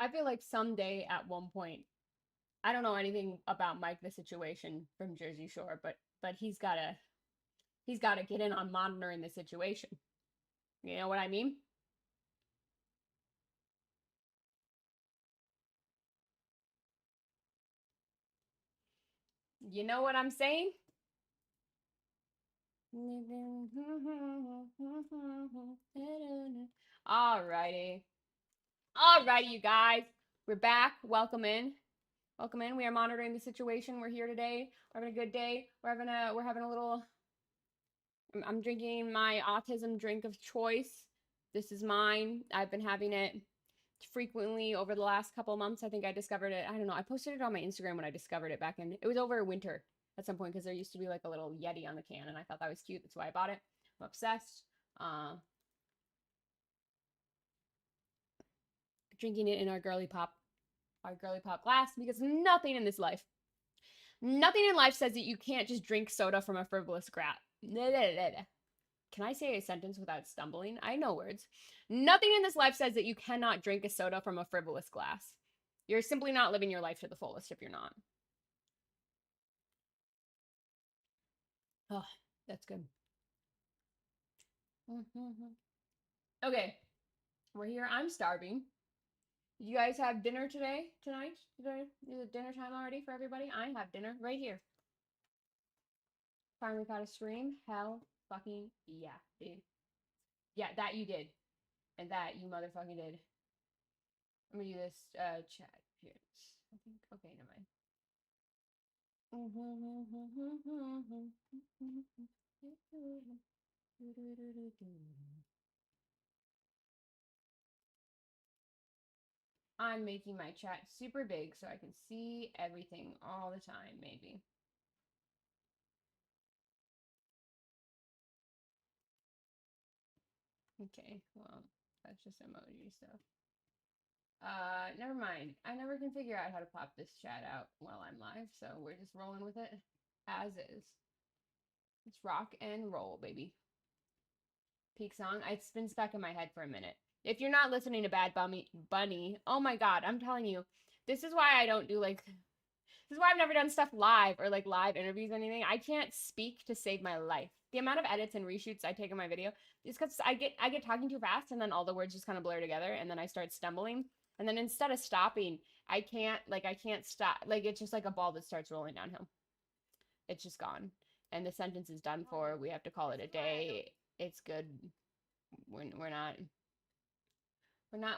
I feel like someday at one point, I don't know anything about Mike the Situation from Jersey Shore, but he's gotta get in on monitoring the situation. You know what I mean? You know what I'm saying? Alrighty. Alrighty, you guys. We're back. Welcome in. Welcome in. We are monitoring the situation. We're here today. We're having a good day. We're having a little. I'm drinking my autism drink of choice. This is mine. I've been having it frequently over the last couple months. I think I discovered it. I don't know. I posted it on my Instagram when I discovered it back in. It was over winter at some point because there used to be like a little Yeti on the can, and I thought that was cute. That's why I bought it. I'm obsessed. Drinking it in our girly pop glass because nothing in life says that you can't just drink soda from a frivolous grap. Can I say a sentence without stumbling? I know words. Nothing in this life says that you cannot drink a soda from a frivolous glass. You're simply not living your life to the fullest if you're not. Oh, that's good. Okay, we're here. I'm starving. You guys have dinner tonight? Is it dinner time already for everybody? I have dinner right here. Finally caught a stream. Hell fucking yeah, dude. Yeah, that you did. And that you motherfucking did. I'm gonna do this chat here. I think okay, never mind. I'm making my chat super big so I can see everything all the time, maybe. Okay, well, that's just emoji stuff. Never mind. I never can figure out how to pop this chat out while I'm live, so we're just rolling with it as is. It's rock and roll, baby. Peak song. It's been stuck in my head for a minute. If you're not listening to Bad Bunny, oh my god, I'm telling you, this is why I don't do like. This is why I've never done stuff live or like live interviews or anything. I can't speak to save my life. The amount of edits and reshoots I take in my video is because I get talking too fast and then all the words just kind of blur together and then I start stumbling. And then instead of stopping, I can't stop. Like it's just like a ball that starts rolling downhill. It's just gone. And the sentence is done for. We have to call it a day. It's good. We're not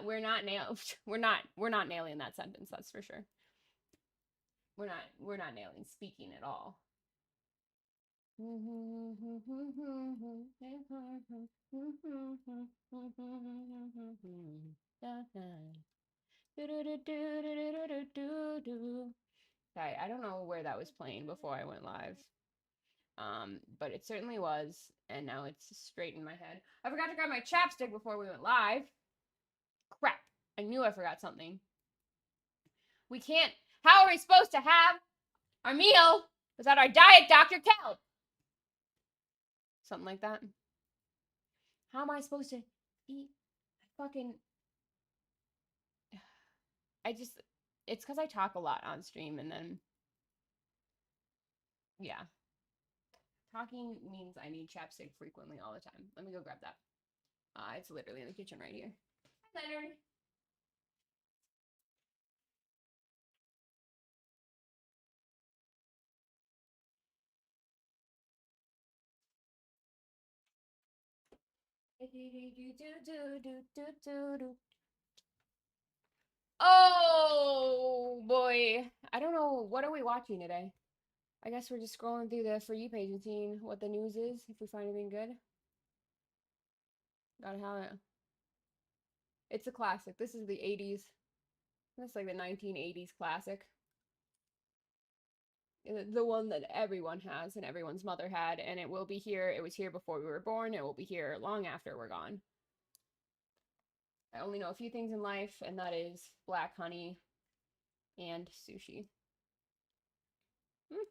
we're not nailed we're not nailing that sentence, that's for sure. We're not nailing speaking at all. Sorry, I don't know where that was playing before I went live. But it certainly was, and now it's straight in my head. I forgot to grab my chapstick before we went live. Crap. I knew I forgot something. We can't. How are we supposed to have our meal without our diet Dr. Kelp? Something like that. How am I supposed to eat? Fucking. I just. It's because I talk a lot on stream, and then. Yeah. Talking means I need chapstick frequently all the time. Let me go grab that. It's literally in the kitchen right here. Hi, Leonard. Oh boy. I don't know. What are we watching today? I guess we're just scrolling through the For You page and seeing what the news is, if we find anything good. Gotta have it. It's a classic. This is the 80s. That's like the 1980s classic. The one that everyone has and everyone's mother had, and it will be here. It was here before we were born. It will be here long after we're gone. I only know a few things in life, and that is black honey and sushi. Hmm.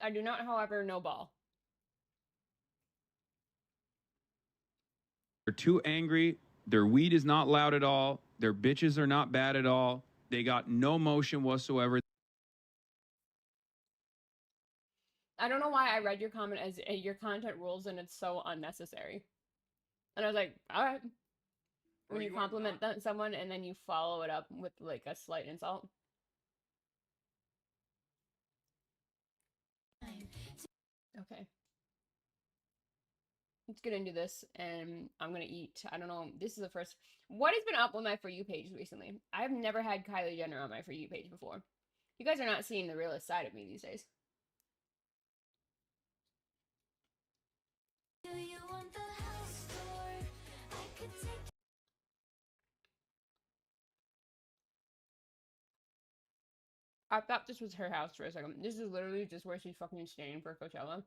I do not, however, know ball. They're too angry. Their weed is not loud at all. Their bitches are not bad at all. They got no motion whatsoever. I don't know why I read your comment as your content rules and it's so unnecessary. And I was like, all right. When you compliment someone and then you follow it up with like a slight insult. Okay. Let's get into this and I'm gonna eat. I don't know. This is the first. What has been up on my For You page recently? I've never had Kylie Jenner on my For You page before. You guys are not seeing the realest side of me these days. Do you want the house tour? I could take. I thought this was her house for a second. This is literally just where she's fucking staying for Coachella.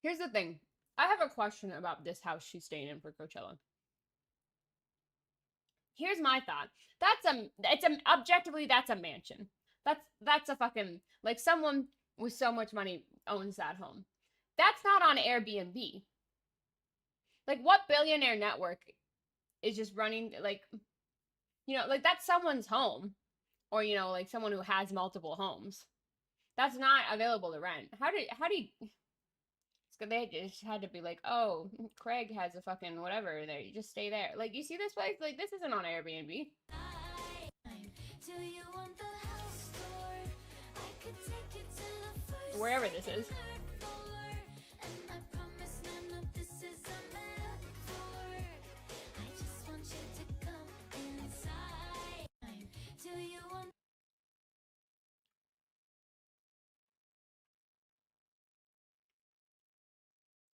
Here's the thing. I have a question about this house she's staying in for Coachella. Here's my thought. Objectively, that's a mansion. That's a fucking, like, someone with so much money owns that home. That's not on Airbnb. Like, what billionaire network is just running, like, you know, like, that's someone's home. Or, you know, like, someone who has multiple homes. That's not available to rent. How do you... They just had to be like, oh, Craig has a fucking whatever there. You just stay there. Like, you see this place? Like, this isn't on Airbnb. Wherever this is.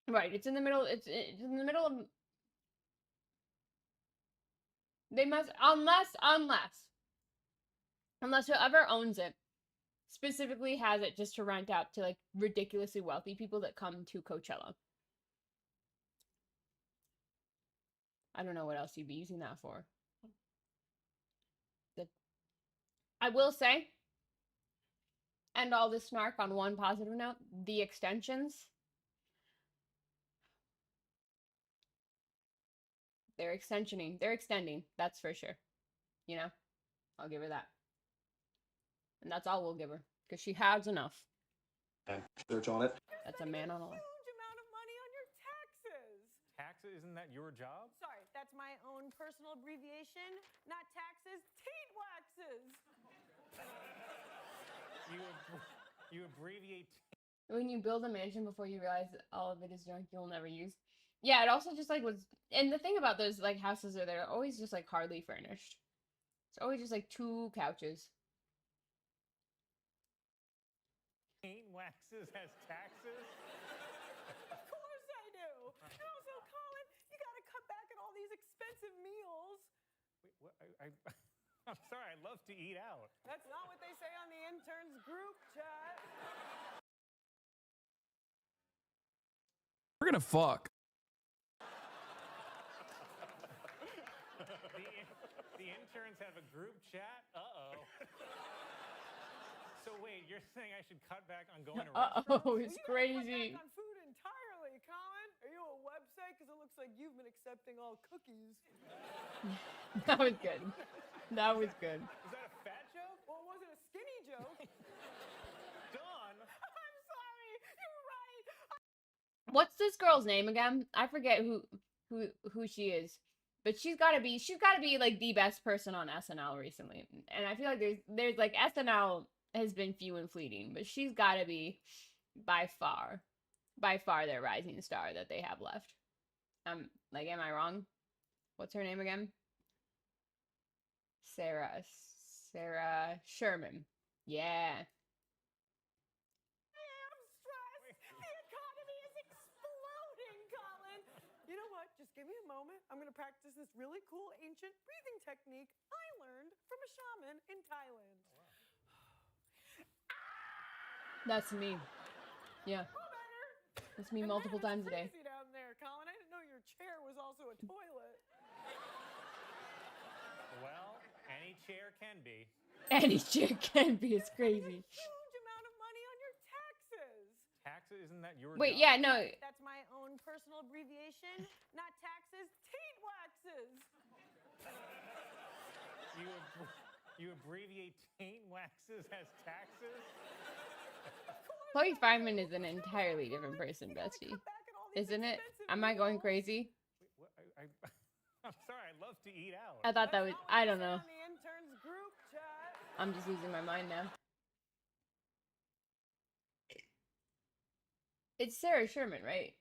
Right, it's in the middle. It's in the middle of. They must, unless whoever owns it specifically has it just to rent out to like ridiculously wealthy people that come to Coachella. I don't know what else you'd be using that for. I will say, and all this snark on one positive note, the extensions. They're extending, that's for sure. You know, I'll give her that. And that's all we'll give her, because she has enough. And search on it. That's a man on a line. Huge amount of money on your taxes. Taxes? Isn't that your job? Sorry, that's my own personal abbreviation. Not taxes, teat waxes. You abbreviate. When you build a mansion before you realize that all of it is junk you'll never use. Yeah, it also just like was, and the thing about those like houses are they're always just like hardly furnished. It's always just like 2 couches. Paint waxes has taxes? Of course I do. And also, Colin, you gotta cut back on all these expensive meals. Wait, what? I'm sorry, I love to eat out. That's not what they say on the interns group chat. We're gonna fuck. The interns have a group chat? Uh-oh. So wait, you're saying I should cut back on going to restaurants? Uh-oh, it's crazy. Cut back on food entirely, Colin. Are you a website? Because it looks like you've been accepting all cookies. That was good. That was good. Is that a fat joke? Well, it wasn't a skinny joke. Done. I'm sorry. You're right. What's this girl's name again? I forget who she is. But she's gotta be like the best person on SNL recently. And I feel like there's like SNL has been few and fleeting, but she's gotta be by far their rising star that they have left. Like, am I wrong? What's her name again? Sarah Sherman. Yeah. I'm stressed. The economy is exploding, Colin. You know what? Just give me a moment. I'm going to practice this really cool ancient breathing technique I learned from a shaman in Thailand. That's me. Yeah. Oh, better. That's me multiple times a day. Crazy down there, Colin. I didn't know your chair was also a toilet. Any chair can be. Any chick can be. It's crazy. Huge amount of money on your taxes. Taxes, isn't that your Wait, job? yeah, no. That's my own personal abbreviation. Not taxes, taint waxes. You abbreviate taint waxes as taxes? Chloe Fineman is an entirely different person, Bestie. Isn't it? Am I going crazy? Wait, what? I'm sorry, I love to eat out. I thought that was, I don't know. On the interns group chat. I'm just losing my mind now. It's Sarah Sherman, right?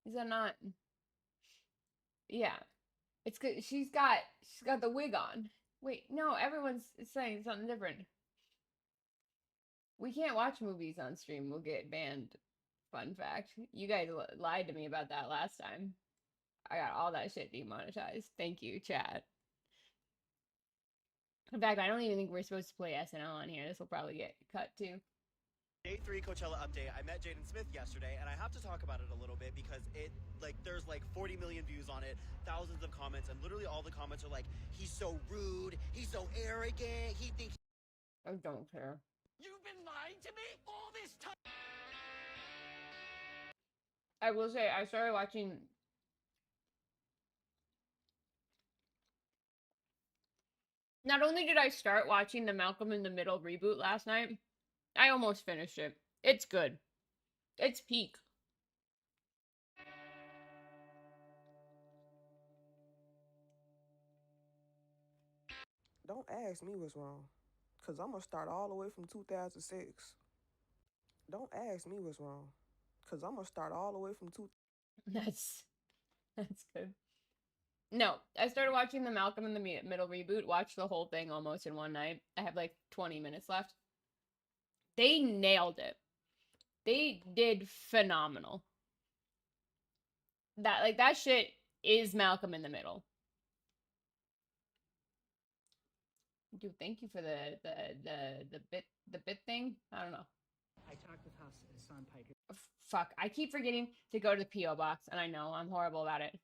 Is that not? Yeah. It's good. She's got the wig on. Wait, no, everyone's saying something different. We can't watch movies on stream. We'll get banned. Fun fact. You guys lied to me about that last time. I got all that shit demonetized. Thank you, chat. In fact, I don't even think we're supposed to play SNL on here. This will probably get cut too. Day 3 Coachella update. I met Jaden Smith yesterday, and I have to talk about it a little bit because there's like 40 million views on it, thousands of comments, and literally all the comments are like, he's so rude, he's so arrogant, he thinks. I don't care. You've been lying to me all this time. I will say, I started watching. Not only did I start watching the Malcolm in the Middle reboot last night, I almost finished it. It's good. It's peak. Don't ask me what's wrong, because I'm going to start all the way from 2006. Don't ask me what's wrong, because I'm going to start all the way from That's good. No, I started watching the Malcolm in the Middle reboot, watched the whole thing almost in one night. I have like 20 minutes left. They nailed it. They did phenomenal. That shit is Malcolm in the Middle. Dude, thank you for the bit thing. I don't know. I talked with Hassan Piker. Fuck, I keep forgetting to go to the P.O. box, and I know I'm horrible about it.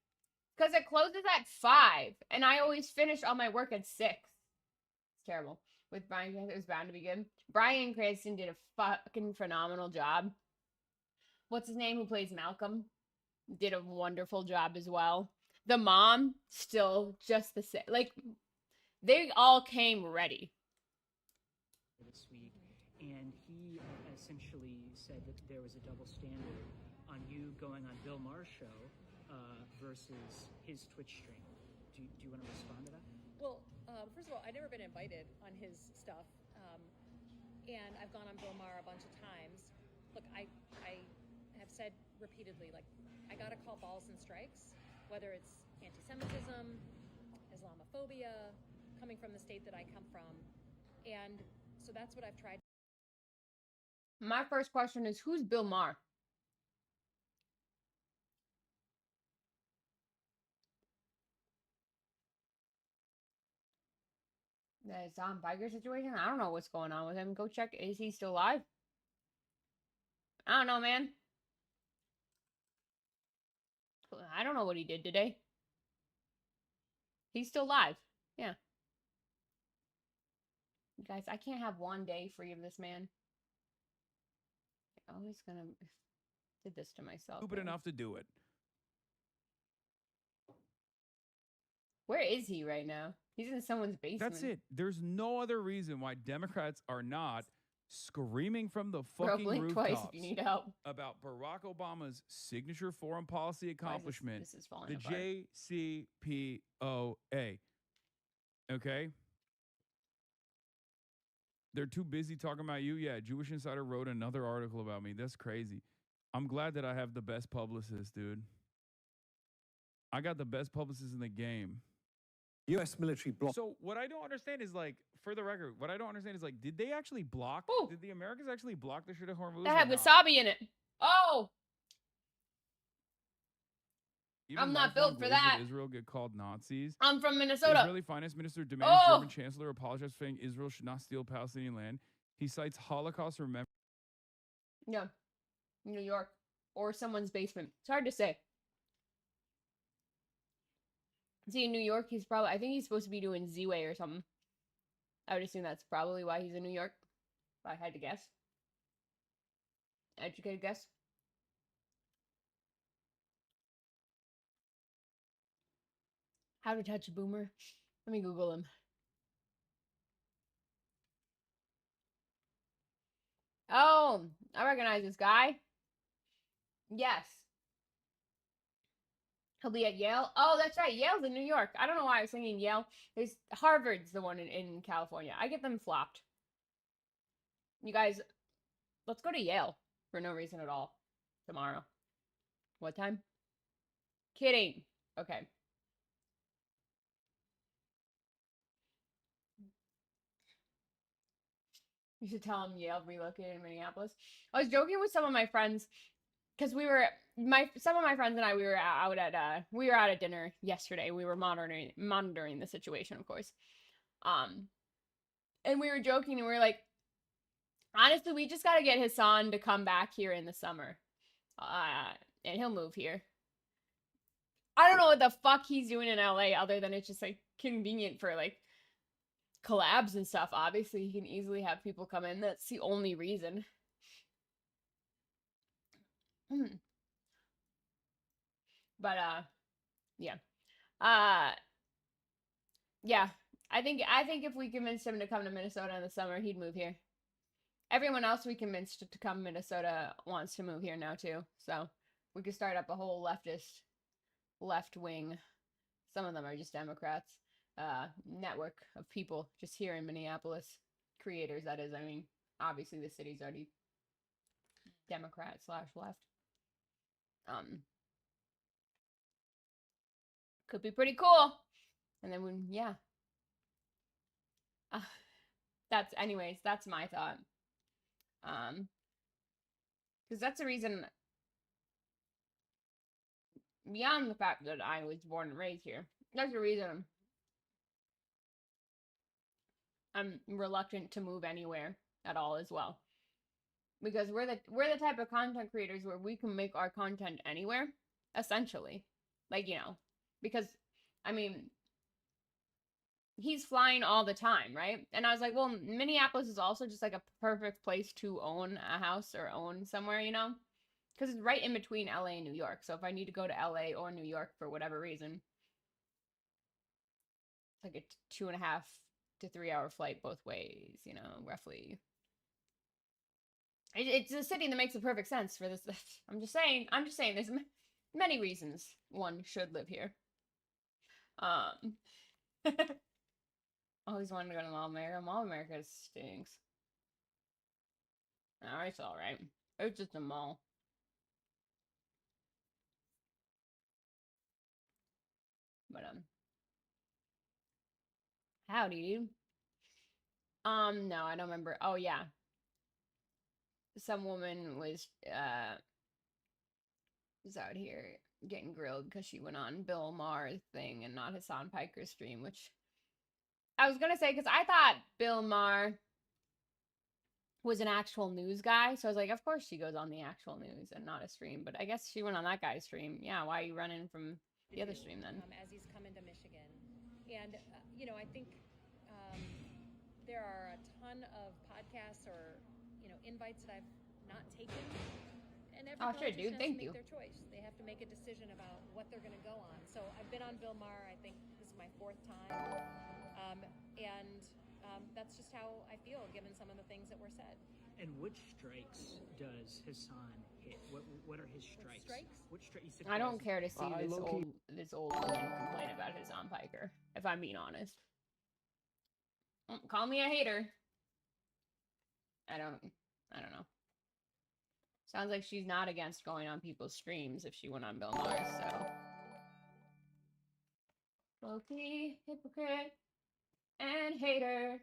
Because it closes at 5, and I always finish all my work at 6. It's terrible. With Bryan Cranston, it was bound to be good. Bryan Cranston did a fucking phenomenal job. What's his name who plays Malcolm? Did a wonderful job as well. The mom, still just the same. Like, they all came ready. This week, and he essentially said that there was a double standard on you going on Bill Maher's show versus his Twitch stream. Do you want to respond to that? Well, first of all, I've never been invited on his stuff, and I've gone on Bill Maher a bunch of times. Look, I have said repeatedly, like, I gotta call balls and strikes, whether it's anti-Semitism, Islamophobia, coming from the state that I come from, and so that's what I've tried. My first question is, who's Bill Maher? The Tom Biker situation? I don't know what's going on with him. Go check. Is he still alive? I don't know, man. I don't know what he did today. He's still live. Yeah. Guys, I can't have one day free of this man. I'm always gonna did this to myself. Stupid enough to do it. Where is he right now? He's in someone's basement. That's it. There's no other reason why Democrats are not screaming from the fucking blink twice rooftops if you need help. about Barack Obama's signature foreign policy accomplishment, This is falling the apart. JCPOA. Okay? They're too busy talking about you. Yeah, Jewish Insider wrote another article about me. That's crazy. I'm glad that I have the best publicist, dude. I got the best publicist in the game. U.S. military block. So what I don't understand is, like, for the record, what I don't understand is, like, did they actually block? Ooh. Did the Americans actually block the shit of Hormuz? That had or not? wasabi in it. Oh! Even I'm not lifelong built for Blaze that. of Israel get called Nazis. I'm from Minnesota. Israeli finance minister demands Oh! German chancellor apologize for saying Israel should not steal Palestinian land. He cites Holocaust remembrance. Yeah. New York. Or someone's basement. It's hard to say. See, in New York, he's probably, I think he's supposed to be doing Z-Way or something. I would assume that's probably why he's in New York, if I had to guess. Educated guess. How to touch a boomer. Let me Google him. Oh, I recognize this guy. Yes. He'll be at Yale. Oh, that's right. Yale's in New York. I don't know why I was thinking Yale. There's Harvard's the one in California. I get them flopped. You guys, let's go to Yale for no reason at all tomorrow. What time? Kidding. Okay. You should tell him Yale relocated in Minneapolis. I was joking with some of my friends because some of my friends and I, we were out at dinner yesterday. We were monitoring the situation, of course. And we were joking and we were like, honestly, we just got to get Hassan to come back here in the summer. And he'll move here. I don't know what the fuck he's doing in LA other than it's just like convenient for like collabs and stuff. Obviously, he can easily have people come in. That's the only reason. But yeah. Yeah. I think if we convinced him to come to Minnesota in the summer, he'd move here. Everyone else we convinced to come to Minnesota wants to move here now too. So we could start up a whole left wing. Some of them are just Democrats. Network of people just here in Minneapolis. Creators, that is. I mean, obviously the city's already Democrat/left. Could be pretty cool. And then when, yeah. That's my thought. Because that's the reason, beyond the fact that I was born and raised here, that's the reason I'm reluctant to move anywhere at all as well. Because we're the type of content creators where we can make our content anywhere, essentially. Like, you know, because, I mean, he's flying all the time, right? And I was like, well, Minneapolis is also just like a perfect place to own a house or own somewhere, you know? Because it's right in between LA and New York. So if I need to go to LA or New York for whatever reason, it's like a 2.5 to 3 hour flight both ways, you know, roughly. It's a city that makes the perfect sense for this. I'm just saying, there's many reasons one should live here. Always wanted to go to Mall of America. Mall of America stinks. Oh, it's alright. It's just a mall. But, howdy, dude. No, I don't remember. Oh, yeah. Some woman was out here getting grilled because she went on Bill Maher's thing and not Hassan Piker's stream, which I was gonna say, because I thought Bill Maher was an actual news guy, so I was like, of course she goes on the actual news and not a stream, but I guess she went on that guy's stream. Yeah, why are you running from the other stream then? As he's coming to Michigan. And, you know, I think there are a ton of podcasts or, you know, invites that I've not taken. And every politician has to make their choice. They have to make a decision about what they're going to go on. So I've been on Bill Maher, I think this is my 4th time. That's just how I feel, given some of the things that were said. And which strikes does Hassan hit? What are his strikes? I don't care to see this old woman complain about Hassan Piker, if I'm being honest. Call me a hater. I don't know. Sounds like she's not against going on people's streams if she went on Bill Maher's, so. Low-key, hypocrite, and hater.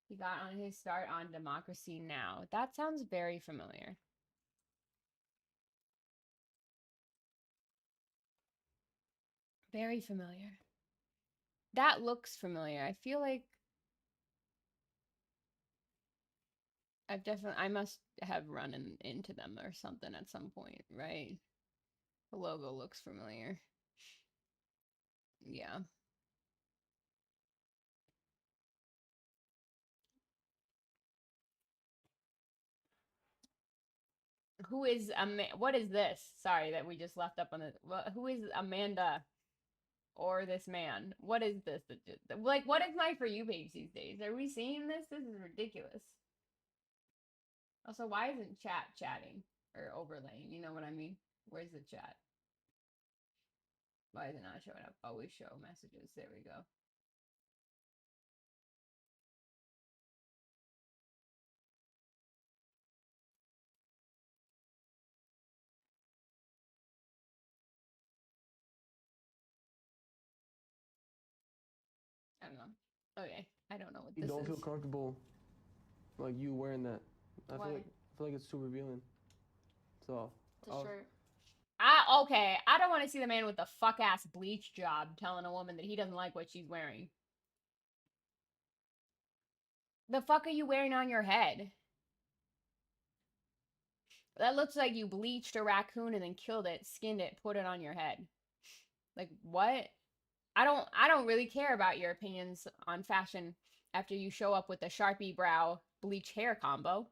He got on his start on Democracy Now! That sounds very familiar. Very familiar. That looks familiar. I feel like I must have run into them or something at some point, right? The logo looks familiar. Yeah. Who is what is this? Sorry that we just left up on the. Who is Amanda or this man? What is this? Like, what is my For You page these days? Are we seeing this? This is ridiculous. Also, why isn't chat chatting or overlaying? You know what I mean? Where's the chat? Why is it not showing up? Always show messages. There we go. I don't know. Okay, I don't know what You this don't is. feel comfortable, like you wearing that. I Why? feel like it's too revealing. So. It's a shirt. Okay, I don't want to see the man with the fuck ass bleach job telling a woman that he doesn't like what she's wearing. The fuck are you wearing on your head? That looks like you bleached a raccoon and then killed it, skinned it, put it on your head. Like, what? I don't really care about your opinions on fashion after you show up with a Sharpie brow bleach hair combo.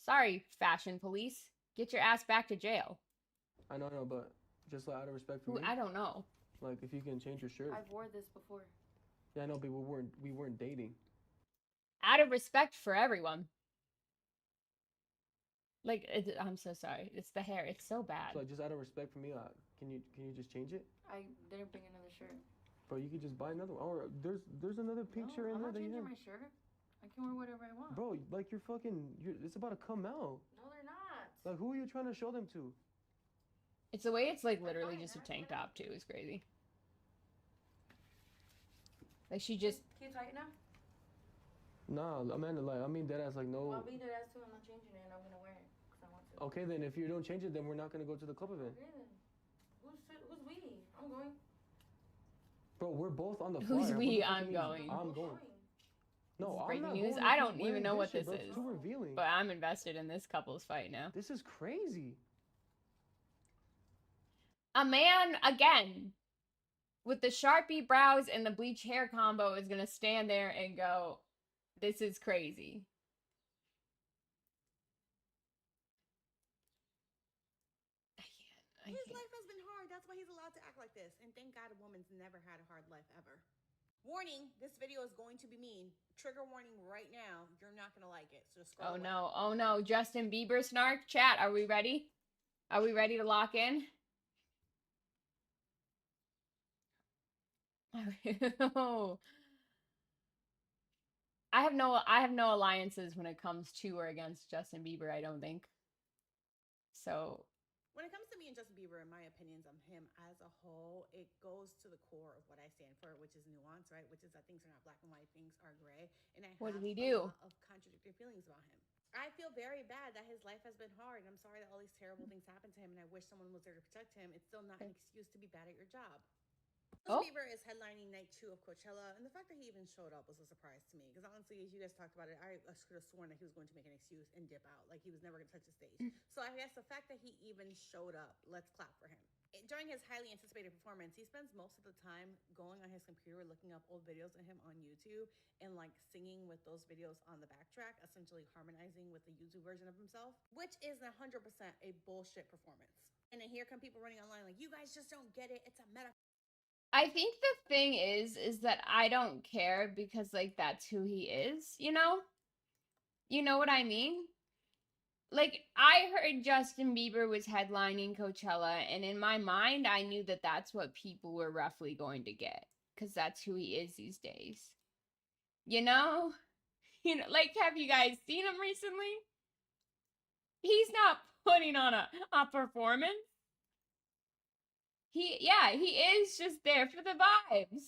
Sorry, fashion police. Get your ass back to jail. I know, but just like out of respect for me. I don't know. Like, if you can change your shirt. I've wore this before. Yeah, I know, but we weren't dating. Out of respect for everyone. Like, I'm so sorry. It's the hair. It's so bad. So, like, just out of respect for me, can you just change it? I didn't bring another shirt. Bro, you could just buy another one. Or there's another pink shirt in there that you have. I'm not changing my shirt. I can wear whatever I want. Bro, like it's about to come out. No, they're not. Like, who are you trying to show them to? It's the way it's like literally just a tank top too is crazy. Like she just. Can you tighten now? Nah, Amanda, like I mean deadass, like no. Well, I'll be deadass too. I'm not changing it, and I'm gonna wear it because I want to. Okay, then if you don't change it, then we're not gonna go to the club event. Okay then. Who's we? I'm going. Bro, we're both on the Who's flyer. we? I'm going. I'm going. No, I'm breaking not news. going I if don't you're even know wearing what shit, this bro. is. It's too revealing. But I'm invested in this couple's fight now. This is crazy. A man again with the Sharpie brows and the bleach hair combo is gonna stand there and go, "This is crazy." I His can't. life has been hard. That's why he's allowed to act like this. And thank God a woman's never had a hard life ever. Warning, this video is going to be mean. Trigger warning right now. You're not going to like it. So just scroll away. No. Oh no. Justin Bieber snark. Chat, are we ready? Are we ready to lock in? I have no alliances when it comes to or against Justin Bieber, I don't think. So when it comes to me and Justin Bieber and my opinions on him as a whole, it goes to the core of what I stand for, which is nuance, right? Which is that things are not black and white, things are gray. And I what have did he do? a lot of contradictory feelings about him. I feel very bad that his life has been hard, and I'm sorry that all these terrible things happened to him, and I wish someone was there to protect him. It's still not an excuse to be bad at your job. Justin Bieber is headlining night 2 of Coachella, and the fact that he even showed up was a surprise to me. Because honestly, as you guys talked about it, I could have sworn that he was going to make an excuse and dip out. Like, he was never going to touch the stage. So I guess the fact that he even showed up, let's clap for him. During his highly anticipated performance, he spends most of the time going on his computer, looking up old videos of him on YouTube, and like singing with those videos on the backtrack, essentially harmonizing with the YouTube version of himself, which is 100% a bullshit performance. And then here come people running online like, you guys just don't get it. It's a meta. I think the thing is that I don't care because like that's who he is, you know? You know what I mean? Like I heard Justin Bieber was headlining Coachella and in my mind I knew that that's what people were roughly going to get cuz that's who he is these days. You know? You know, like have you guys seen him recently? He's not putting on a performance. He is just there for the vibes.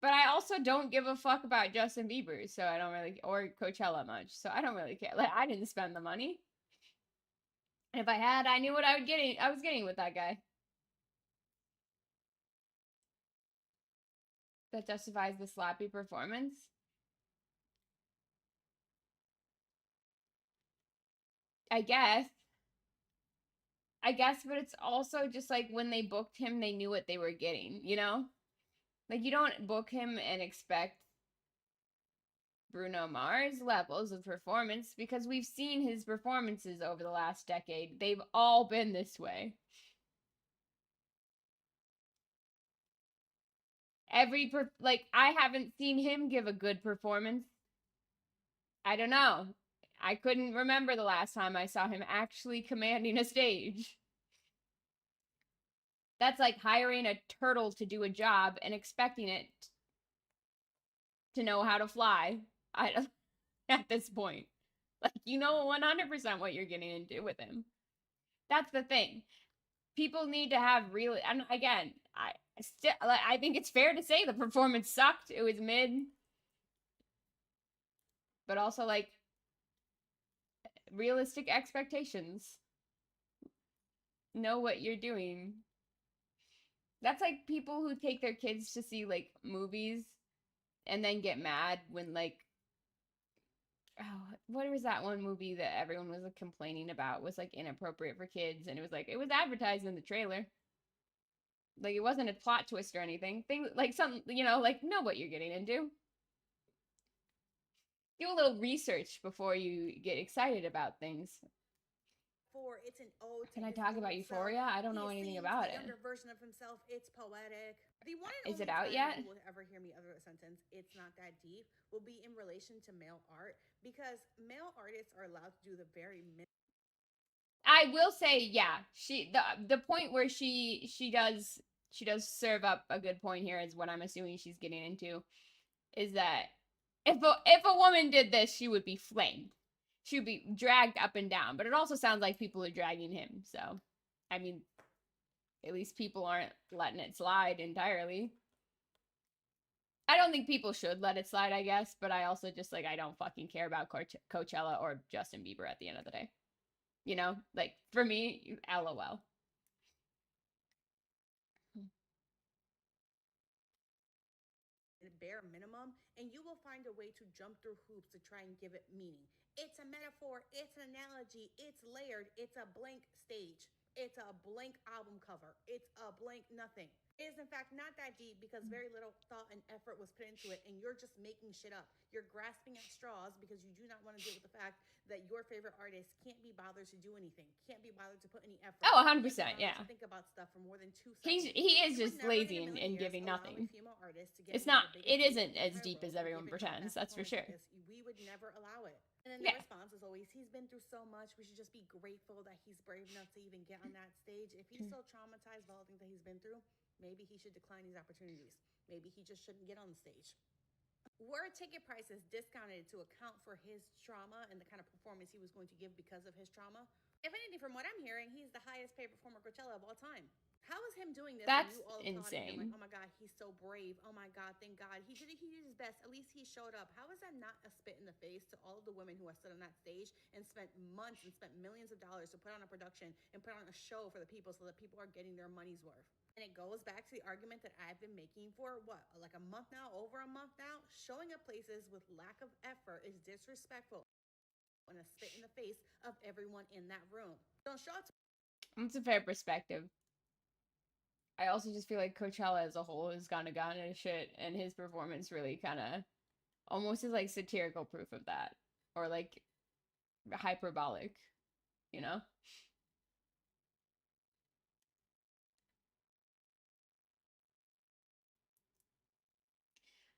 But I also don't give a fuck about Justin Bieber, so I don't really, or Coachella much, so I don't really care. Like, I didn't spend the money. And if I had, I knew what I was getting with that guy. That justifies the sloppy performance. I guess. But it's also just like when they booked him, they knew what they were getting, you know? Like, you don't book him and expect Bruno Mars levels of performance because we've seen his performances over the last decade. They've all been this way. I haven't seen him give a good performance. I don't know. I couldn't remember the last time I saw him actually commanding a stage. That's like hiring a turtle to do a job and expecting it to know how to fly. At this point, like, you know 100% what you're getting into with him. That's the thing. People need to have real. And again, I think it's fair to say the performance sucked. It was mid, but also like realistic expectations. Know what you're doing. That's like people who take their kids to see like movies and then get mad when like, oh, what was that one movie that everyone was like, complaining about was like inappropriate for kids, and it was advertised in the trailer. Like, it wasn't a plot twist or anything. Things like something, like, know what you're getting into. Do a little research before you get excited about things. It's an ode to Can I his talk old about Euphoria? self. I don't know He anything sings about the it. younger version of himself. It's poetic. The one and Is only it out time yet? you will ever hear me utter a sentence, "It's not that deep," will be in relation to male art, because male artists are allowed to do the very I will say, yeah, the point where she does serve up a good point here is what I'm assuming she's getting into, is that if a woman did this, she would be flamed. She would be dragged up and down. But it also sounds like people are dragging him. So, I mean, at least people aren't letting it slide entirely. I don't think people should let it slide, I guess. But I also just, like, I don't fucking care about Coachella or Justin Bieber at the end of the day. You know? Like, for me, LOL. bare minimum, and you will find a way to jump through hoops to try and give it meaning. It's a metaphor, it's an analogy, it's layered, it's a blank stage, it's a blank album cover, it's a blank nothing. It is in fact not that deep because very little thought and effort was put into it, and you're just making shit up. You're grasping at straws because you do not want to deal with the fact that your favorite artist can't be bothered to do anything, can't be bothered to put any effort. Oh, 100%, yeah. Think about stuff for more than 2 seconds. He is just lazy and giving nothing. It's not. It isn't as deep as everyone pretends. That's for sure. We would never allow it. And then the response is always, "He's been through so much. We should just be grateful that he's brave enough to even get on that stage. If he's so traumatized by all the things that he's been through, maybe he should decline these opportunities. Maybe he just shouldn't get on the stage." Were ticket prices discounted to account for his trauma and the kind of performance he was going to give because of his trauma? If anything, from what I'm hearing, he's the highest paid performer at Coachella of all time. How is him doing this? That's and you all insane. Him like, oh my God, he's so brave. Oh my God, thank God. He did his best. At least he showed up. How is that not a spit in the face to all of the women who have stood on that stage and spent months and spent millions of dollars to put on a production and put on a show for the people so that people are getting their money's worth? And it goes back to the argument that I've been making for like a month now, over a month now. Showing up places with lack of effort is disrespectful and a spit in the face of everyone in that room. Don't show up. It's a fair perspective. I also just feel like Coachella as a whole has gone to shit, and his performance really kind of almost is like satirical proof of that, or like hyperbolic, you know?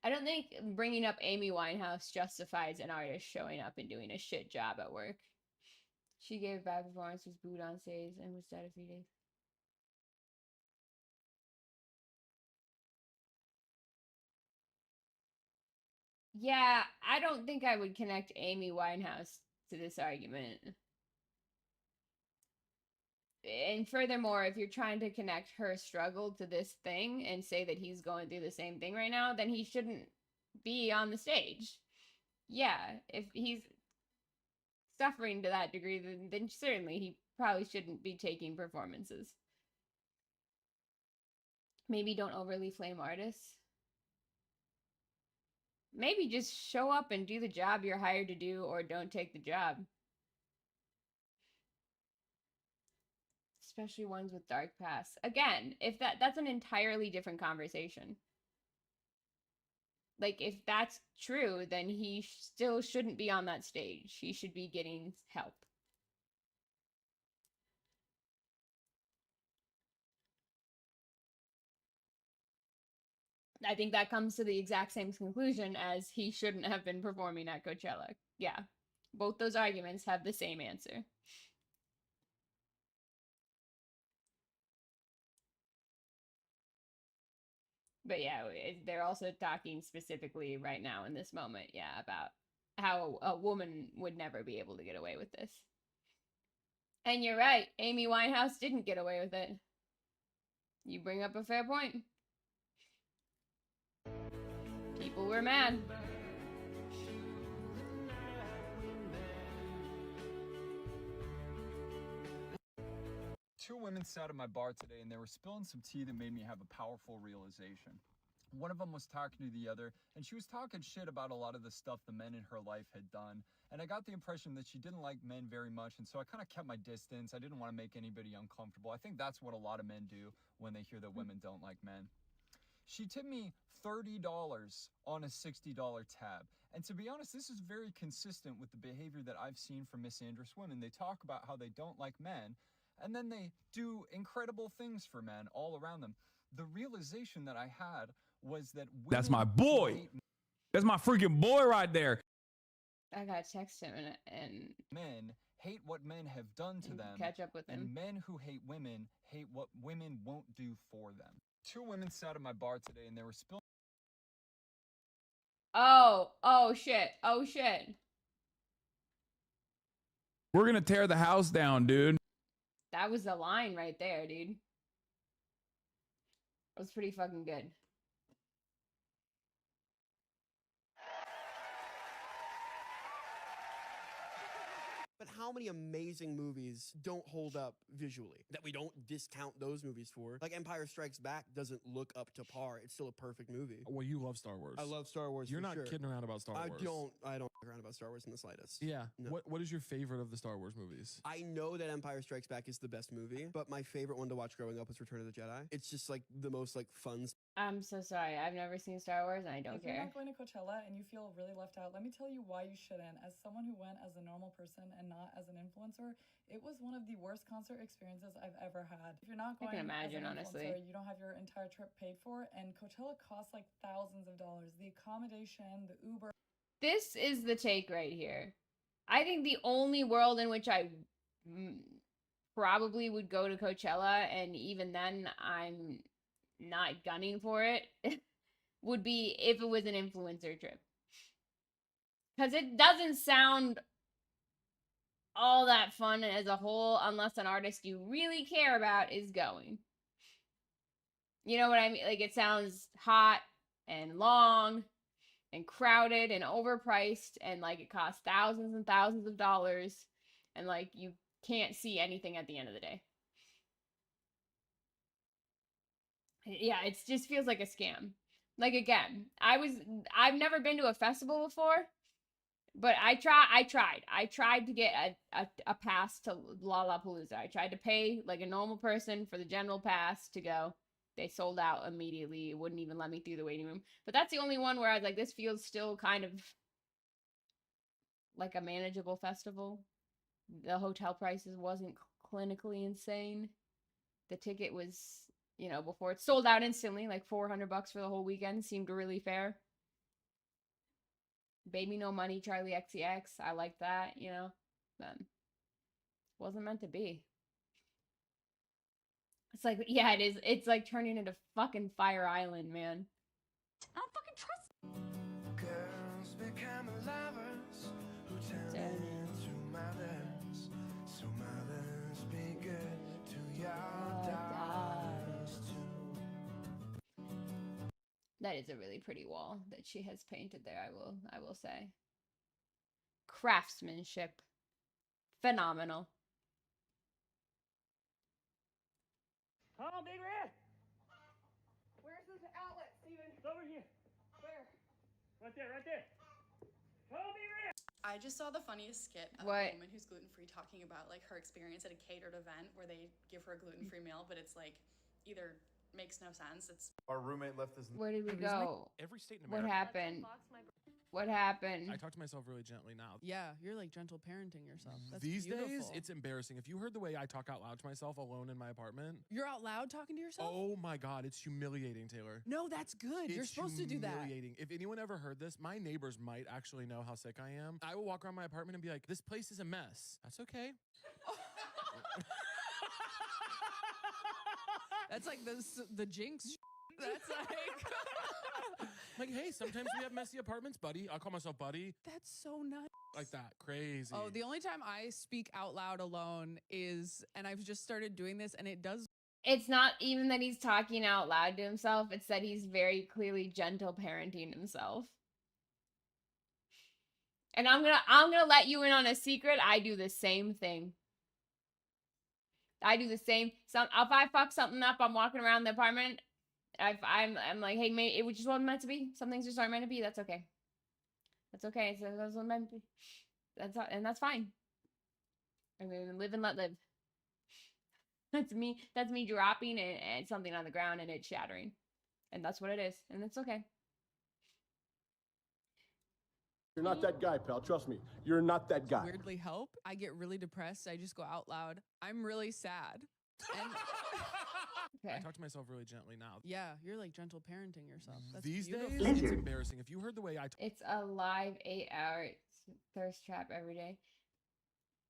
I don't think bringing up Amy Winehouse justifies an artist showing up and doing a shit job at work. She gave a bad performance, was booed on stage, and was dead a few days. Yeah, I don't think I would connect Amy Winehouse to this argument. And furthermore, if you're trying to connect her struggle to this thing and say that he's going through the same thing right now, then he shouldn't be on the stage. Yeah, if he's suffering to that degree, then certainly he probably shouldn't be taking performances. Maybe don't overly flame artists. Maybe just show up and do the job you're hired to do, or don't take the job. especially ones with dark pasts. Again, if that's an entirely different conversation. Like, if that's true, then he still shouldn't be on that stage. He should be getting help. I think that comes to the exact same conclusion as he shouldn't have been performing at Coachella. Yeah. Both those arguments have the same answer. But yeah, they're also talking specifically right now in this moment, yeah, about how a woman would never be able to get away with this. And you're right, Amy Winehouse didn't get away with it. You bring up a fair point. People were mad. Two women sat at my bar today and they were spilling some tea that made me have a powerful realization. One of them was talking to the other, and she was talking shit about a lot of the stuff the men in her life had done. And I got the impression that she didn't like men very much, and so I kind of kept my distance. I didn't want to make anybody uncomfortable. I think that's what a lot of men do when they hear that women don't like men. She tipped me $30 on a $60 tab. And to be honest, this is very consistent with the behavior that I've seen from misandrous women. They talk about how they don't like men, and then they do incredible things for men all around them. The realization that I had was that That's my boy. That's my freaking boy right there. I gotta text him and men hate what men have done to them. Catch up with him. And men who hate women hate what women won't do for them. Two women sat at my bar today and they were spilling. Oh shit. Oh shit. We're gonna tear the house down, dude. That was the line right there, dude. That was pretty fucking good. But how many amazing movies don't hold up visually that we don't discount those movies for? Like Empire Strikes Back doesn't look up to par. It's still a perfect movie. Well, you love Star Wars. I love Star Wars. You're for not sure. kidding around about Star Wars. I don't f- around about Star Wars in the slightest. Yeah. No. What is your favorite of the Star Wars movies? I know that Empire Strikes Back is the best movie, but my favorite one to watch growing up was Return of the Jedi. It's just like the most like fun. I'm so sorry. I've never seen Star Wars and I don't If you're care. not going to Coachella and you feel really left out, let me tell you why you shouldn't. As someone who went as a normal person and not as an influencer, it was one of the worst concert experiences I've ever had. If you're not going I can imagine, as an honestly. influencer, you don't have your entire trip paid for, and Coachella costs like thousands of dollars. The accommodation, the Uber. This is the take right here. I think the only world in which I probably would go to Coachella, and even then I'm not gunning for it, would be if it was an influencer trip. Because it doesn't sound all that fun as a whole unless an artist you really care about is going. You know what I mean? Like, it sounds hot and long and crowded and overpriced, and like it costs thousands and thousands of dollars, and like you can't see anything at the end of the day. Yeah, it just feels like a scam. Like, again, I've never been to a festival before, but I tried to get a pass to Lollapalooza. I tried to pay like a normal person for the general pass to go. They sold out immediately. It wouldn't even let me through the waiting room. But that's the only one where I was like, this feels still kind of like a manageable festival. The hotel prices wasn't clinically insane. The ticket was, you know, before it sold out instantly, like $400 for the whole weekend seemed really fair. Baby No Money, Charlie XCX, I like that, you know. But wasn't meant to be. It's like, yeah, it is. It's like turning into fucking Fire Island, man. I don't fucking trust. Girls become lovers who turn into mothers. So mothers be good to your daughters too. That is a really pretty wall that she has painted there, I will say. Craftsmanship. Phenomenal. Oh, Big Red! Where's this outlet, Steven? It's over here. Where? Right there, right there. Oh, Big Red! I just saw the funniest skit of What? a woman who's gluten-free talking about like her experience at a catered event where they give her a gluten-free meal, but it's like either makes no sense. It's Our roommate left this. Where did we go? Every state in What America. happened? What happened? I talk to myself really gently now. Yeah, you're like gentle parenting yourself. That's These beautiful. days, it's embarrassing. If you heard the way I talk out loud to myself alone in my apartment. You're out loud talking to yourself? Oh my God, it's humiliating, Taylor. No, that's good. You're supposed to do that. Humiliating. If anyone ever heard this, my neighbors might actually know how sick I am. I will walk around my apartment and be like, this place is a mess. That's okay. That's like the jinx. That's like, hey, sometimes we have messy apartments, buddy. I'll call myself buddy. That's so nice. Like that. Crazy. Oh, the only time I speak out loud alone is, and I've just started doing this, and it does. It's not even that he's talking out loud to himself. It's that he's very clearly gentle parenting himself. And I'm gonna let you in on a secret. I do the same thing. I do the same. If I fuck something up, I'm walking around the apartment. I'm like, hey, mate, it just wasn't meant to be. Some things just aren't meant to be. That's okay. That's okay. So those weren't meant to be. That's fine. I mean, live and let live. That's me. That's me dropping and something on the ground and it shattering, and that's what it is. And it's okay. You're not that guy, pal. Trust me. You're not that guy. Weirdly help. I get really depressed. I just go out loud. I'm really sad. And okay. I talk to myself really gently now. Yeah, you're like gentle parenting yourself. That's These beautiful. days, it's embarrassing. If you heard the way I talk. It's a live 8-hour thirst trap every day.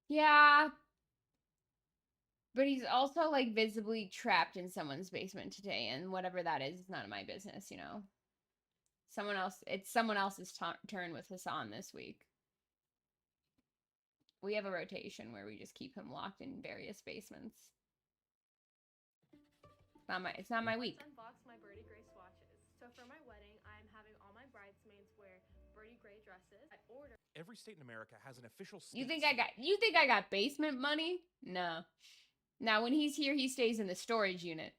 Yeah. But he's also like visibly trapped in someone's basement today, and whatever that is none of my business, you know. It's someone else's turn with Hassan this week. We have a rotation where we just keep him locked in various basements. It's not my week. Let's unbox my Birdie Gray swatches. So for my wedding, I'm having all my bridesmaids wear Birdie Gray dresses. I ordered. Every state in America has an official. You think I got basement money? No. Now when he's here, he stays in the storage unit.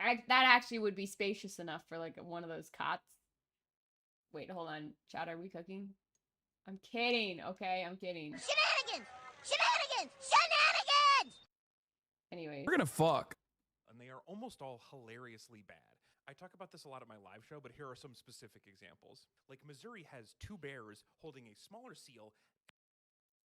That actually would be spacious enough for like one of those cots. Wait, hold on. Chad, are we cooking? I'm kidding. Okay, I'm kidding. Shenanigans! Shenanigans! Shenanigans! Anyways. We're gonna fuck. And they are almost all hilariously bad. I talk about this a lot at my live show, but here are some specific examples. Like Missouri has two bears holding a smaller seal,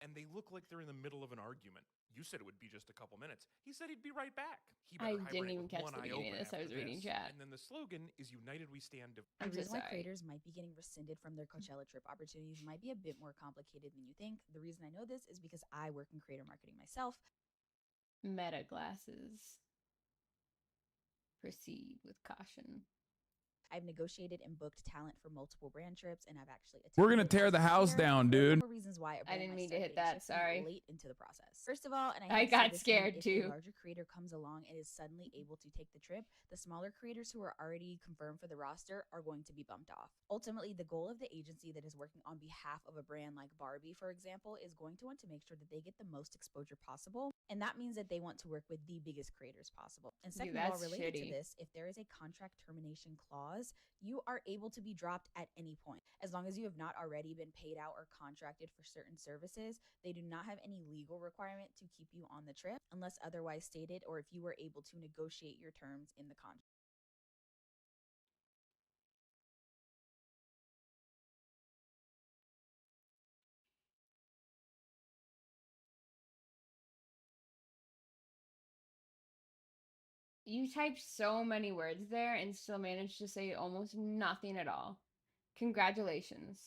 and they look like they're in the middle of an argument. You said it would be just a couple minutes. He said he'd be right back. I didn't even catch the beginning of this. I was reading chat. And then the slogan is United We Stand. The reason why creators might be getting rescinded from their Coachella trip opportunities might be a bit more complicated than you think. The reason I know this is because I work in creator marketing myself. Meta glasses. Proceed with caution. I've negotiated and booked talent for multiple brand trips, and I've actually We're gonna tear the house down, dude. Reasons why I didn't mean to hit that. Sorry. Late into the process. First of all, and I got scared if too. a larger creator comes along and is suddenly able to take the trip, the smaller creators who are already confirmed for the roster are going to be bumped off. Ultimately, the goal of the agency that is working on behalf of a brand like Barbie, for example, is going to want to make sure that they get the most exposure possible, and that means that they want to work with the biggest creators possible. And second of all, related to this, if there is a contract termination clause, you are able to be dropped at any point. As long as you have not already been paid out or contracted for certain services, they do not have any legal requirement to keep you on the trip unless otherwise stated, or if you were able to negotiate your terms in the contract. You typed so many words there and still managed to say almost nothing at all. Congratulations.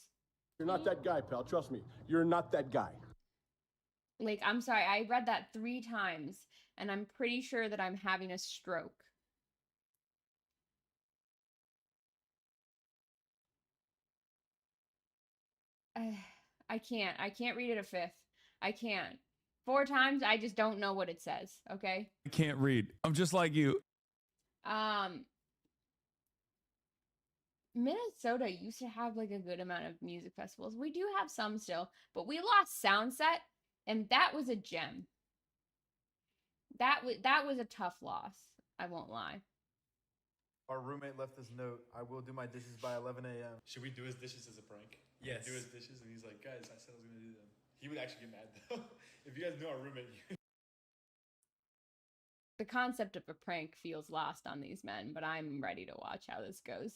You're not that guy, pal. Trust me. You're not that guy. Like, I'm sorry, I read that 3 times, and I'm pretty sure that I'm having a stroke. I can't read it a 5th. I can't. 4 times, I just don't know what it says, okay? I can't read. I'm just like you. Minnesota used to have like a good amount of music festivals. We do have some still, but we lost Soundset, and that was a gem. That was a tough loss. I won't lie. Our roommate left this note. I will do my dishes by 11 a.m. Should we do his dishes as a prank? Yes. Do his dishes, and he's like, guys, I said I was gonna do them. He would actually get mad though. If you guys know our roommate, The concept of a prank feels lost on these men, but I'm ready to watch how this goes.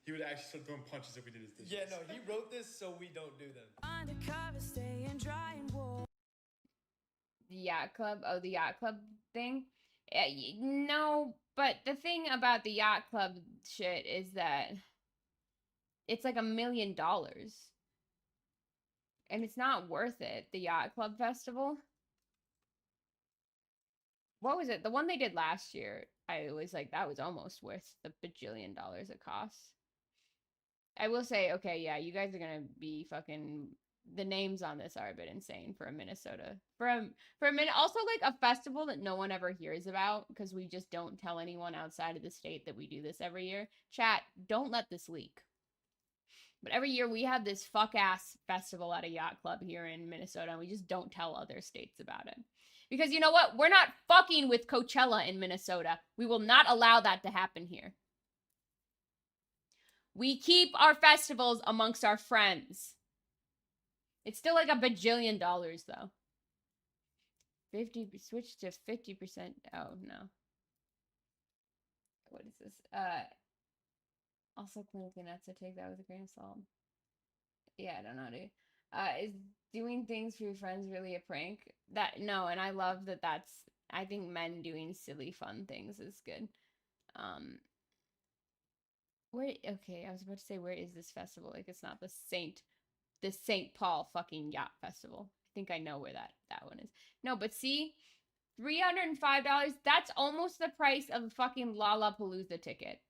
he would actually start throwing punches if we did his dishes. Yeah, no, he wrote this so we don't do them. Undercover, staying dry and warm. The yacht club? Oh, the yacht club thing? No, but the thing about the yacht club shit is that it's like $1 million. And it's not worth it, the yacht club festival. What was it? The one they did last year, I was like, that was almost worth the bajillion dollars it costs. I will say, okay, yeah, you guys are gonna be fucking... The names on this are a bit insane for a Minnesota. For a minute, also like a festival that no one ever hears about because we just don't tell anyone outside of the state that we do this every year. Chat, don't let this leak. But every year we have this fuck-ass festival at a yacht club here in Minnesota, and we just don't tell other states about it. Because you know what? We're not fucking with Coachella in Minnesota. We will not allow that to happen here. We keep our festivals amongst our friends. It's still like $1 bajillion though. 50 switch to 50%. Oh no. What is this? Also clinically not to take that with a grain of salt. Yeah, I don't know, dude. Is doing things for your friends really a prank? No, and I love that that's, I think men doing silly fun things is good. Okay, I was about to say, where is this festival? Like, it's not the St. Paul fucking yacht festival. I think I know where that one is. No, but see, $305, that's almost the price of a fucking Lollapalooza ticket.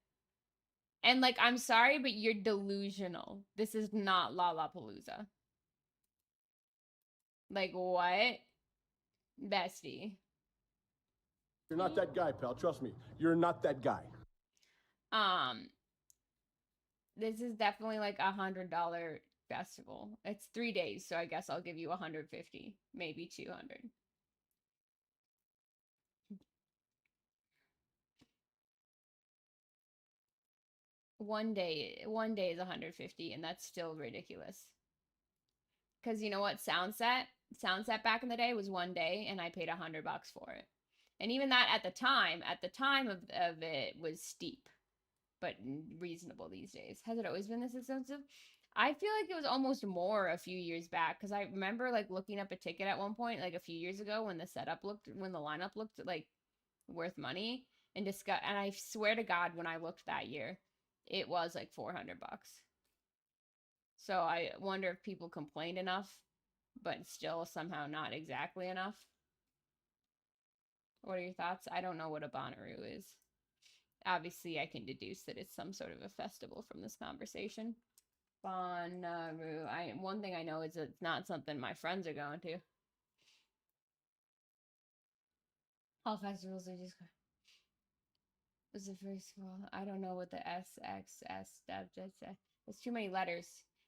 And like, I'm sorry, but you're delusional. This is not Lollapalooza. Like, what? Bestie. You're not that guy, pal. Trust me. You're not that guy. This is definitely like $100 festival. It's 3 days, so I guess I'll give you 150, maybe 200. One day is 150, and that's still ridiculous. Because you know what? Soundset back in the day was 1 day, and I paid $100 for it. And even that at the time of it was steep, but reasonable these days. Has it always been this expensive? I feel like it was almost more a few years back, because I remember like looking up a ticket at one point, like a few years ago, when the lineup looked like worth money, and I swear to God, when I looked that year, it was like $400. So I wonder if people complained enough, but still somehow not exactly enough. What are your thoughts? I don't know what a Bonnaroo is. Obviously, I can deduce that it's some sort of a festival from this conversation. Bonnaroo. One thing I know is it's not something my friends are going to. All festivals are just... Was the first one? I don't know what the SXSW said. There's too many letters.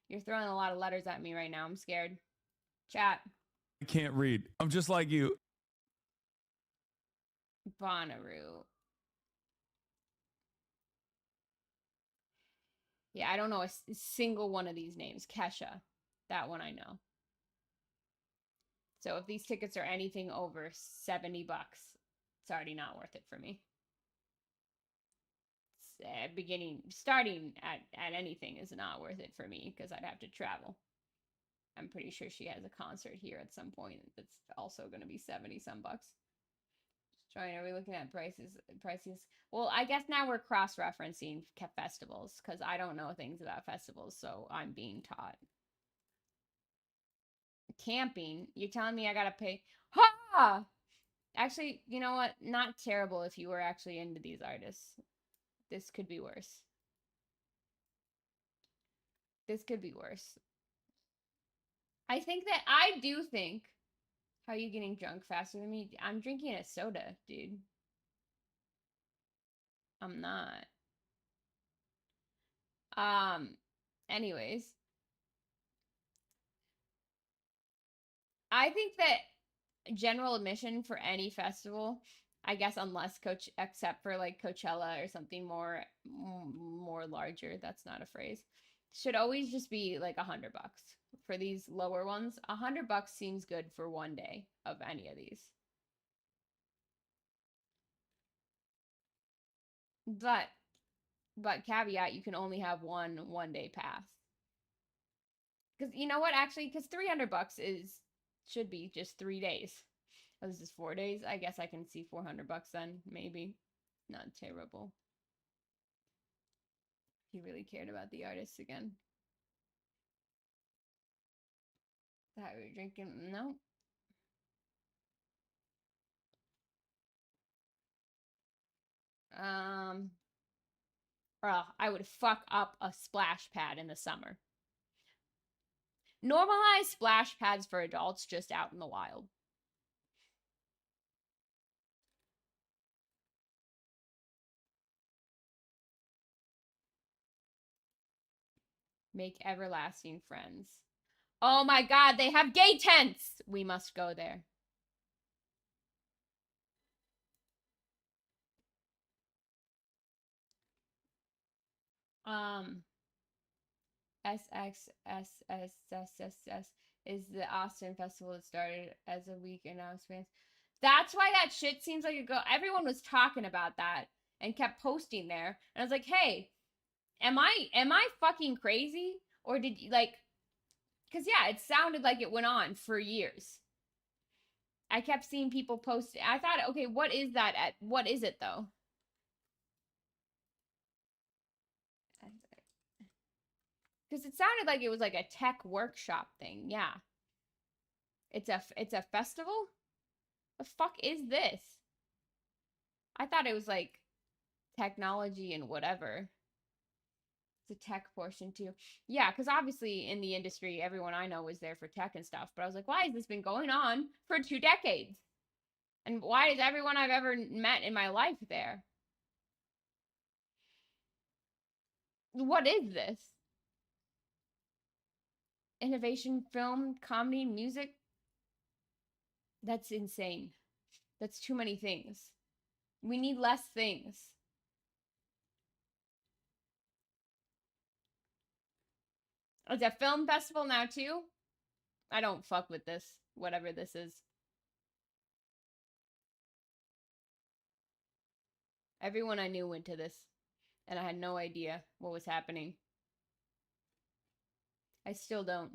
You're throwing a lot of letters at me right now. I'm scared. Chat. I can't read. I'm just like you. Bonnaroo. Yeah, I don't know a single one of these names. Kesha. That one I know. So if these tickets are anything over $70, it's already not worth it for me. Starting at anything is not worth it for me because I'd have to travel. I'm pretty sure she has a concert here at some point that's also going to be 70 some bucks. Are we looking at prices? Well, I guess now we're cross-referencing festivals because I don't know things about festivals, so I'm being taught. Camping? You're telling me I gotta pay? Ha! Actually, you know what? Not terrible if you were actually into these artists. This could be worse. This could be worse. I do think... How are you getting drunk faster than me? I'm drinking a soda, dude. I'm not. Anyways. I think that general admission for any festival, I guess unless except for like Coachella or something more larger. That's not a phrase. Should always just be like $100 for these lower ones. $100 seems good for one day of any of these. But caveat, you can only have one day pass. Because you know what? Actually, because $300 should be just 3 days. Oh, this is 4 days. I guess I can see $400 then, maybe. Not terrible. He really cared about the artists again. That we were drinking. No. I would fuck up a splash pad in the summer. Normalize splash pads for adults just out in the wild. Make everlasting friends. Oh my god, they have gay tents! We must go there. SXSW is the Austin festival that started as a week and now expands. That's why that shit seems like a go. Everyone was talking about that and kept posting there. And I was like, hey, am I fucking crazy? Or did you like, because yeah, it sounded like it went on for years. I kept seeing people post. I thought, okay, what is that? What is it though? Because it sounded like it was like a tech workshop thing. Yeah. It's a festival? The fuck is this? I thought it was like technology and whatever. It's a tech portion too. Yeah, because obviously in the industry, everyone I know is there for tech and stuff. But I was like, why has this been going on for 2 decades? And why is everyone I've ever met in my life there? What is this? Innovation, film, comedy, music? That's insane. That's too many things. We need less things. It's a film festival now too? I don't fuck with this, whatever this is. Everyone I knew went to this, and I had no idea what was happening. I still don't.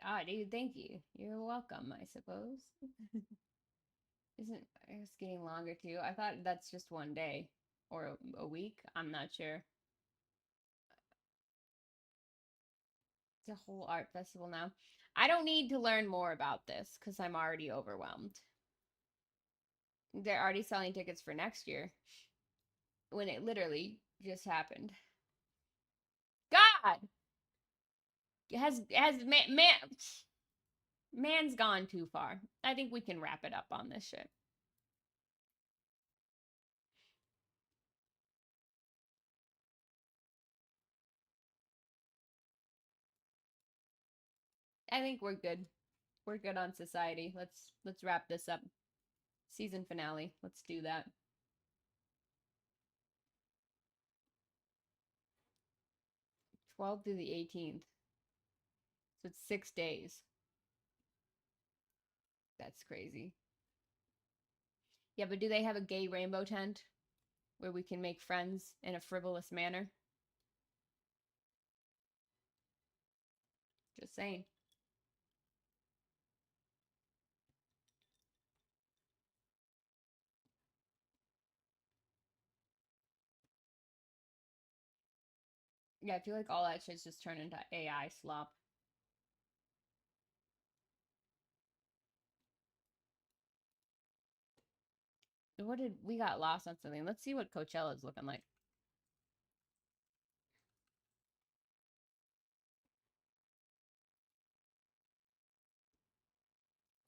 Ah, dude, thank you. You're welcome, I suppose. Isn't it's getting longer too? I thought that's just one day or a week. I'm not sure. It's a whole art festival now. I don't need to learn more about this because I'm already overwhelmed. They're already selling tickets for next year when it literally just happened. God! Man's gone too far. I think we can wrap it up on this shit. I think we're good. We're good on society. Let's wrap this up. Season finale. Let's do that. (12th through the 18th. So it's 6 days. That's crazy. Yeah, but do they have a gay rainbow tent where we can make friends in a frivolous manner? Just saying. Yeah, I feel like all that shit's just turned into AI slop. What did we got lost on something? Let's see what Coachella's looking like.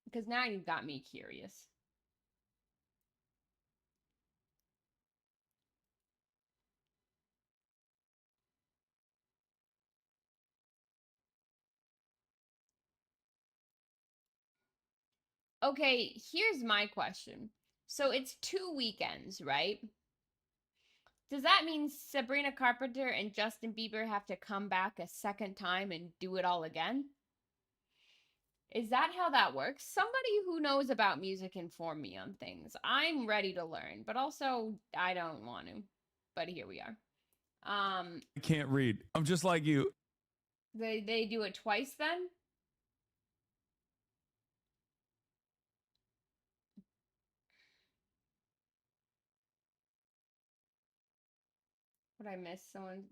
Because now you've got me curious. Okay, here's my question. So it's 2 weekends, right? Does that mean Sabrina Carpenter and Justin Bieber have to come back a second time and do it all again? Is that how that works? Somebody who knows about music inform me on things. I'm ready to learn, but also I don't want to. But here we are. I can't read. I'm just like you. They do it twice then? What I miss? Someone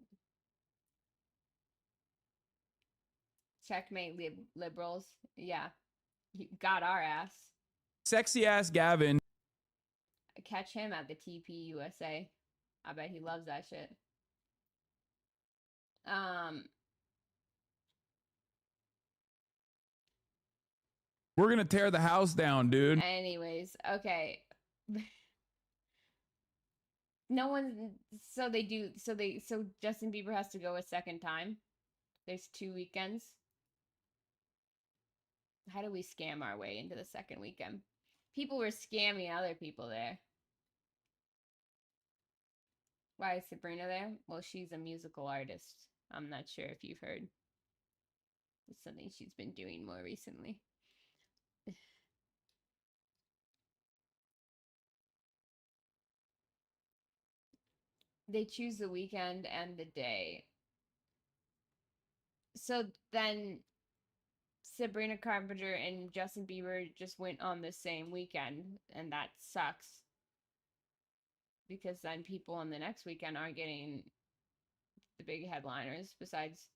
checkmate liberals. Yeah. You got our ass. Sexy ass Gavin. Catch him at the TP USA. I bet he loves that shit. We're gonna tear the house down, dude. Anyways, okay. No one. So they do. So Justin Bieber has to go a second time. There's 2 weekends. How do we scam our way into the second weekend? People were scamming other people there. Why is Sabrina there? Well, she's a musical artist. I'm not sure if you've heard. It's something she's been doing more recently. They choose the weekend and the day. So then Sabrina Carpenter and Justin Bieber just went on the same weekend, and that sucks. Because then people on the next weekend are getting the big headliners, besides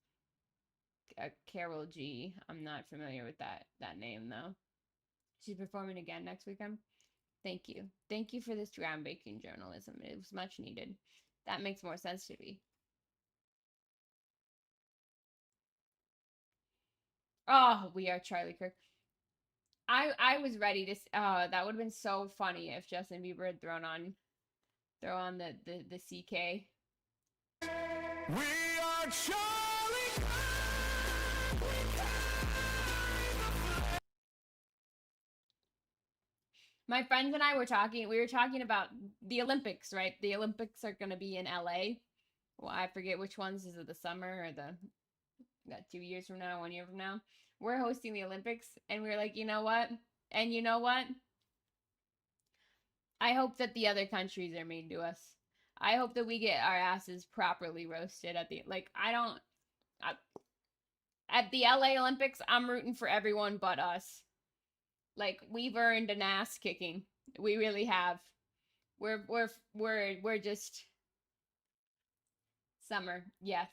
Carol G. I'm not familiar with that name, though. She's performing again next weekend. Thank you. Thank you for this groundbreaking journalism. It was much needed. That makes more sense to me. Oh, we are Charlie Kirk. I was ready to. That would have been so funny if Justin Bieber had throw on the CK. We are Charlie. My friends and I were talking. We were talking about the Olympics, right? The Olympics are going to be in LA. Well, I forget which ones. Is it the summer or the 2 years from now, 1 year from now? We're hosting the Olympics, and we're like, you know what? And you know what? I hope that the other countries are mean to us. I hope that we get our asses properly roasted at the at the LA Olympics. I'm rooting for everyone but us. Like, we've earned an ass kicking. We really have. We're just summer, yes.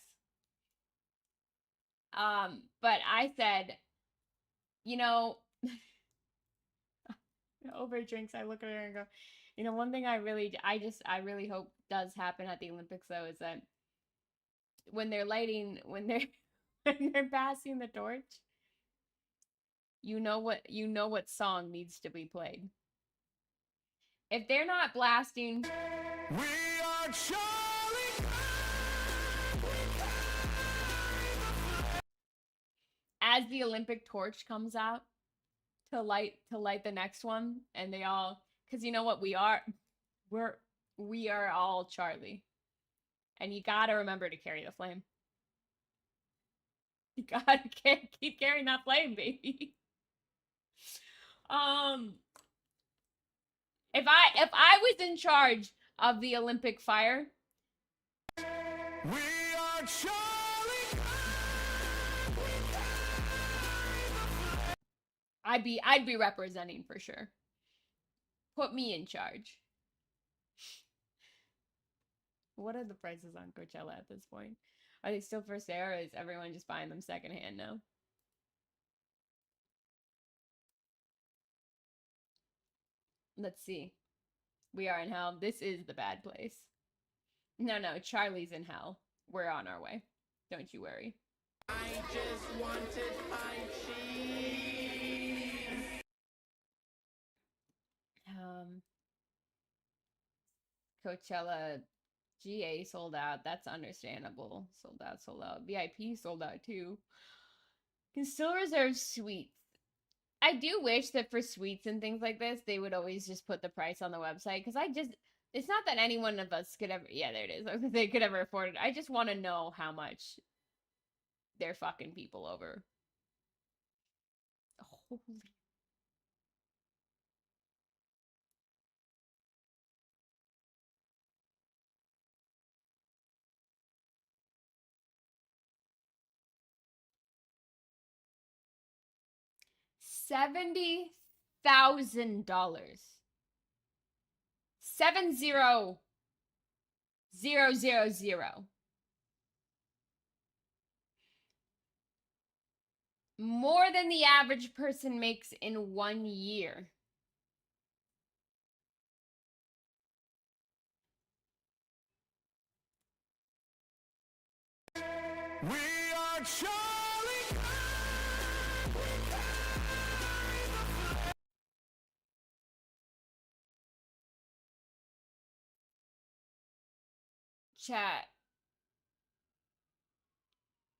But I said, you know, over drinks, I look at her and go, you know, one thing I really hope does happen at the Olympics, though, is that when they're when they're passing the torch, you know what song needs to be played. If they're not blasting, we are Charlie. As the Olympic torch comes out to light the next one, and they all, because you know what we are all Charlie, and you gotta remember to carry the flame. You gotta keep carrying that flame, baby. If I was in charge of the Olympic fire, we are Charlie. I'd be representing for sure. Put me in charge. What are the prices on Coachella at this point? Are they still for sale, or is everyone just buying them secondhand now? Let's see. We are in hell. This is the bad place. No, Charlie's in hell. We're on our way. Don't you worry. I just wanted my cheese. Coachella GA sold out. That's understandable. Sold out. VIP sold out too. Can still reserve suites. I do wish that for sweets and things like this, they would always just put the price on the website. Because it's not that any one of us could ever, yeah, there it is. They could ever afford it. I just want to know how much they're fucking people over. Holy. $70,000. 70000. More than the average person makes in 1 year. We are Charlie.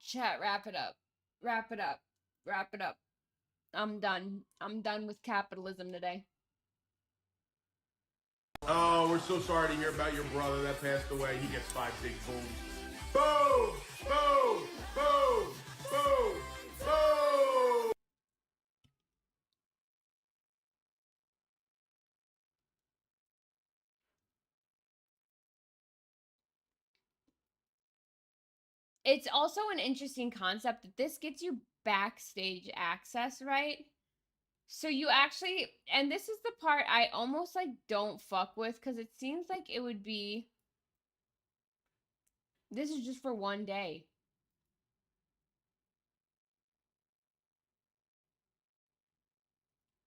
Chat, wrap it up. Wrap it up. Wrap it up. I'm done. I'm done with capitalism today. Oh, we're so sorry to hear about your brother that passed away. He gets 5 big booms. Boom! Boom! Boom! Boom! Boom! It's also an interesting concept that this gets you backstage access, right? So you actually, and this is the part I almost like don't fuck with because it seems like it would be, this is just for 1 day.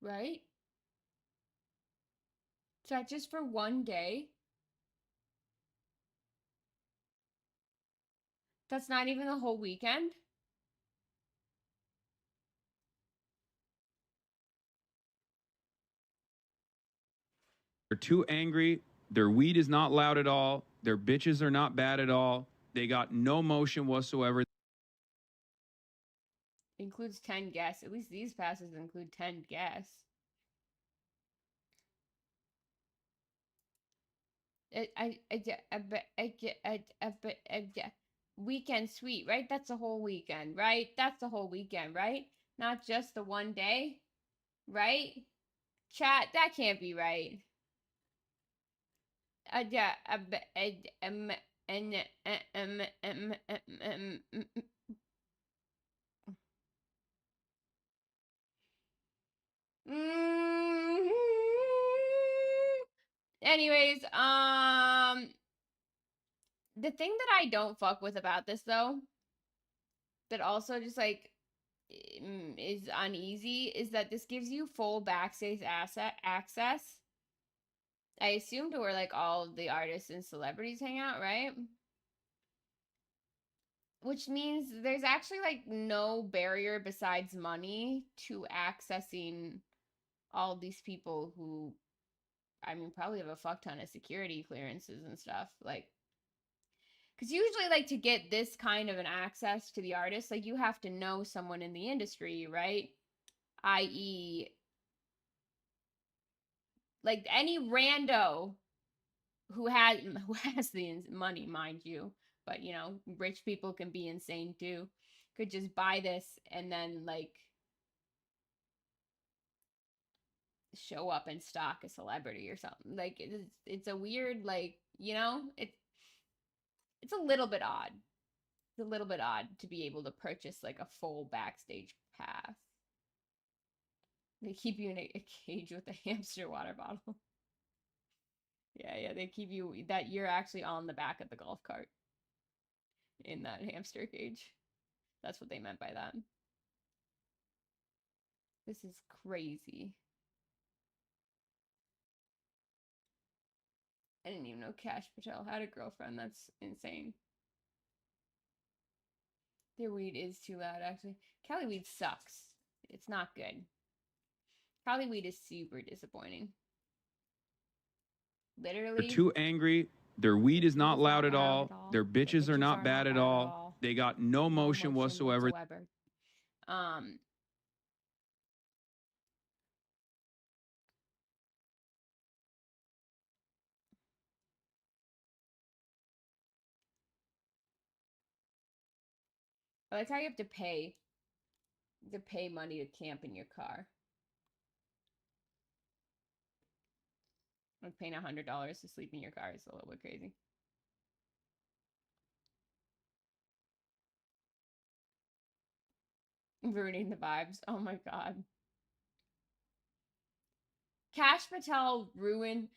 Right? Is that just for 1 day? That's not even the whole weekend? They're too angry. Their weed is not loud at all. Their bitches are not bad at all. They got no motion whatsoever. Includes 10 guests. At least these passes include 10 guests. Weekend suite, right? That's a whole weekend, right? That's the whole weekend, right? Not just the 1 day, right? Chat, that can't be right. Anyways, the thing that I don't fuck with about this though, that also just like is uneasy, is that this gives you full backstage access. I assume to where like all of the artists and celebrities hang out, right? Which means there's actually like no barrier besides money to accessing all these people who, I mean, probably have a fuck ton of security clearances and stuff. Like, because usually, like, to get this kind of an access to the artist, like, you have to know someone in the industry, right? I.e., like, any rando who has the money, mind you, but, you know, rich people can be insane too, could just buy this and then, like, show up and stalk a celebrity or something. Like, it's a weird, like, you know, it's a little bit odd. It's a little bit odd to be able to purchase like a full backstage pass. They keep you in a cage with a hamster water bottle. Yeah, they keep you, that you're actually on the back of the golf cart in that hamster cage. That's what they meant by that. This is crazy. I didn't even know Cash Patel had a girlfriend. That's insane. Their weed is too loud, actually. Cali weed sucks. It's not good. Cali weed is super disappointing. Literally. They're too angry. Their weed is not loud at all. Their bitches are not bad at all. They got no motion whatsoever. That's how you have to pay. You have to pay money to camp in your car. Like paying $100 to sleep in your car is a little bit crazy. Ruining the vibes. Oh my god. Cash Patel ruined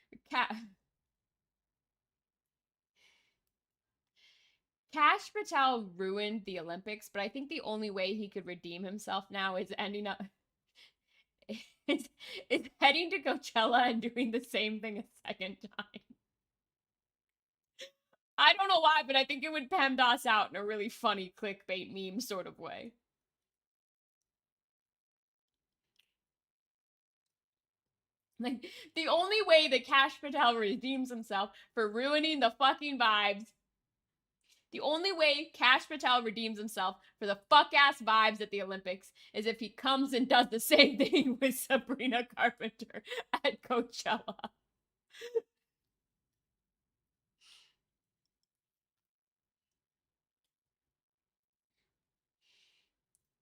Cash Patel ruined the Olympics, but I think the only way he could redeem himself now is ending up is heading to Coachella and doing the same thing a second time. I don't know why, but I think it would PEMDAS out in a really funny clickbait meme sort of way. Like, the only way that Cash Patel redeems himself for ruining the fucking vibes, the only way Cash Patel redeems himself for the fuck-ass vibes at the Olympics is if he comes and does the same thing with Sabrina Carpenter at Coachella.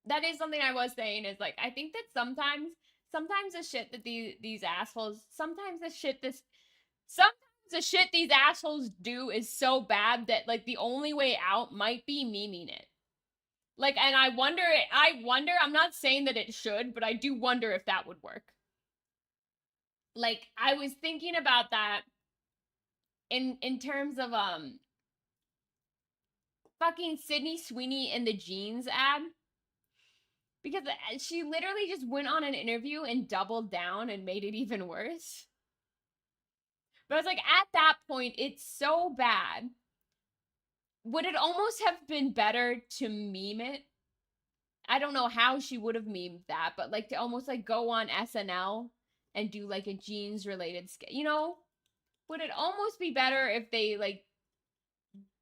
That is something I was saying is like, I think that sometimes the shit that these assholes, sometimes the shit these assholes do is so bad that like the only way out might be memeing it. Like, and I wonder, I'm not saying that it should, but I do wonder if that would work. Like, I was thinking about that in terms of fucking Sydney Sweeney in the jeans ad. Because she literally just went on an interview and doubled down and made it even worse. But I was like, at that point, it's so bad. Would it almost have been better to meme it? I don't know how she would have memed that, but like to almost like go on SNL and do like a jeans related skit, you know? Would it almost be better if they like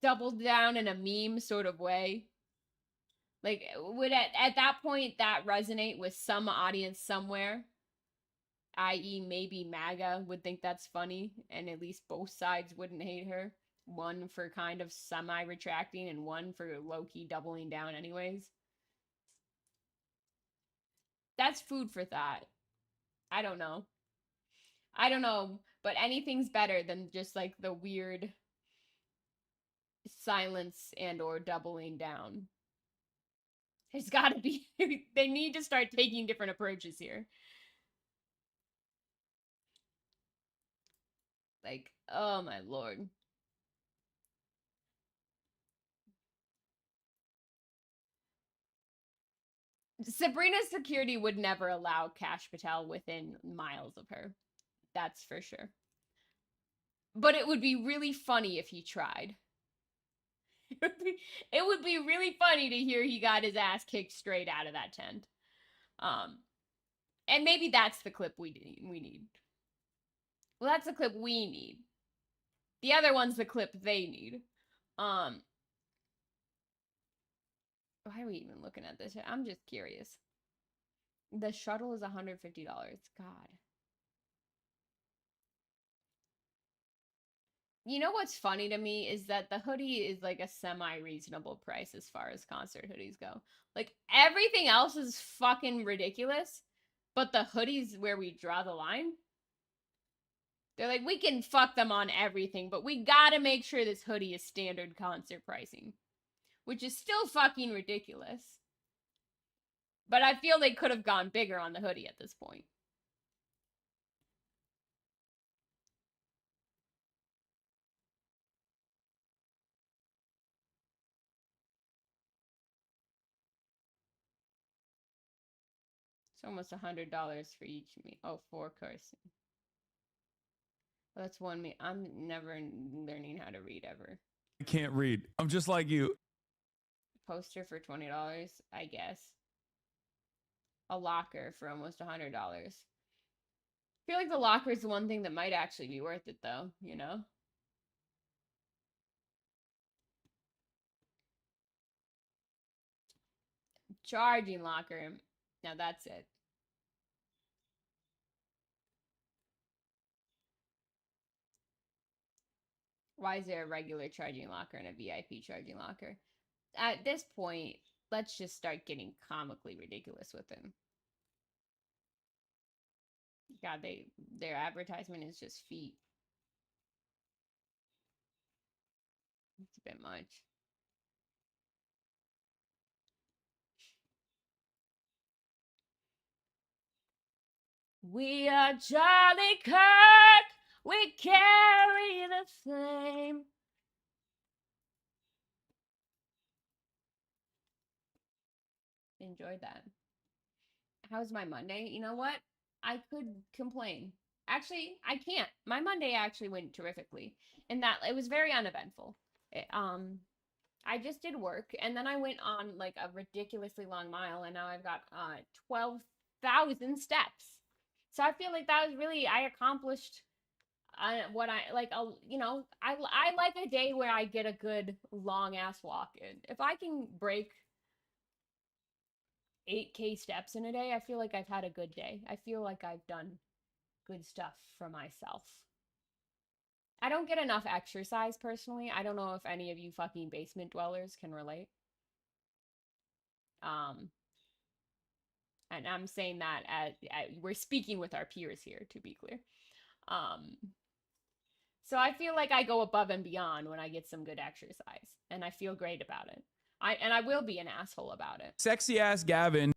doubled down in a meme sort of way? Like, would at that point that resonate with some audience somewhere? I.e., maybe MAGA would think that's funny, and at least both sides wouldn't hate her. One for kind of semi-retracting, and one for low-key doubling down anyways. That's food for thought. I don't know. But anything's better than just, like, the weird silence and or doubling down. There's gotta be... they need to start taking different approaches here. Like, oh my lord. Sabrina's security would never allow Cash Patel within miles of her. That's for sure. But it would be really funny if he tried. It would be really funny to hear he got his ass kicked straight out of that tent. And maybe that's the clip we need. Well, that's the clip we need. The other one's the clip they need. Why are we even looking at this? I'm just curious. The shuttle is $150. God. You know what's funny to me is that the hoodie is like a semi-reasonable price as far as concert hoodies go. Like, everything else is fucking ridiculous, but the hoodies where we draw the line. They're like, we can fuck them on everything, but we gotta make sure this hoodie is standard concert pricing. Which is still fucking ridiculous. But I feel they could have gone bigger on the hoodie at this point. It's almost $100 for each me. Oh, 4 course. Well, that's one me. I'm never learning how to read ever. I can't read. I'm just like you. Poster for $20, I guess. A locker for almost $100. I feel like the locker is the one thing that might actually be worth it, though, you know? Charging locker. Now that's it. Why is there a regular charging locker and a VIP charging locker? At this point, let's just start getting comically ridiculous with him. God, their advertisement is just feet. It's a bit much. We are Charlie Kirk. We carry the flame. Enjoyed that. How's my Monday? You know what? I could complain. Actually, I can't. My Monday actually went terrifically. In that it was very uneventful. I just did work, and then I went on like a ridiculously long mile, and now I've got 12,000 steps. So I feel like that was really, I accomplished what I like. You know, I like a day where I get a good long ass walk in. If I can break 8K steps in a day, I feel like I've had a good day. I feel like I've done good stuff for myself. I don't get enough exercise personally. I don't know if any of you fucking basement dwellers can relate. And I'm saying that as we're speaking with our peers here, to be clear. So I feel like I go above and beyond when I get some good exercise, and I feel great about it. I will be an asshole about it. Sexy ass Gavin.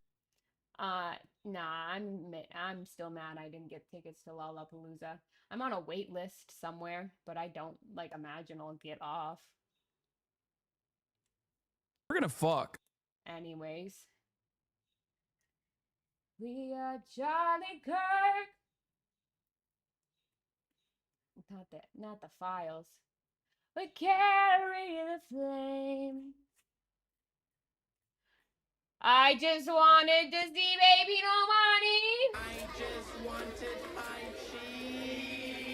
Nah, I'm still mad I didn't get tickets to Lollapalooza. I'm on a wait list somewhere, but I don't like imagine I'll get off. We're gonna fuck. Anyways. We are Charlie Kirk. Not the files. We carry the flame. I just wanted to see baby no money. I just wanted my cheese.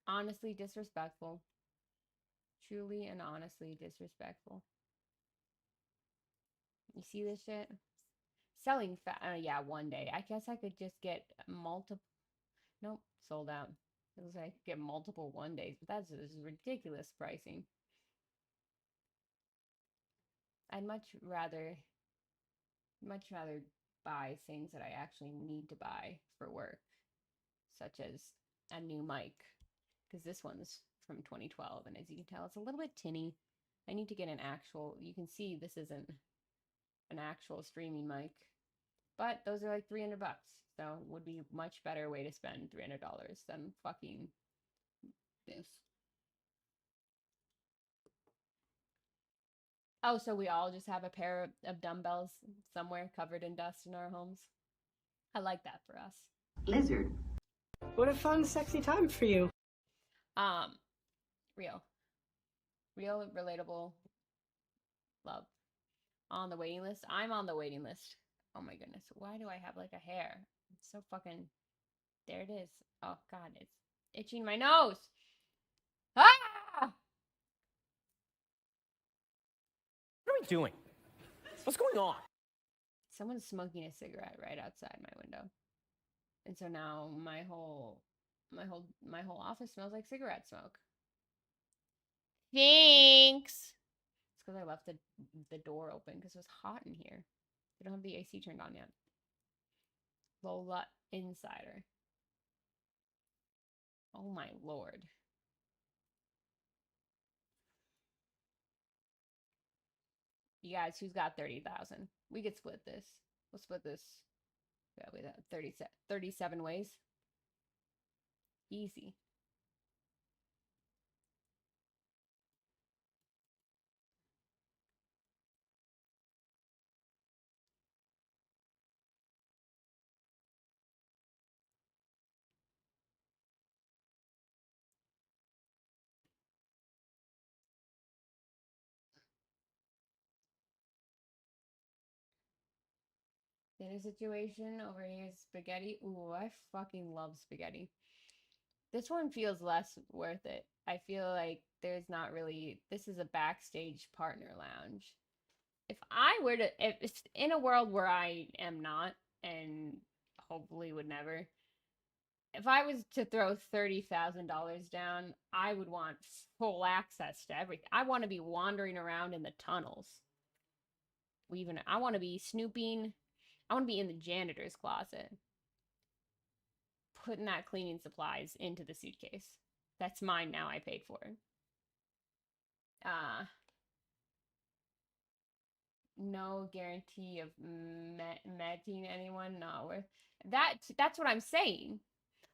Honestly disrespectful. Truly and honestly disrespectful. You see this shit? Selling yeah, one day. I guess I could just get multiple. Nope, sold out. It was like get multiple one days, but that's just ridiculous pricing. I'd much rather buy things that I actually need to buy for work, such as a new mic, because this one's from 2012, and as you can tell, it's a little bit tinny. I need to get an actual. You can see this isn't an actual streaming mic, but those are like $300, so would be much better way to spend $300 than fucking this. Oh, so we all just have a pair of dumbbells somewhere covered in dust in our homes. I like that for us. Lizard. What a fun, sexy time for you. Real relatable love. On the waiting list. I'm on the waiting list. Oh my goodness. Why do I have like a hair? It's so fucking. There it is. Oh god, it's itching my nose. Ah! What are we doing? What's going on? Someone's smoking a cigarette right outside my window. And so now my whole office smells like cigarette smoke. Thanks. It's because I left the door open because it was hot in here. They don't have the AC turned on yet. Lola Insider. Oh my lord. You guys, who's got 30,000? We could split this. We'll split this. Yeah, with 37 ways. Easy. Dinner situation over here is spaghetti. Ooh, I fucking love spaghetti. This one feels less worth it. I feel like there's not really. This is a backstage partner lounge. If I were to, if it's in a world where I am not, and hopefully would never, If I was to throw $30,000 down, I would want full access to everything. I want to be wandering around in the tunnels. I want to be snooping. I want to be in the janitor's closet, putting that cleaning supplies into the suitcase. That's mine now. I paid for it. No guarantee of meeting anyone. Not worth that. That's what I'm saying.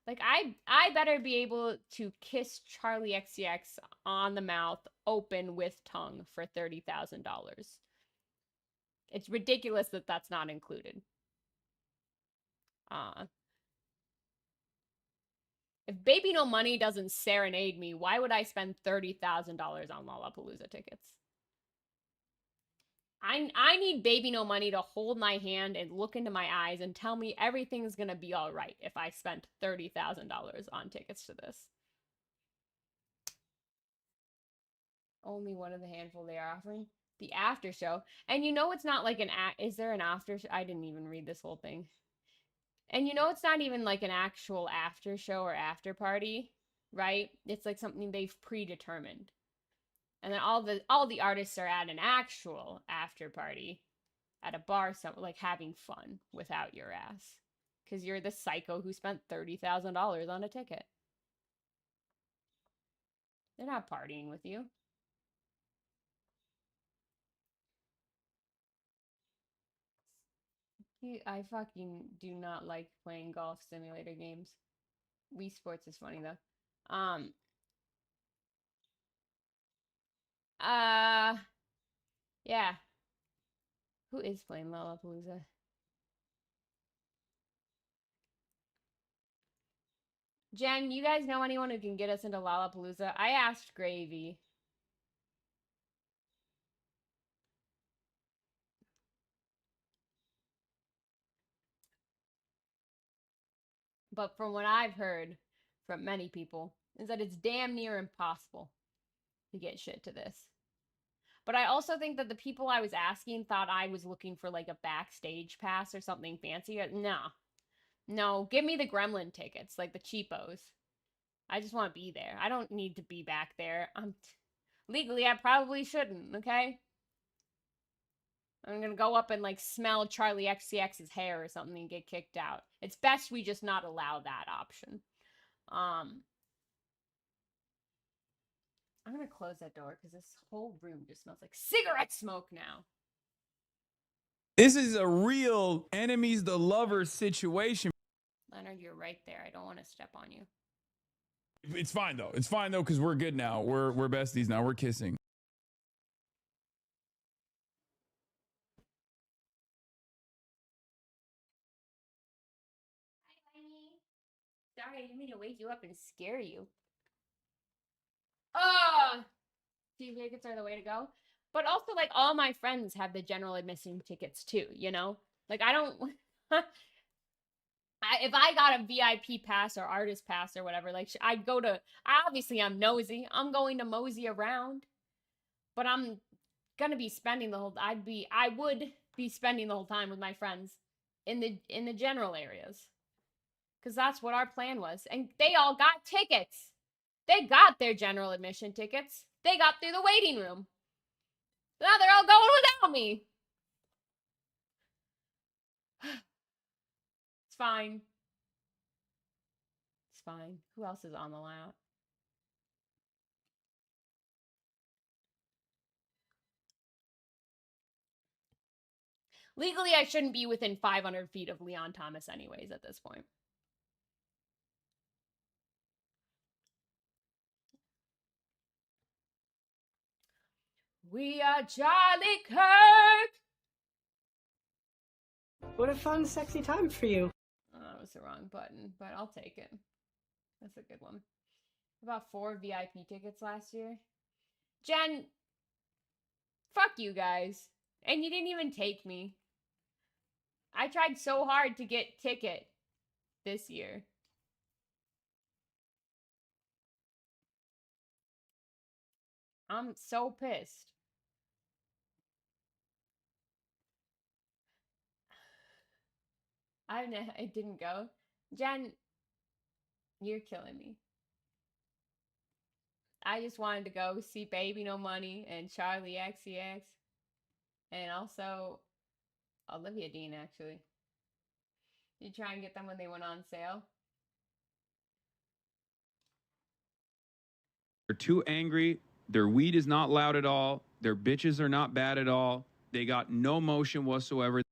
Like I better be able to kiss Charlie XCX on the mouth open with tongue for $30,000. It's ridiculous that that's not included. If Baby No Money doesn't serenade me, why would I spend $30,000 on Lollapalooza tickets? I need Baby No Money to hold my hand and look into my eyes and tell me everything's gonna be all right if I spent $30,000 on tickets to this. Only one of the handful they are offering. The after show. And you know it's not like is there an after show? I didn't even read this whole thing. And you know it's not even like an actual after show or after party, right? It's like something they've predetermined. And then all the artists are at an actual after party at a bar, like having fun without your ass. Because you're the psycho who spent $30,000 on a ticket. They're not partying with you. I fucking do not like playing golf simulator games. Wii Sports is funny though. Yeah. Who is playing Lollapalooza? Jen, you guys know anyone who can get us into Lollapalooza? I asked Gravy. But from what I've heard from many people is that it's damn near impossible to get shit to this. But I also think that the people I was asking thought I was looking for like a backstage pass or something fancy. No. No, give me the Gremlin tickets, like the cheapos. I just want to be there. I don't need to be back there. Legally, I probably shouldn't, okay? I'm gonna go up and like smell Charlie XCX's hair or something and get kicked out. It's best we just not allow that option. I'm gonna close that door because this whole room just smells like cigarette smoke now. This is a real enemies to lovers situation. Leonard, you're right there. I don't want to step on you. It's fine though. It's fine though because we're good now. We're besties now. We're kissing. Sorry, I didn't mean to wake you up and scare you. Oh! See, tickets are the way to go. But also, like, all my friends have the general admission tickets too, you know? Like, I don't... if I got a VIP pass or artist pass or whatever, like, I'd go to... Obviously, I'm nosy. I'm going to mosey around. But I'm gonna be spending the whole... I would be spending the whole time with my friends in the general areas. Because that's what our plan was. And they all got tickets. They got their general admission tickets. They got through the waiting room. Now they're all going without me. It's fine. It's fine. Who else is on the line? Legally, I shouldn't be within 500 feet of Leon Thomas anyways at this point. We are Charlie Kirk. What a fun, sexy time for you. Oh, that was the wrong button, but I'll take it. That's a good one. About 4 VIP tickets last year. Jen, fuck you guys. And you didn't even take me. I tried so hard to get ticket this year. I'm so pissed. It didn't go. Jen, You're killing me. I just wanted to go see Baby No Money and Charlie XCX. And also Olivia Dean, actually. You try and get them when they went on sale. They're too angry. Their weed is not loud at all. Their bitches are not bad at all. They got no motion whatsoever.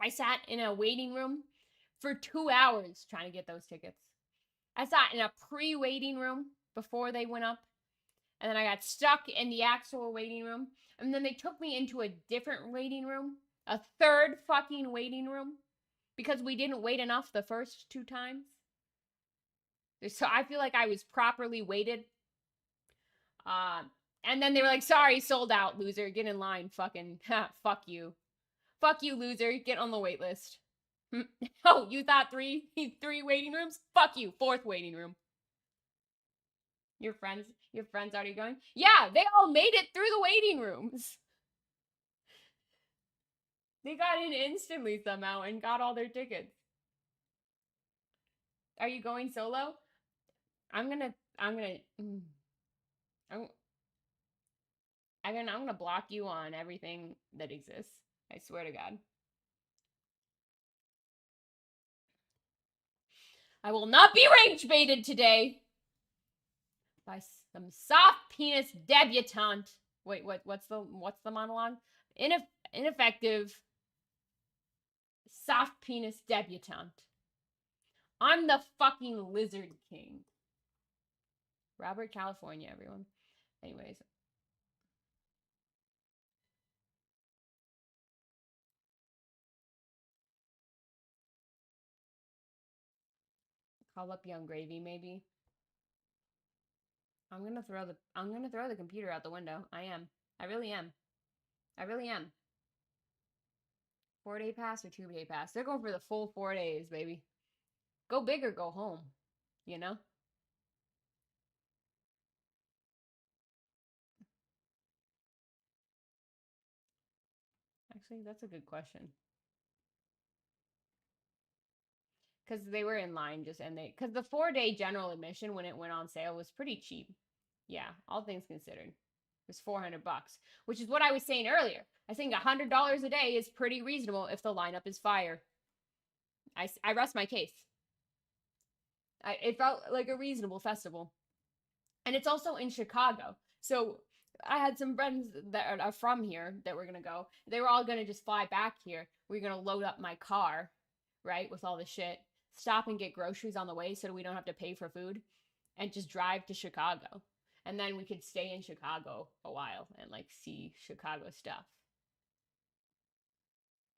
I sat in a waiting room for 2 hours trying to get those tickets. I sat in a pre-waiting room before they went up. And then I got stuck in the actual waiting room. And then they took me into a different waiting room. A third fucking waiting room. Because we didn't wait enough the first 2 times. So I feel like I was properly weighted. And then they were like, sorry, sold out, loser. Get in line, fucking, fuck you. Fuck you, loser. Get on the wait list. Oh, you thought 3 waiting rooms? Fuck you, 4th waiting room. Your friends already going? Yeah, they all made it through the waiting rooms. They got in instantly somehow and got all their tickets. Are you going solo? I'm gonna block you on everything that exists. I swear to God. I will not be rage baited today by some soft penis debutante. Wait, what's the monologue? Ineffective soft penis debutante. I'm the fucking Lizard King. Robert, California, everyone. Anyways. Call up Young Gravy, maybe. I'm gonna throw the computer out the window. I am. I really am. I really am. 4-day pass or 2-day pass? They're going for the full 4 days, baby. Go big or go home. You know? Actually, that's a good question. Because they were in line because the 4-day general admission when it went on sale was pretty cheap. Yeah, all things considered. It was $400, which is what I was saying earlier. I think $100 a day is pretty reasonable if the lineup is fire. I rest my case. It felt like a reasonable festival. And it's also in Chicago. So I had some friends that are from here that were going to go. They were all going to just fly back here. We were going to load up my car, right, with all the shit. Stop and get groceries on the way so we don't have to pay for food. And just drive to Chicago. And then we could stay in Chicago a while and, like, see Chicago stuff.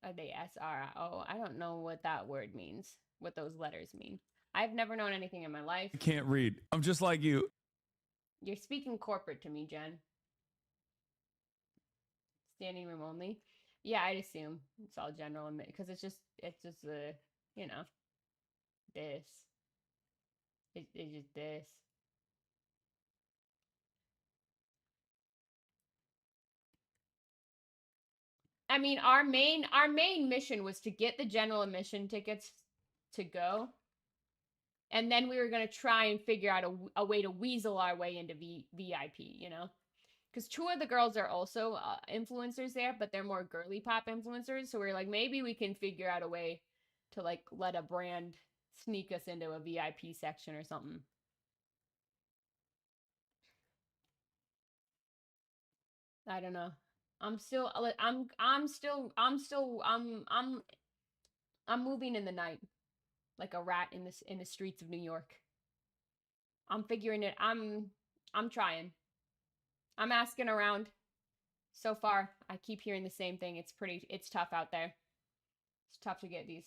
Are they SRO? I don't know what that word means. What those letters mean. I've never known anything in my life. I can't read. I'm just like you. You're speaking corporate to me, Jen. Standing room only. Yeah, I'd assume it's all general because it's just the you know this. It's just this. I mean, our main mission was to get the general admission tickets to go. And then we were going to try and figure out a way to weasel our way into VIP, you know? Because 2 of the girls are also influencers there, but they're more girly pop influencers. So we're like, maybe we can figure out a way to, like, let a brand sneak us into a VIP section or something. I don't know. I'm moving in the night. Like a rat in the streets of New York. I'm figuring it. I'm trying. I'm asking around. So far, I keep hearing the same thing. It's tough out there. It's tough to get these.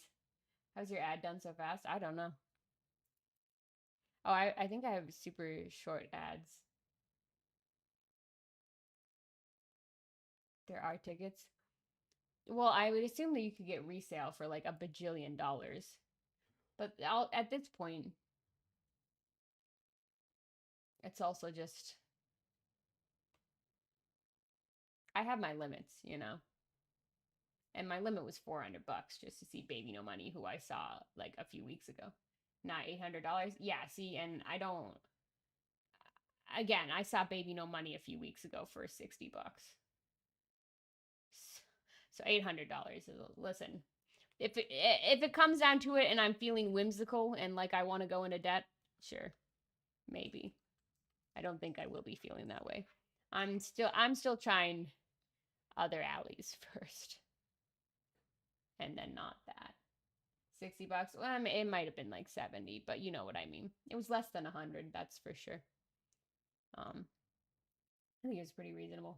How's your ad done so fast? I don't know. Oh, I think I have super short ads. There are tickets. Well, I would assume that you could get resale for like $1 bajillion. But at this point, it's also just, I have my limits, you know? And my limit was $400 just to see Baby No Money, who I saw like a few weeks ago. not $800. Yeah, see, and I don't. Again, I saw Baby No Money a few weeks ago for $60. So $800 is listen. If it comes down to it, and I'm feeling whimsical and like I want to go into debt, sure, maybe. I don't think I will be feeling that way. I'm still trying other alleys first, and then not that. $60. Well, it might have been like 70, but you know what I mean. It was less than 100, that's for sure. I think it was pretty reasonable.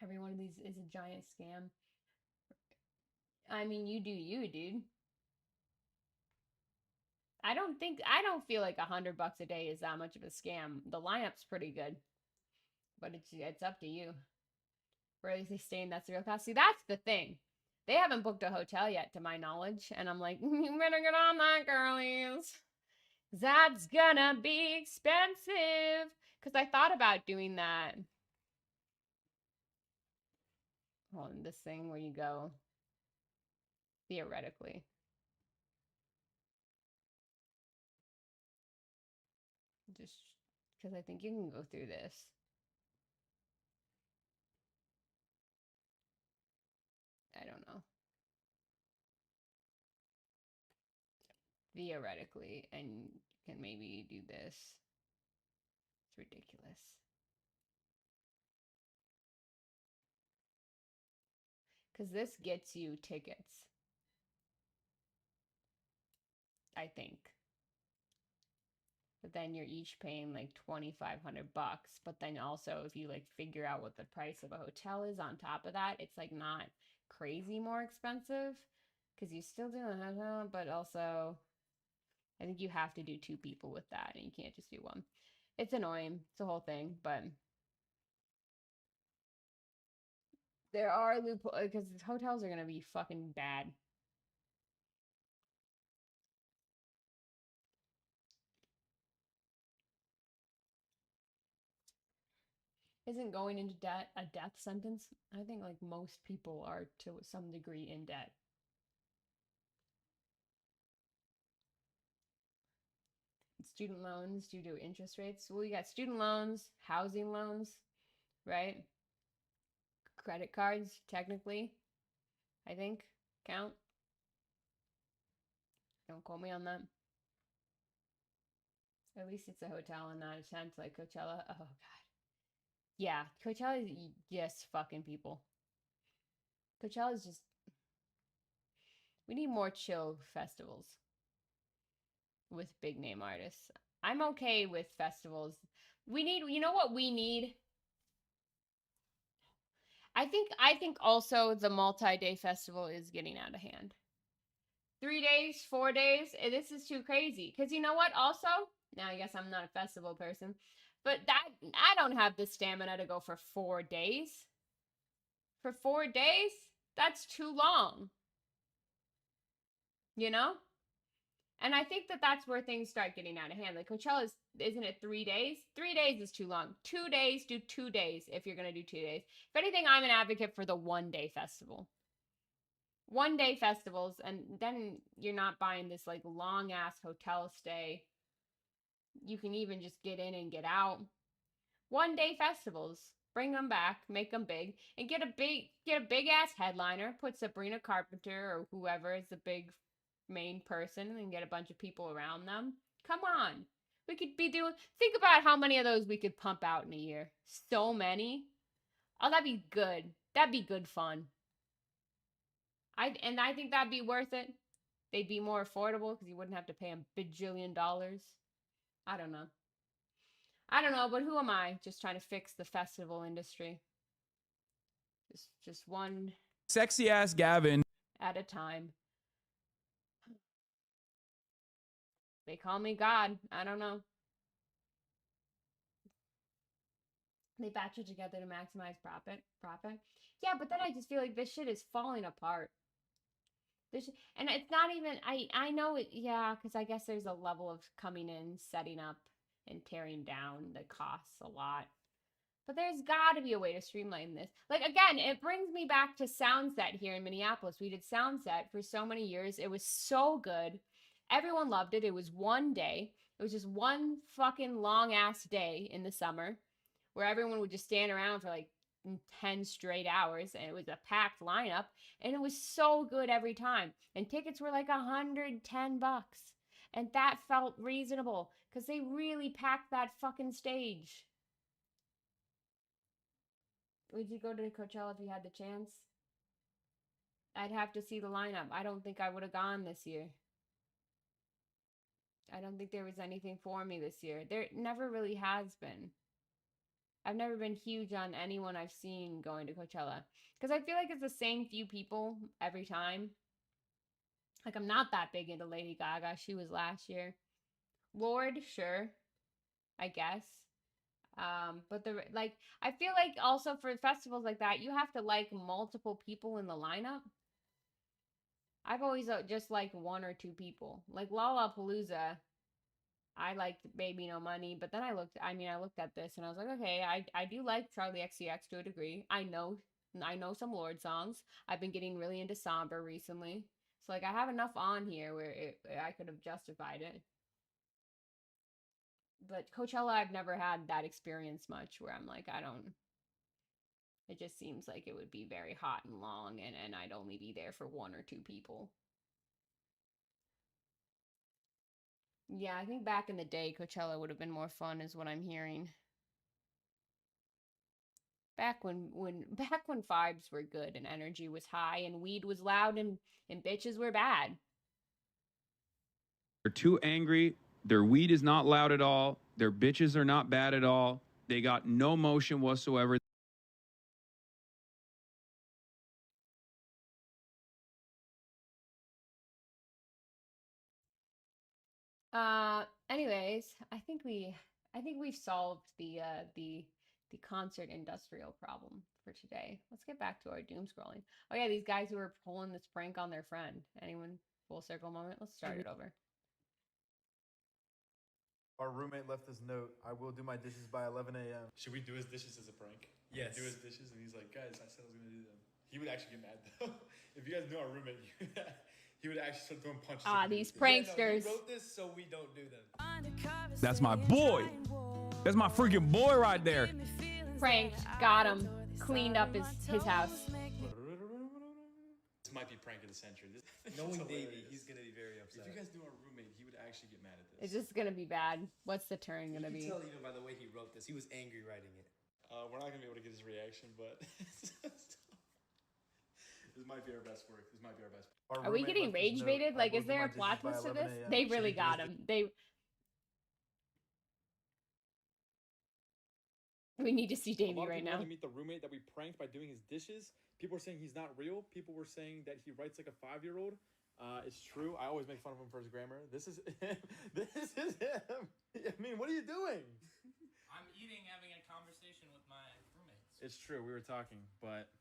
Every one of these is a giant scam. I mean, you do you, dude. I don't feel like $100 a day is that much of a scam. The lineup's pretty good, but it's up to you. Or at least they stay in, that's the real cost. See, that's the thing. They haven't booked a hotel yet, to my knowledge, and I'm like, you better get on that, girlies. That's gonna be expensive. Because I thought about doing that. On this thing where you go, theoretically. Just because I think you can go through this. I don't know. Theoretically, and you can maybe do this. It's ridiculous. Because this gets you tickets. I think. But then you're each paying like $2,500. But then also, if you like figure out what the price of a hotel is on top of that, it's like not crazy more expensive. Because you still do a hotel, but also I think you have to do 2 people with that, and you can't just do 1. It's annoying. It's a whole thing, but there are loopholes because hotels are gonna be fucking bad. Isn't going into debt a death sentence? I think like most people are to some degree in debt. Student loans due to interest rates. Well, you got student loans, housing loans, right? Credit cards, technically, I think, count. Don't quote me on that. At least it's a hotel and not a tent like Coachella. Oh, God. Yeah, Coachella is just fucking people. Coachella is just... We need more chill festivals with big name artists. I'm okay with festivals. We need... You know what we need? I think also the multi-day festival is getting out of hand. 3 days, 4 days, this is too crazy. Because you know what also? Now, I guess I'm not a festival person. But I don't have the stamina to go for 4 days. For 4 days? That's too long. You know? And I think that's where things start getting out of hand. Like Coachella isn't it 3 days? 3 days is too long. 2 days, do 2 days if you're going to do 2 days. If anything, I'm an advocate for the 1-day festival. 1-day festivals, and then you're not buying this like long ass hotel stay. You can even just get in and get out. 1-day festivals. Bring them back, make them big, and get a big ass headliner. Put Sabrina Carpenter or whoever is the big main person, and get a bunch of people around them. Come on. We could be doing... Think about how many of those we could pump out in a year. So many. Oh, that'd be good. That'd be good fun. I think that'd be worth it. They'd be more affordable because you wouldn't have to pay a bajillion dollars. I don't know. But who am I? Just trying to fix the festival industry. Just one Sexy ass Gavin. at a time. They call me God. I don't know. They batch it together to maximize profit. Yeah, but then I just feel like this shit is falling apart. And it's not even... I know it... Yeah, because I guess there's a level of coming in, setting up, and tearing down that costs a lot. But there's got to be a way to streamline this. Like, again, it brings me back to Soundset here in Minneapolis. We did Soundset for so many years. It was so good. Everyone loved it. It was one day. It was just one fucking long ass day in the summer where everyone would just stand around for like 10 straight hours, and it was a packed lineup, and it was so good every time. And tickets were like $110. And that felt reasonable because they really packed that fucking stage. Would you go to Coachella if you had the chance? I'd have to see the lineup. I don't think I would have gone this year. I don't think there was anything for me this year. There never really has been. I've never been huge on anyone I've seen going to Coachella because I feel like it's the same few people every time. Like, I'm not that big into Lady Gaga. She was last year. Lord, sure, I guess. But I feel like also for festivals like that, you have to like multiple people in the lineup. I've always just liked one or two people. Like Lollapalooza, I liked Baby No Money, but then I looked at this and I was like, okay, I do like Charlie XCX to a degree. I know some Lorde songs. I've been getting really into Somber recently. So like I have enough on here where I could have justified it. But Coachella, I've never had that experience much where I'm like, it just seems like it would be very hot and long, and I'd only be there for one or two people. Yeah, I think back in the day, Coachella would have been more fun is what I'm hearing. Back when vibes were good and energy was high and weed was loud and bitches were bad. They're too angry. Their weed is not loud at all. Their bitches are not bad at all. They got no motion whatsoever. Anyways, I think we've solved the concert industrial problem for today. Let's get back to our doom scrolling. Oh yeah, these guys who were pulling this prank on their friend. Anyone? Full circle moment. Let's start it over. Our roommate left this note. I will do my dishes by 11 a.m. Should we do his dishes as a prank? Yes. Do his dishes, and he's like, guys, I said I was gonna do them. He would actually get mad though. If you guys knew our roommate, he would actually start throwing punches. These pranksters. He wrote this so we don't do them. That's my boy. That's my freaking boy right there. Pranked, got him, cleaned up his house. This might be prank of the century. Knowing Davey, he's gonna be very upset. If you guys knew our roommate, he would actually get mad at this. It's just gonna be bad. What's the turn gonna be? You can tell even by the way he wrote this. He was angry writing it. We're not gonna be able to get his reaction, but this might be our best work. This might be our best. Are we getting rage baited? Like, is there a plot twist to this? They really got him. We need to see Davey right now. To meet the roommate that we pranked by doing his dishes. People were saying he's not real. People were saying that he writes like a 5-year-old. It's true. I always make fun of him for his grammar. This is him. This is him. I mean, what are you doing? I'm eating, having a conversation with my roommates. It's true. We were talking, but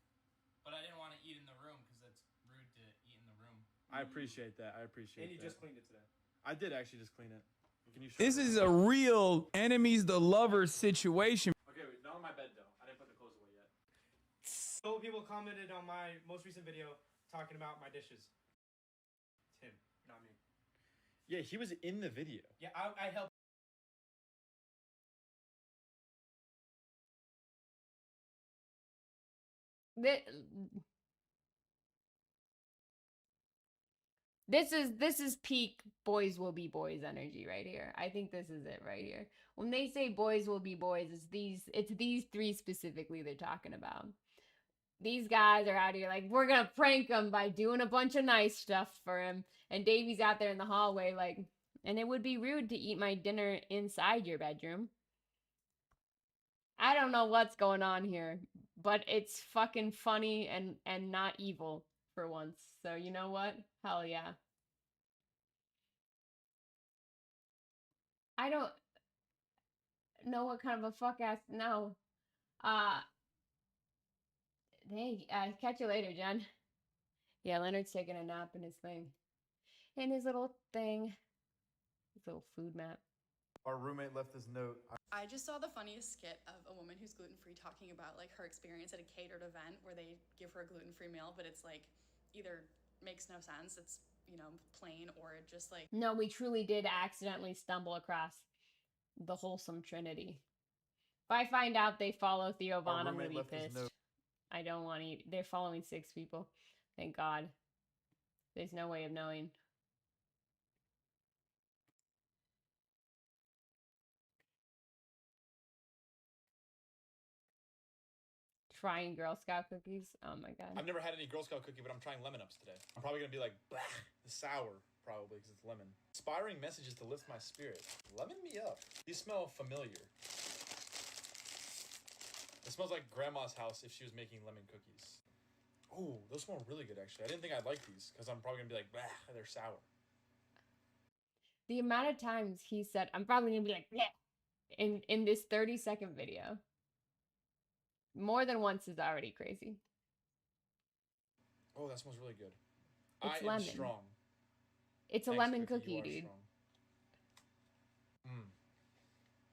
I didn't want to eat in the room because that's rude to eat in the room. I appreciate that. And you just cleaned it today. I did actually just clean it. Can you show This me? is a real enemies to lovers situation. Okay, wait, not on my bed though. I didn't put the clothes away yet. So people commented on my most recent video talking about my dishes. It's him, not me. Yeah, he was in the video. Yeah, I helped. This is peak boys will be boys energy right here. I think this is it right here. When they say boys will be boys, it's these three specifically they're talking about. These guys are out here like, we're gonna prank him by doing a bunch of nice stuff for him. And Davey's out there in the hallway like, and it would be rude to eat my dinner inside your bedroom. I don't know what's going on here, but it's fucking funny and not evil for once. So you know what? Hell yeah. I don't know what kind of a fuck ass no. Hey, catch you later, Jen. Yeah, Leonard's taking a nap in his thing. In his little thing. His little food map. Our roommate left this note. I just saw the funniest skit of a woman who's gluten-free talking about like her experience at a catered event where they give her a gluten-free meal, but it's like either makes no sense, it's, you know, plain, or it just like... No, we truly did accidentally stumble across the Wholesome Trinity. If I find out they follow Theo Vaughn, I'm gonna be pissed. I don't want to eat. They're following 6 people. Thank God. There's no way of knowing. Trying Girl Scout cookies. Oh my God. I've never had any Girl Scout cookie, but I'm trying lemon ups today. I'm probably gonna be like, bah, sour, probably, because it's lemon. Inspiring messages to lift my spirit. Lemon me up. These smell familiar. It smells like grandma's house if she was making lemon cookies. Oh, those smell really good, actually. I didn't think I'd like these, because I'm probably gonna be like, bah, they're sour. The amount of times he said, I'm probably gonna be like, bleh, in this 30-second video. More than once is already crazy. Oh, that smells really good. It's I lemon. am strong. It's a Thanks, lemon Cookie, cookie, you are dude.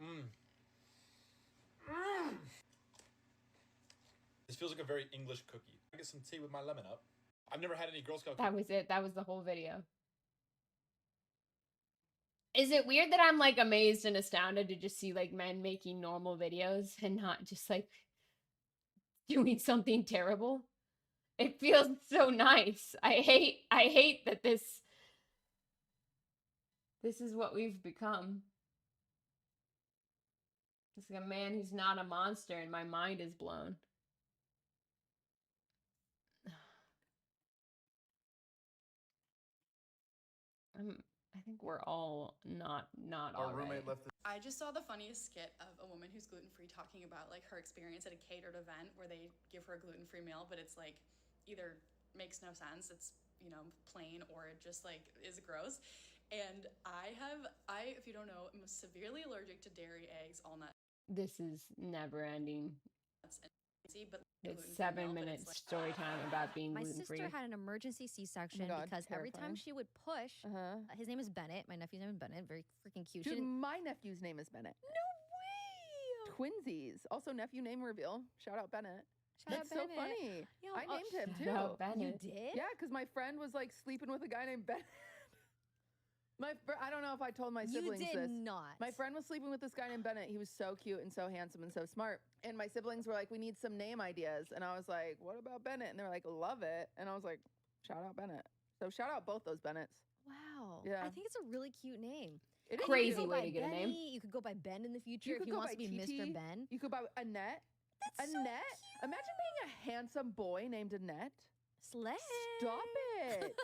strong. This feels like a very English cookie. I get some tea with my lemon up. I've never had any Girl Scout That was it. That was the whole video. Is it weird that I'm like amazed and astounded to just see like men making normal videos and not just like doing something terrible? It feels so nice. I hate that this is what we've become. It's like a man who's not a monster and my mind is blown. I think we're all not Our all roommate right. left this. I just saw the funniest skit of a woman who's gluten-free talking about like her experience at a catered event where they give her a gluten-free meal, but it's like either makes no sense, it's, you know, plain, or it just like is gross. And I, if you don't know, am severely allergic to dairy, eggs, all nuts. This is never ending. But It's 7 minutes story time about being My gluten-free. sister had an emergency C-section God, because every time terrifying. she would push, his name is Bennett. My nephew's name is Bennett. Very freaking cute. She Dude, didn't- my nephew's name is Bennett. No way! Twinsies. Also, nephew name reveal. Shout out Bennett. Shout That's out so Bennett. funny. Yo, I named him too. Shout out Bennett. You did? Yeah, because my friend was like sleeping with a guy named Bennett. I don't know if I told my siblings You this. did not. My friend was sleeping with this guy named Bennett. He was so cute and so handsome and so smart. And my siblings were like, we need some name ideas. And I was like, what about Bennett? And they were like, love it. And I was like, shout out Bennett. So shout out both those Bennetts. Wow. Yeah. I think it's a really cute name. It is Crazy cute. way to get a name. Benny. You could go by Ben in the future You if could he go wants by to be TT. Mr. Ben. You could buy Annette. That's so Annette. Imagine being a handsome boy named Annette. Slay. Stop it.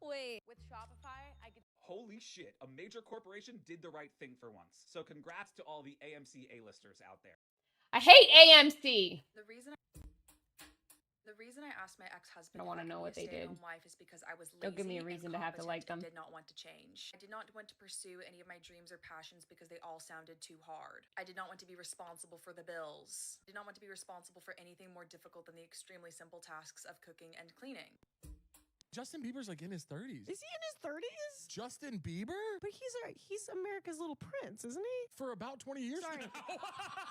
Wait. With Shopify, I get... Holy shit, a major corporation did the right thing for once. So congrats to all the AMC A-listers out there. I hate AMC. The reason I asked my ex-husband I don't want to know what they did. wife is because I was lazy Don't give me a and reason to have to like them. and did not want to change. I did not want to pursue any of my dreams or passions because they all sounded too hard. I did not want to be responsible for the bills. I did not want to be responsible for anything more difficult than the extremely simple tasks of cooking and cleaning. Justin Bieber's like in his 30s. Is he in his 30s? Justin Bieber? But he's America's little prince, isn't he? For about 20 years Sorry. now.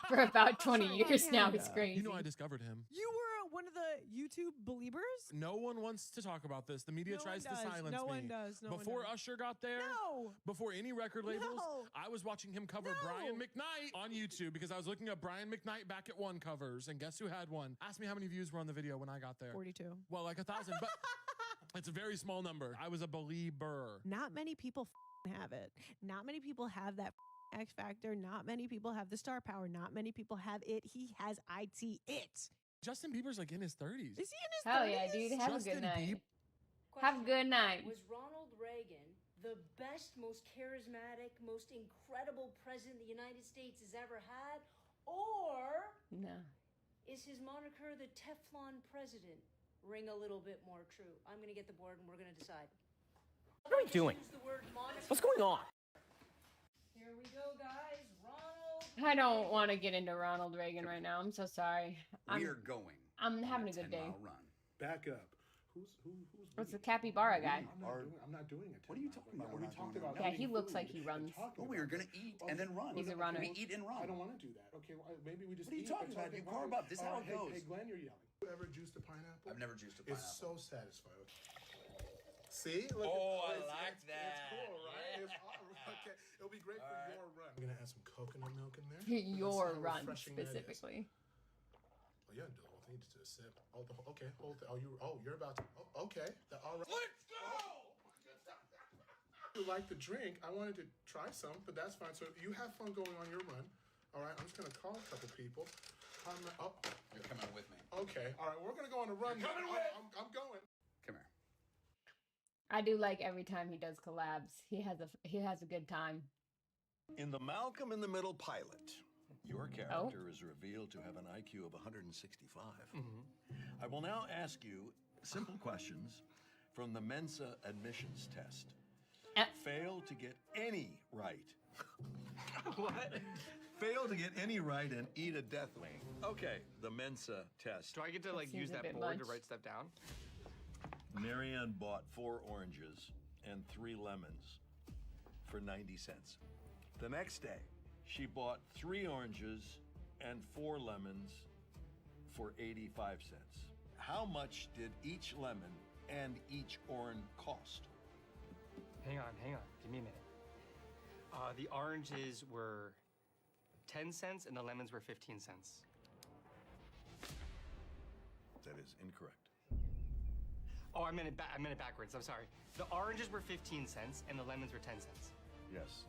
For about 20 years now, it's Yeah. crazy. You know, I discovered him. You were one of the YouTube believers? No one wants to talk about this. The media No tries one to does. silence No me. one does. No one Before does. Usher got there, No. before any record labels, No. I was watching him cover No. Brian McKnight on YouTube because I was looking up Brian McKnight back at one covers, and guess who had one? Ask me how many views were on the video when I got there. 42. Well, like 1,000, but it's a very small number. I was a believer. Not many people have it. Not many people have that X factor. Not many people have the star power. Not many people have it. He has it. Justin Bieber's like in his 30s. Is he in his Hell 30s? yeah, dude. Have Justin a good night. Bieber. Have a good night. Was Ronald Reagan the best, most charismatic, most incredible president the United States has ever had? Or No. is his moniker the Teflon president? Ring a little bit more true. I'm going to get the board and we're going to decide. What are we doing? What's going on? Here we go, guys. Ronald. I don't want to get into Ronald Reagan right now. I'm so sorry. We're going. I'm having a good day. 10-mile run. Back up. What's the capybara guy? I'm not doing it. What are you talking about? We talked about yeah, he looks like he runs. Oh, we were gonna eat and then run. He's a runner. We eat and run. I don't want to do that. Okay, well, maybe we just. What are you talking about? You carve up. This is how it goes. Hey, Glenn, you're yelling. You ever juiced a pineapple? I've never juiced a pineapple. It's so satisfying. See? Look I like that. It's cool, right? It's okay. It'll be great for your run. I'm gonna add some coconut milk in there. Your run specifically. Oh, yeah, do the whole thing. Just a sip. Okay, hold it. You're about to. Oh, okay. All right. Let's go. You like the drink? I wanted to try some, but that's fine. So you have fun going on your run. All right. I'm just gonna call a couple people. You're coming with me. Okay. All right. We're gonna go on a run. You're coming with. I'm going. Come here. I do like every time he does collabs. He has a good time. In the Malcolm in the Middle pilot, your character is revealed to have an IQ of 165. I will now ask you simple questions from the Mensa admissions test. Fail to get any right. What? Fail to get any right and eat a death wing. Okay, the Mensa test. Do I get to like use that board to write stuff down? Marianne bought 4 oranges and 3 lemons for 90 cents. The next day, she bought 3 oranges and 4 lemons for 85 cents. How much did each lemon and each orange cost? Hang on. Give me a minute. The oranges were 10 cents and the lemons were 15 cents. That is incorrect. Oh, I meant it backwards. I'm sorry. The oranges were 15 cents and the lemons were 10 cents. Yes.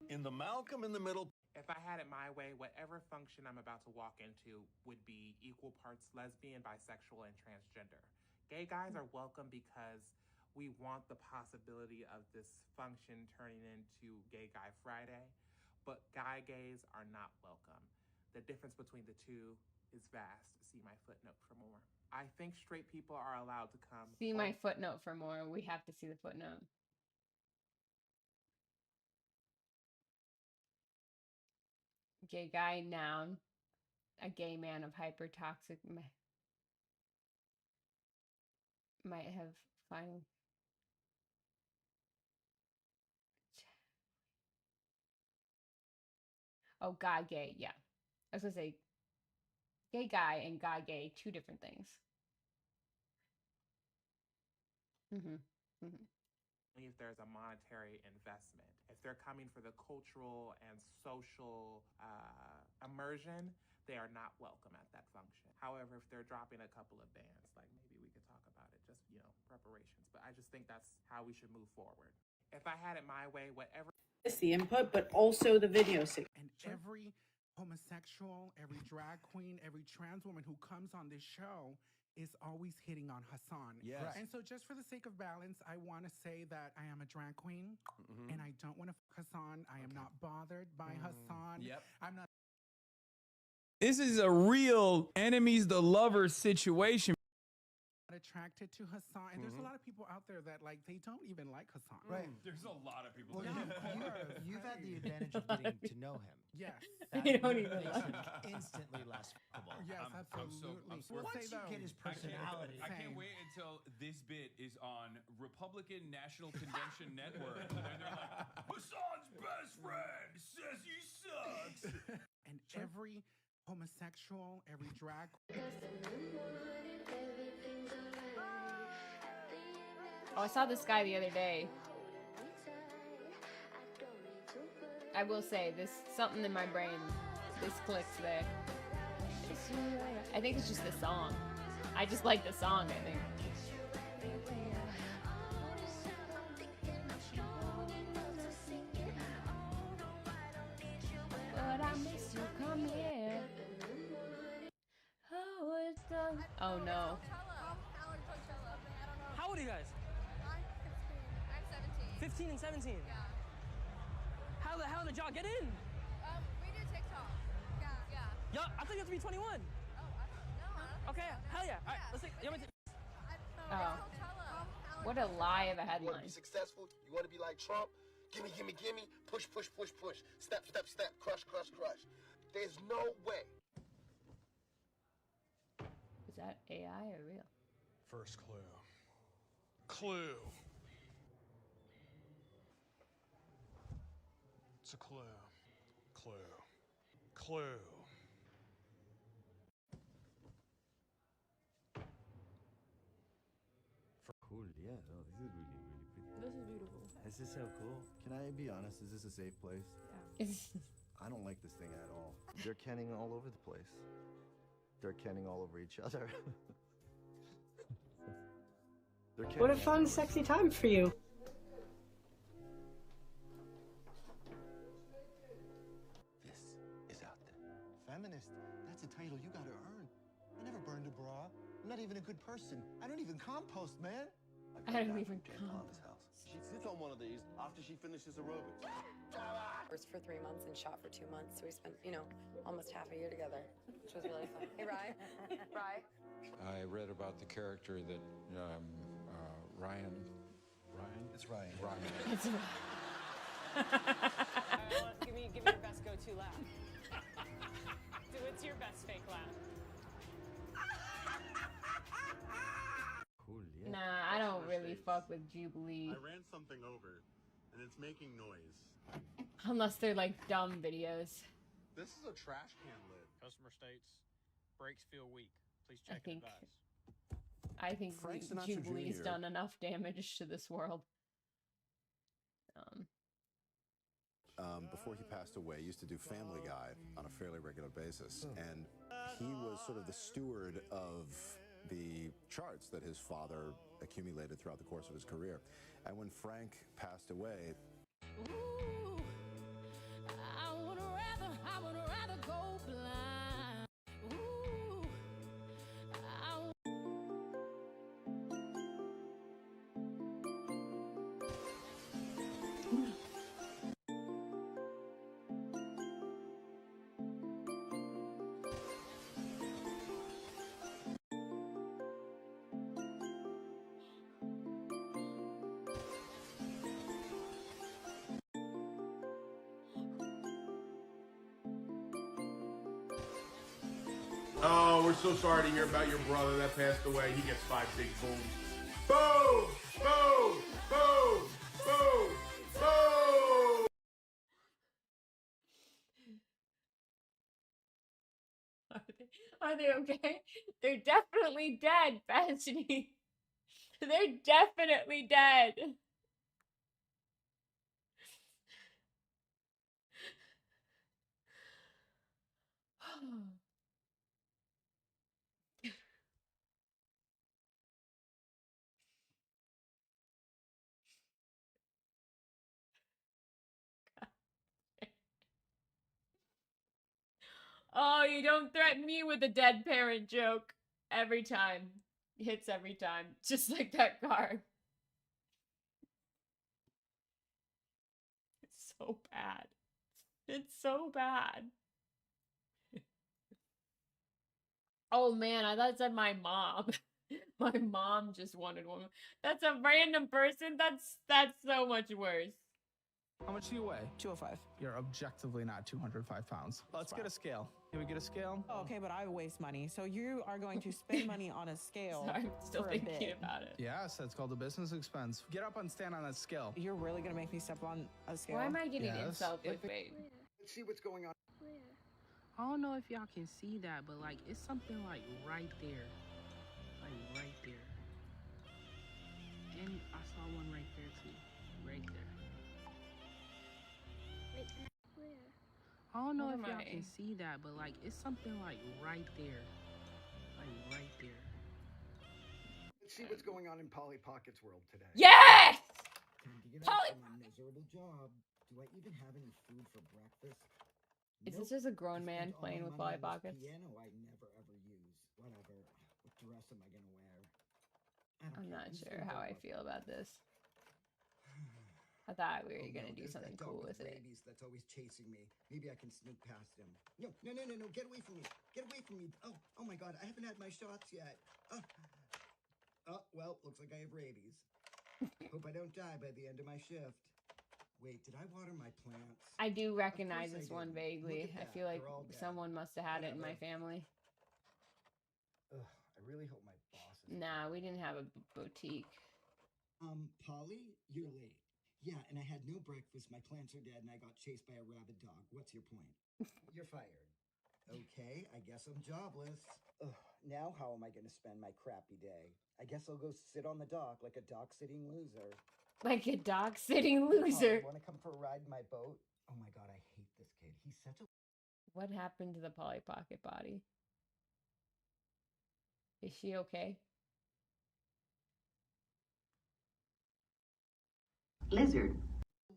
In the Malcolm in the Middle. If I had it my way, whatever function I'm about to walk into would be equal parts lesbian, bisexual, and transgender. Gay guys are welcome because we want the possibility of this function turning into Gay Guy Friday, but guy gays are not welcome. The difference between the two is vast. See my footnote for more. I think straight people are allowed to come. See my footnote for more. We have to see the footnote. Gay guy, noun. A gay man of hypertoxic might have final. Oh, guy gay. Yeah. I was going to say gay guy and guy gay, 2 different things. If there's a monetary investment, if they're coming for the cultural and social immersion, they are not welcome at that function. However, if they're dropping a couple of bands, like maybe we could talk about it, just, preparations. But I just think that's how we should move forward. If I had it my way, whatever. It's the input, but also the video. And every homosexual, every drag queen, every trans woman who comes on this show is always hitting on Hassan. Yes. Right. And so just for the sake of balance, I want to say that I am a drag queen and I don't want to Hassan. I am not bothered by Hassan. Yep. I'm not This is a real enemies to lovers situation. attracted to Hassan. And there's a lot of people out there that they don't even like Hassan. Right. There's a lot of people. Well, you've had the advantage of getting to know him. Yes. They don't even makes like him instantly less fuckable. Yes, absolutely. Once you get his personality. I can't wait until this bit is on Republican National Convention Network. Where they're like, Hassan's best friend says he sucks. And every homosexual, every drag. Oh, I saw this guy the other day. I will say, something in my brain, this clicks there. I think it's just the song. I just like the song, I think. But I miss you, come here. Oh, it's done. Oh no. How old are you guys? I'm 15. 15 I'm 17. and 17? Yeah. How the hell did y'all get in? We do TikTok. Yeah. Y'all, I thought you have to be 21. Oh, I don't know. Okay, hell yeah. All right, let's take. You want me to? Oh. What a lie of a You want to headline. be successful? You want to be like Trump? Gimme, gimme, gimme. Push, push, push, push. Step, step, step. Crush, crush, crush. There's no way. Is that AI or real? First clue. Clue. It's a clue. Clue. Clue. Cool, yeah. No, this is really, really pretty. This is beautiful. This is so cool. Can I be honest? Is this a safe place? Yeah. I don't like this thing at all. They're canning all over the place. They're canning all over each other. What a fun, sexy time for you. This is out there. Feminist. That's a title you gotta earn. I never burned a bra. I'm not even a good person. I don't even compost, man. I don't even Honda's house. She sits on one of these after she finishes aerobics. For 3 months and shot for 2 months. So we spent, almost half a year together, which was really fun. Hey, Rye. Rye. I read about the character that Ryan. It's Ryan. It's Give me your best go-to laugh. What's your best fake laugh? Cool, yeah. Nah, I don't really fuck with Jubilee. I ran something over, and it's making noise. Unless they're like dumb videos. This is a trash can lid. Customer states, brakes feel weak. Please check think- and advise. I think Frank Sinatra Jubilee's Jr. done enough damage to this world. Before he passed away, used to do Family Guy on a fairly regular basis. And he was sort of the steward of the charts that his father accumulated throughout the course of his career. And when Frank passed away, Ooh, I would rather go blind. Ooh, Oh, we're so sorry to hear about your brother that passed away. He gets 5 big booms. Boom! Boom! Boom! Boom! Boom! Are they okay? They're definitely dead, Bethany. They're definitely dead. Oh, you don't threaten me with a dead parent joke. Every time. Hits every time. Just like that car. It's so bad. It's so bad. Oh man, I thought it said my mom. My mom just wanted one. That's a random person. That's so much worse. How much do you weigh? 205. You're objectively not 205 pounds. Let's get a scale. Can we get a scale? Oh, okay, but I waste money. So you are going to spend money on a scale. Sorry, I'm still for a thinking bid. about it. Yes, that's called a business expense. Get up and stand on that scale. You're really going to make me step on a scale? Why am I getting Yes. insulted? Wait. Let's see what's going on. I don't know if y'all can see that, but like it's something like right there. Like right there. And I saw one right there too. Right there. I don't know What if am y'all I? can see that, but like it's something like right there. Like right there. Let's see what's going on in Polly Pocket's world today. Yes! Time to get Polly out from my miserable job. Do I even have any food for breakfast? Is Nope. this just a grown I man spent all playing my with money Polly on this Pockets? Piano I never ever use. Whatever. What dress am I gonna wear? I don't I'm care. not just sure gonna how go I up. feel about this. I thought we were Oh, gonna no, do there's something that dog cool with with it. rabies that's always chasing me. Maybe I can sneak past him. No, no, no, no, no! Get away from me! Get away from me! Oh my God! I haven't had my shots yet. Oh, well, looks like I have rabies. Hope I don't die by the end of my shift. Wait, did I water my plants? I do recognize I this one did. vaguely. Look I at that. feel like They're all dead. someone must have had it in my Whatever. family. Ugh, I really hope my boss is. Nah, we didn't have a boutique. Polly, you're late. Yeah, and I had no breakfast. My plants are dead, and I got chased by a rabid dog. What's your point? You're fired. Okay, I guess I'm jobless. Ugh, now how am I going to spend my crappy day? I guess I'll go sit on the dock like a dock-sitting loser. Like a dog-sitting Hey, loser. want to come for a ride in my boat? Oh my god, I hate this kid. He's such a... What happened to the Polly Pocket body? Is she okay? Lizard.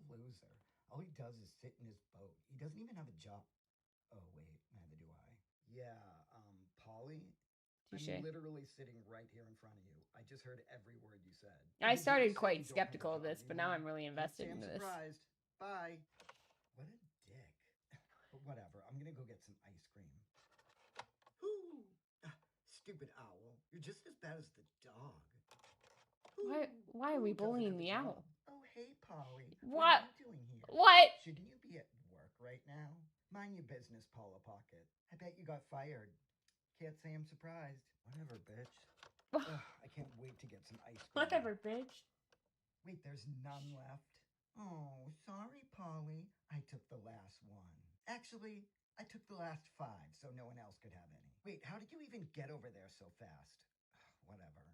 Loser. All he does is sit in his boat. He doesn't even have a job. Oh, wait, neither do I. Yeah, Polly, Touche. I'm literally sitting right here in front of you. I just heard every word you said. I Did you started just say quite you don't have a skeptical of job this, but now I'm anymore? really Can't invested say I'm into this. surprised. Bye. What a dick. But whatever, I'm gonna go get some ice cream. Whoo! Stupid owl. You're just as bad as the dog. Why are we Who doesn't bullying have a the job? owl? Oh, hey, Polly. What? are you doing here? What? Shouldn't you be at work right now? Mind your business, Paula Pocket. I bet you got fired. Can't say I'm surprised. Whatever, bitch. Ugh, I can't wait to get some ice cream. Whatever, bitch. Wait, there's none left? Oh, sorry, Polly. I took the last one. Actually, I took the last 5, so no one else could have any. Wait, how did you even get over there so fast? Whatever.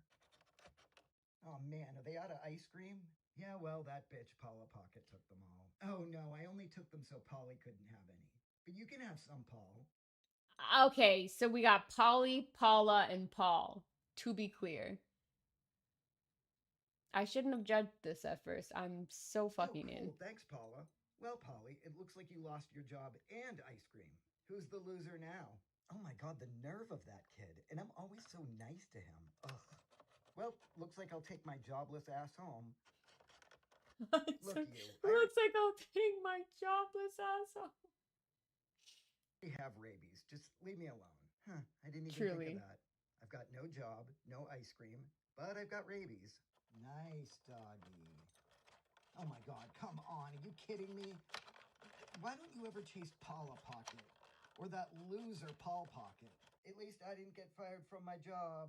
Oh man, are they out of ice cream? Yeah, well, that bitch Paula Pocket took them all. Oh no, I only took them so Polly couldn't have any. But you can have some, Paul. Okay, so we got Polly, Paula, and Paul. To be clear. I shouldn't have judged this at first. I'm so fucking in. Thanks, Paula. Well, Polly, it looks like you lost your job and ice cream. Who's the loser now? Oh my god, the nerve of that kid. And I'm always so nice to him. Ugh. Well, looks like I'll take my jobless ass home. Look, you. Looks like I'll take my jobless ass home. I have rabies. Just leave me alone. Huh, I didn't even Truly. think of that. I've got no job, no ice cream, but I've got rabies. Nice, doggy. Oh my god, come on. Are you kidding me? Why don't you ever chase Paula Pocket? Or that loser Paul Pocket? At least I didn't get fired from my job.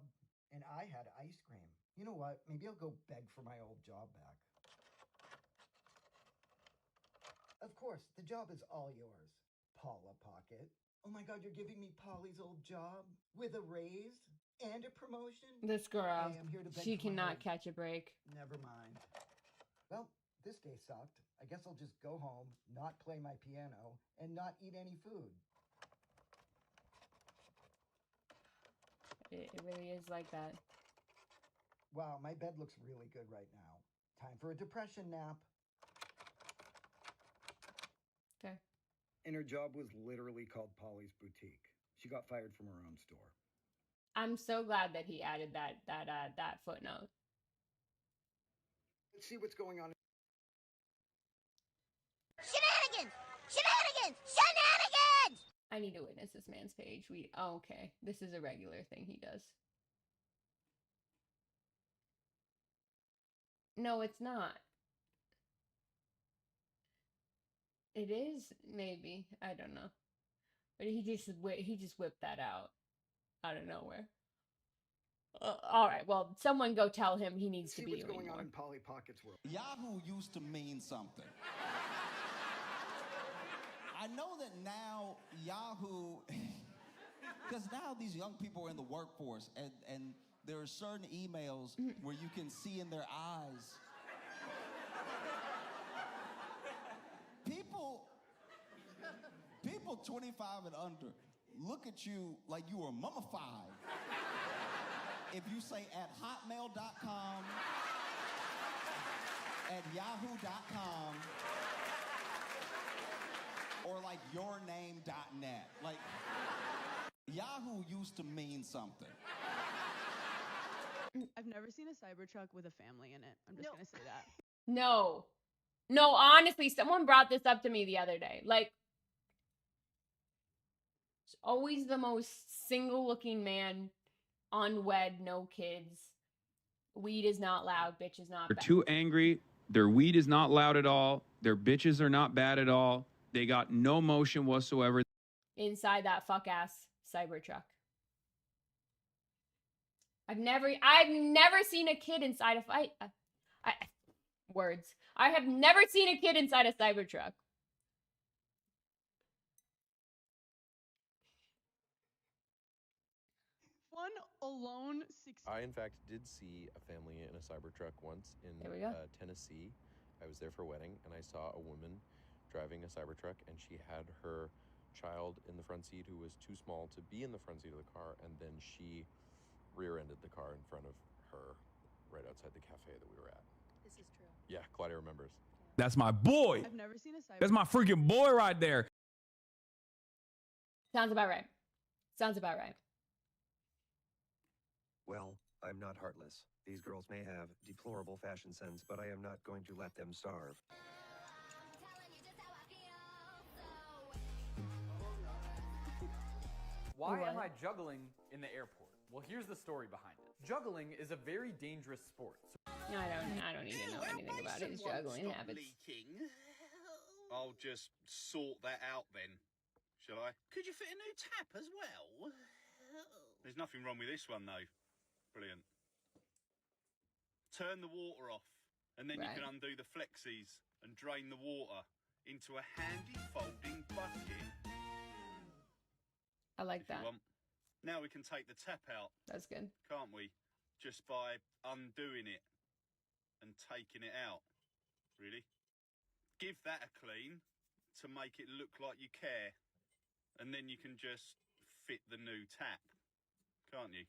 And I had ice cream. You know what? Maybe I'll go beg for my old job back. Of course, the job is all yours, Paula Pocket. Oh my god, you're giving me Polly's old job? With a raise? And a promotion? This girl, Hey, I'm here to beg she for my cannot old- catch a break. Never mind. Well, this day sucked. I guess I'll just go home, not play my piano, and not eat any food. It really is like that. Wow, my bed looks really good right now. Time for a depression nap. Okay. And her job was literally called Polly's Boutique. She got fired from her own store. I'm so glad that he added that footnote. Let's see what's going on. Shenanigans! Shenanigans! Shenanigans! I need to witness this man's page. Oh, okay. This is a regular thing he does. No, it's not. It is, maybe. I don't know. But he just whipped that out of nowhere. All right. Well, someone go tell him he needs to be what's doing going more. on in Polly Pocket's world. Yahoo used to mean something. I know that now Yahoo, because now these young people are in the workforce, and there are certain emails where you can see in their eyes. People 25 and under look at you like you are mummified. If you say at hotmail.com, at yahoo.com, or like yourname.net. Like, Yahoo used to mean something. I've never seen a Cybertruck with a family in it. I'm just gonna say that. No, honestly, someone brought this up to me the other day. Like, it's always the most single-looking man, unwed, no kids. Weed is not loud, bitch is not They're bad. too angry. Their weed is not loud at all. Their bitches are not bad at all. They got no motion whatsoever. Inside that fuck-ass Cybertruck. I've never seen a kid inside a fight. Words. I have never seen a kid inside a Cybertruck. One alone 6. I, in fact, did see a family in a Cybertruck once in There we go. Tennessee. I was there for a wedding, and I saw a woman driving a Cybertruck, and she had her child in the front seat who was too small to be in the front seat of the car, and then she rear-ended the car in front of her right outside the cafe that we were at. This is true. Yeah, Claudia remembers. That's my boy. I've never seen a Cybertruck. That's my freaking boy right there. Sounds about right. Sounds about right. Well, I'm not heartless. These girls may have deplorable fashion sense, but I am not going to let them starve. Why am I juggling in the airport? Well, here's the story behind it. Juggling is a very dangerous sport. No, I don't even know anything about his juggling habits. I'll just sort that out then, shall I? Could you fit a new tap as well? There's nothing wrong with this one though. Brilliant. Turn the water off, and then you can undo the flexies and drain the water into a handy folding bucket. I like that. Now we can take the tap out. That's good. Can't we? Just by undoing it and taking it out. Really? Give that a clean to make it look like you care. And then you can just fit the new tap. Can't you?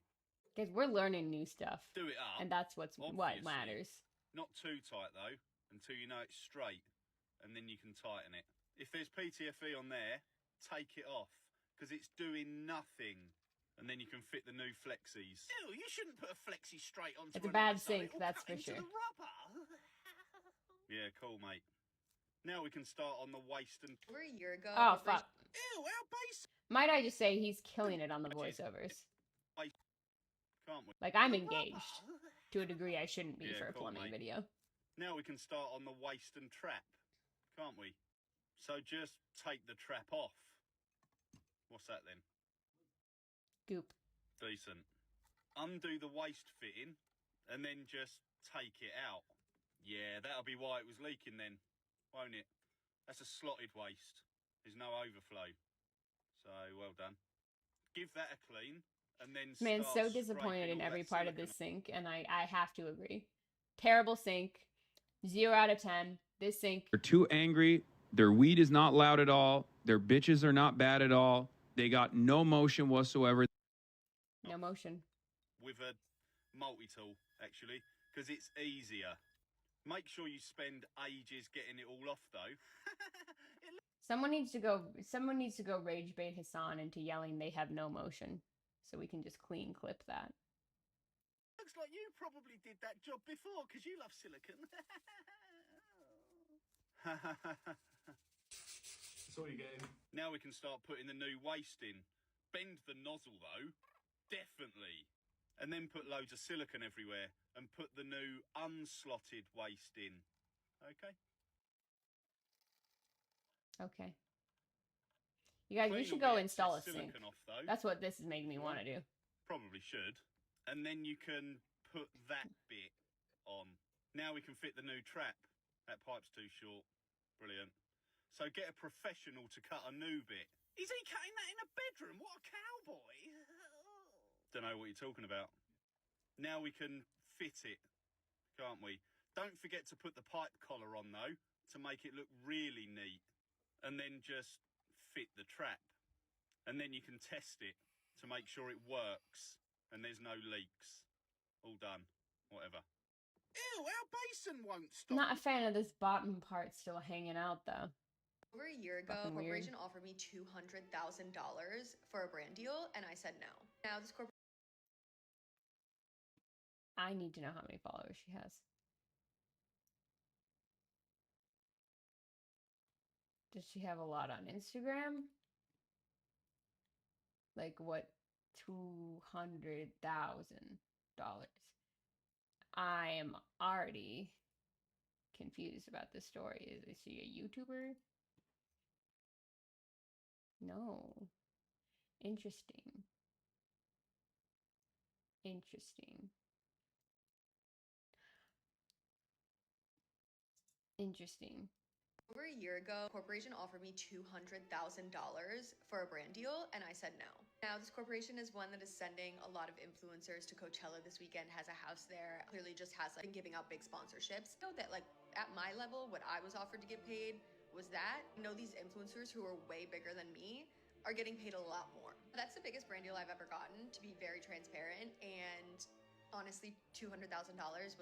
Guys, we're learning new stuff. Do it up. And that's what obviously. matters. Not too tight though, until you know it's straight. And then you can tighten it. If there's PTFE on there, take it off. Because it's doing nothing. And then you can fit the new flexies. Ew, you shouldn't put a flexi straight onto It's a bad sync, that's for sure. Yeah, cool, mate. Now we can start on the waist and... Over a year ago. Oh, fuck. Ew, how basic. Might I just say he's killing it on the voiceovers. Can't we? Like, I'm engaged. To a degree I shouldn't be Yeah, for a cool, plumbing mate. video. Now we can start on the waist and trap, can't we? So just take the trap off. What's that then? Goop. Decent. Undo the waist fitting and then just take it out. Yeah, that'll be why it was leaking then, won't it? That's a slotted waist. There's no overflow. So, well done. Give that a clean and then Man, start so disappointed in scraping all every that part of silicone this sync, and I have to agree. Terrible sync. 0 out of 10. This sync. They're too angry. Their weed is not loud at all. Their bitches are not bad at all. They got no motion whatsoever. No motion. with a multi-tool, actually, because it's easier. Make sure you spend ages getting it all off, though. Someone needs to go rage bait Hassan into yelling they have no motion, so we can just clean clip that. Looks like you probably did that job before, because you love silicon. That's all you're getting. Now we can start putting the new waste in. Bend the nozzle, though. Definitely. And then put loads of silicon everywhere and put the new unslotted waste in. Okay? Okay. You guys, we should go install a sink. That's what this is making me want to do. Probably should. And then you can put that bit on. Now we can fit the new trap. That pipe's too short. Brilliant. So get a professional to cut a new bit. Is he cutting that in a bedroom? What a cowboy. Don't know what you're talking about. Now we can fit it, can't we? Don't forget to put the pipe collar on, though, to make it look really neat. And then just fit the trap. And then you can test it to make sure it works and there's no leaks. All done. Whatever. Ew, our basin won't stop. Not a fan of this bottom part still hanging out, though. Over a year ago, a corporation offered me $200,000 for a brand deal, and I said no. Now this corporation... I need to know how many followers she has. Does she have a lot on Instagram? Like what? $200,000. I am already confused about this story. Is she a YouTuber? No. Interesting. Interesting. Interesting. Over a year ago, a corporation offered me $200,000 for a brand deal, and I said no. Now, this corporation is one that is sending a lot of influencers to Coachella this weekend, has a house there, clearly just has been giving out big sponsorships. I know that, like, at my level, what I was offered to get paid was that. You know, these influencers who are way bigger than me are getting paid a lot more. That's the biggest brand deal I've ever gotten, to be very transparent, and honestly, $200,000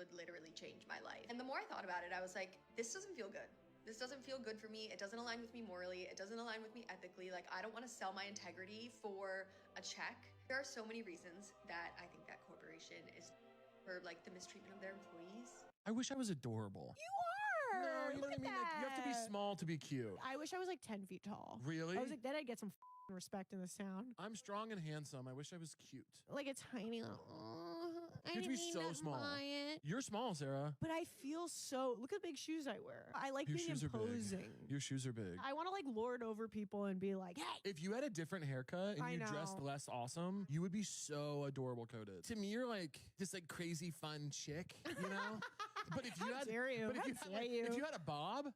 would literally change my life. And the more I thought about it, I was like, this doesn't feel good. This doesn't feel good for me. It doesn't align with me morally. It doesn't align with me ethically. Like, I don't want to sell my integrity for a check. There are so many reasons that I think that corporation is for, like, the mistreatment of their employees. I wish I was adorable. You are. No, you know what I mean? Like, you have to be small to be cute. I wish I was like 10 feet tall. Really? I was like, then I'd get some respect in this town. I'm strong and handsome. I wish I was cute. Like a tiny little. You have to be so small. You're small, Sarah. But I feel so. Look at the big shoes I wear. I like Your being shoes are imposing. big. Your shoes are big. I want to like lord over people and be like, hey. If you had a different haircut and I you know. dressed less awesome, you would be so adorable coated. To me, you're like this like crazy fun chick, you know? But if you How had, dare you? but if How you had, dare like, you? if you had a bob,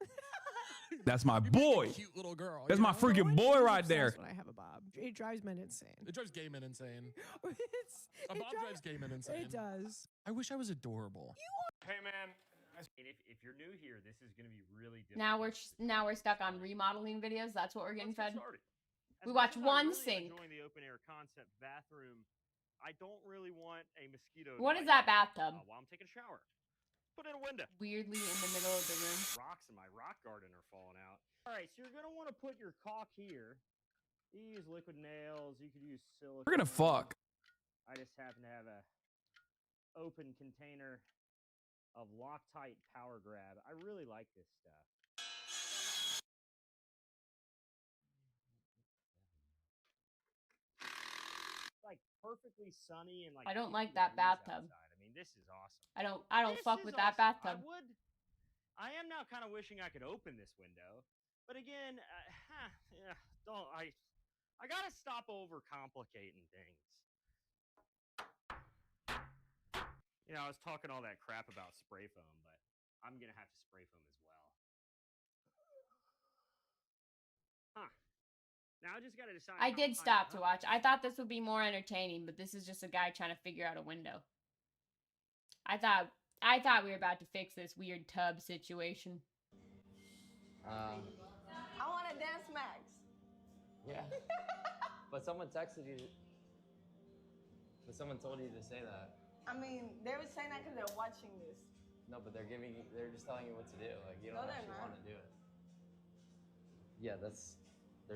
That's my you'd be like boy. a cute little girl. That's you my know? freaking boy right there. When I have a bob, it drives men insane. It drives gay men insane. A It bob drives gay men insane. It does. I wish I was adorable. Hey man, if you're new here, this is gonna be really difficult. Now we're stuck on remodeling videos. That's what we're getting Let's fed. get started. We As watch much as one I really sink. Enjoying the open air concept bathroom, I don't really want a mosquito. to What is bite that me, bathtub? while I'm taking a shower. Put in a window. Weirdly in the middle of the room. Rocks in my rock garden are falling out. All right, so you're gonna want to put your caulk here. You use liquid nails. You could use silicone. We're gonna fuck. I just happen to have a open container of Loctite Power Grab. I really like this stuff. Like perfectly sunny and like I don't 50 like that degrees bathtub. outside. I mean, this is awesome. I don't This fuck is with that awesome. bathtub. I am now kind of wishing I could open this window, but again, I gotta stop overcomplicating things. You know, I was talking all that crap about spray foam, but I'm gonna have to spray foam as well. Huh. Now I just gotta decide. I how did high stop to up watch. I thought this would be more entertaining, but this is just a guy trying to figure out a window. I thought we were about to fix this weird tub situation. I want to dance, Max. Yeah. But someone texted you. But someone told you to say that. I mean, they were saying that because they're watching this. No, but they're just telling you what to do. Like you No, don't they're actually not. want to do it. Yeah, they're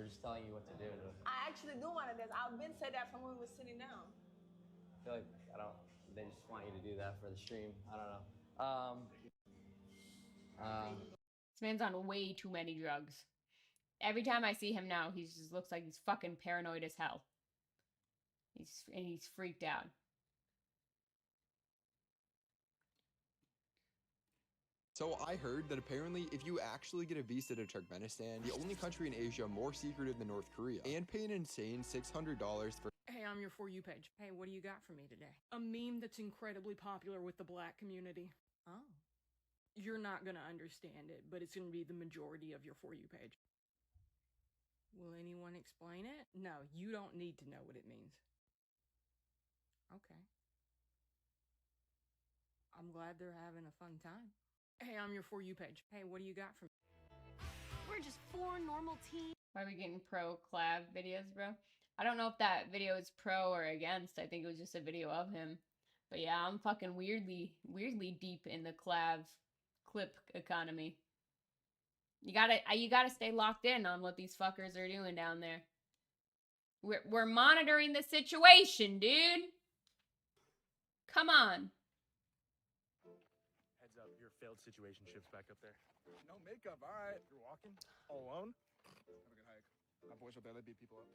just telling you what to do. I actually do want to dance. I've been said that from when we were sitting down. I feel like they just want you to do that for the stream. I don't know. This man's on way too many drugs. Every time I see him now, he just looks like he's fucking paranoid as hell. He's freaked out. So I heard that apparently if you actually get a visa to Turkmenistan, the only country in Asia more secretive than North Korea, and pay an insane $600 for... Hey, I'm your For You page. Hey, what do you got for me today? A meme that's incredibly popular with the black community. Oh. You're not gonna understand it, but it's gonna be the majority of your For You page. Will anyone explain it? No, you don't need to know what it means. Okay. I'm glad they're having a fun time. Hey, I'm your For You page. Hey, what do you got for me? We're just four normal teens. Why are we getting pro collab videos, bro? I don't know if that video is pro or against. I think it was just a video of him. But yeah, I'm fucking weirdly deep in the collab clip economy. You gotta stay locked in on what these fuckers are doing down there. We're monitoring the situation, dude. Come on. Heads up, your failed situationships back up there. No makeup, all right. You're walking all alone? Have a good hike. My boys are up there, they beat people up.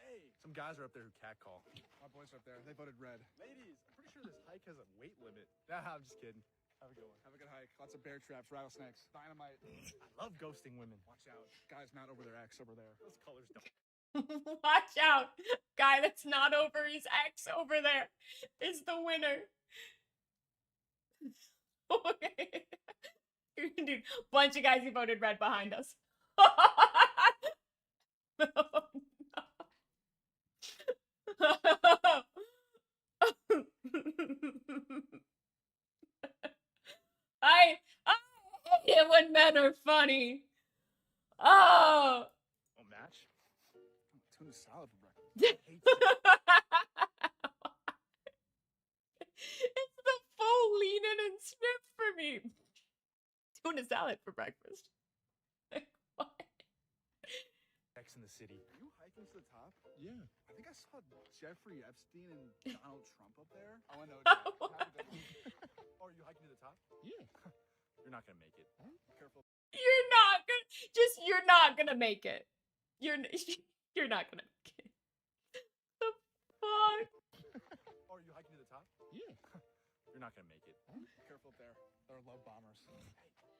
Hey! Some guys are up there who catcall. My boys are up there, they voted red. Ladies, I'm pretty sure this hike has a weight limit. Nah, I'm just kidding. Have a good one. Have a good hike. Lots of bear traps, rattlesnakes, dynamite. I love ghosting women. Watch out. Guys not over their ex over there. Those colors don't. Watch out. Guy that's not over his ex over there is the winner. Okay. Dude, bunch of guys who voted red behind us. No, no. I hate it when men are funny. Oh. Oh, match? Tuna salad for breakfast. I hate It's the full lean in and sniff for me. Tuna salad for breakfast. X in the city. Are you hiking to the top? Yeah. I think I saw Jeffrey Epstein and Donald Trump up there. Oh, I know. Oh, are you hiking to the top? Yeah. You're not gonna make it. Huh? Careful. You're not gonna make it. You're not gonna make it. The fuck? Oh, are you hiking to the top? Yeah. You're not gonna make it. Huh? Careful up there. There are love bombers. Hey,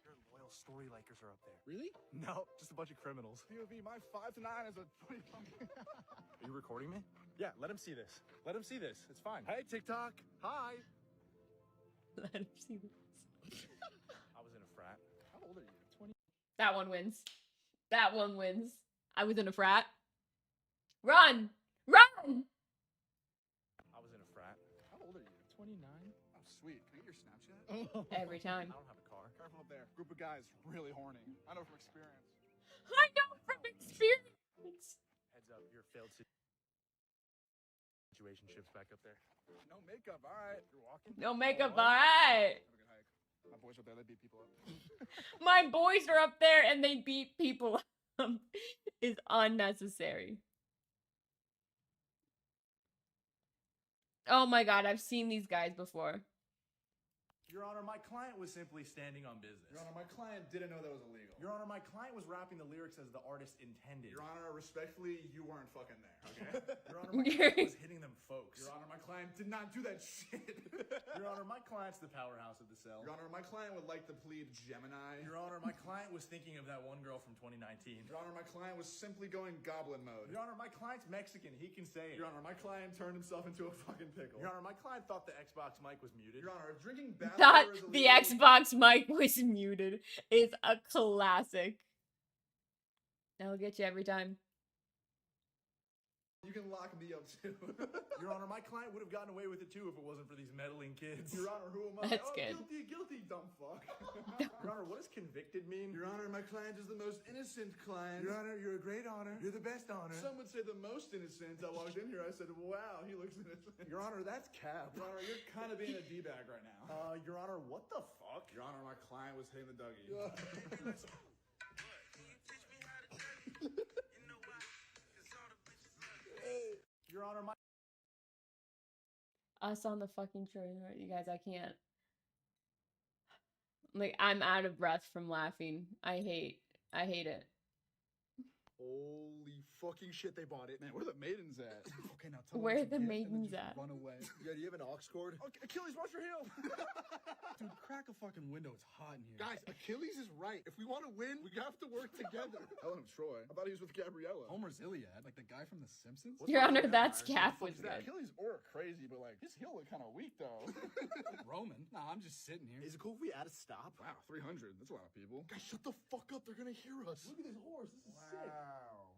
your loyal story likers are up there. Really? No, just a bunch of criminals. POV, my 5 to 9 is a 20. Are you recording me? Yeah, let him see this. Let him see this. It's fine. Hey, TikTok. Hi. Let him see this. I was in a frat. How old are you? 20. That one wins. That one wins. I was in a frat. Run! Run! I was in a frat. How old are you? 29. Oh, sweet. Can I get your Snapchat? Oh. Every time. I don't have a car. Careful up there. Group of guys really horny. I know from experience. I know from experience. Heads up, your failed situationships back up there. No makeup, all right. You're walking. No makeup, alright. Have a good hike. My boys up there, they beat people up. My boys are up there and they beat people up. Is unnecessary. Oh my god, I've seen these guys before. Your Honor, my client was simply standing on business. Your Honor, my client didn't know that was illegal. Your Honor, my client was rapping the lyrics as the artist intended. Your Honor, respectfully, you weren't fucking there, okay? Your Honor, my client was hitting them folks. Your Honor, my client did not do that shit. Your Honor, my client's the powerhouse of the cell. Your Honor, my client would like to plead Gemini. Your Honor, my client was thinking of that one girl from 2019. Your Honor, my client was simply going goblin mode. Your Honor, my client's Mexican. He can say it. Your Honor, my client turned himself into a fucking pickle. Your Honor, my client thought the Xbox mic was muted. Your Honor, if drinking bath That water is the illegal, Xbox mic was muted is a classic. That'll get you every time. you can lock me up too. Your Honor, my client would have gotten away with it too if it wasn't for these meddling kids. Your Honor, who am I? That's good. Guilty, dumb fuck. Your Honor, what does convicted mean? Your Honor, my client is the most innocent client. Your Honor, you're a great honor. You're the best honor. Some would say the most innocent. I walked in here, I said, wow, he looks innocent. Your Honor, that's cap. Your Honor, you're kind of being a D-bag right now. Your Honor, what the fuck? Your Honor, my client was hitting the Dougie. Your Honor, my Us on the fucking trailer, you guys, I can't. Like, I'm out of breath from laughing. I hate it. Holy fucking shit, they bought it. Man, where are the maidens at? Okay, now tell Where them the it's a gift and then maidens just at? Run away. Yeah, do you have an aux cord? Okay, Achilles, watch your heel. Dude, crack a fucking window. It's hot in here. Guys, Achilles is right. If we want to win, we have to work together. Helen of Troy. I thought he was with Gabriella. Homer's Iliad, like the guy from The Simpsons. Your Honor, that's Cap was Is that good. Achilles or crazy, but like his heel look kind of weak though. Roman? Nah, I'm just sitting here. Is it cool if we add a stop? Wow, 300. That's a lot of people. Guys, shut the fuck up. They're gonna hear us. Look at this horse. This is sick.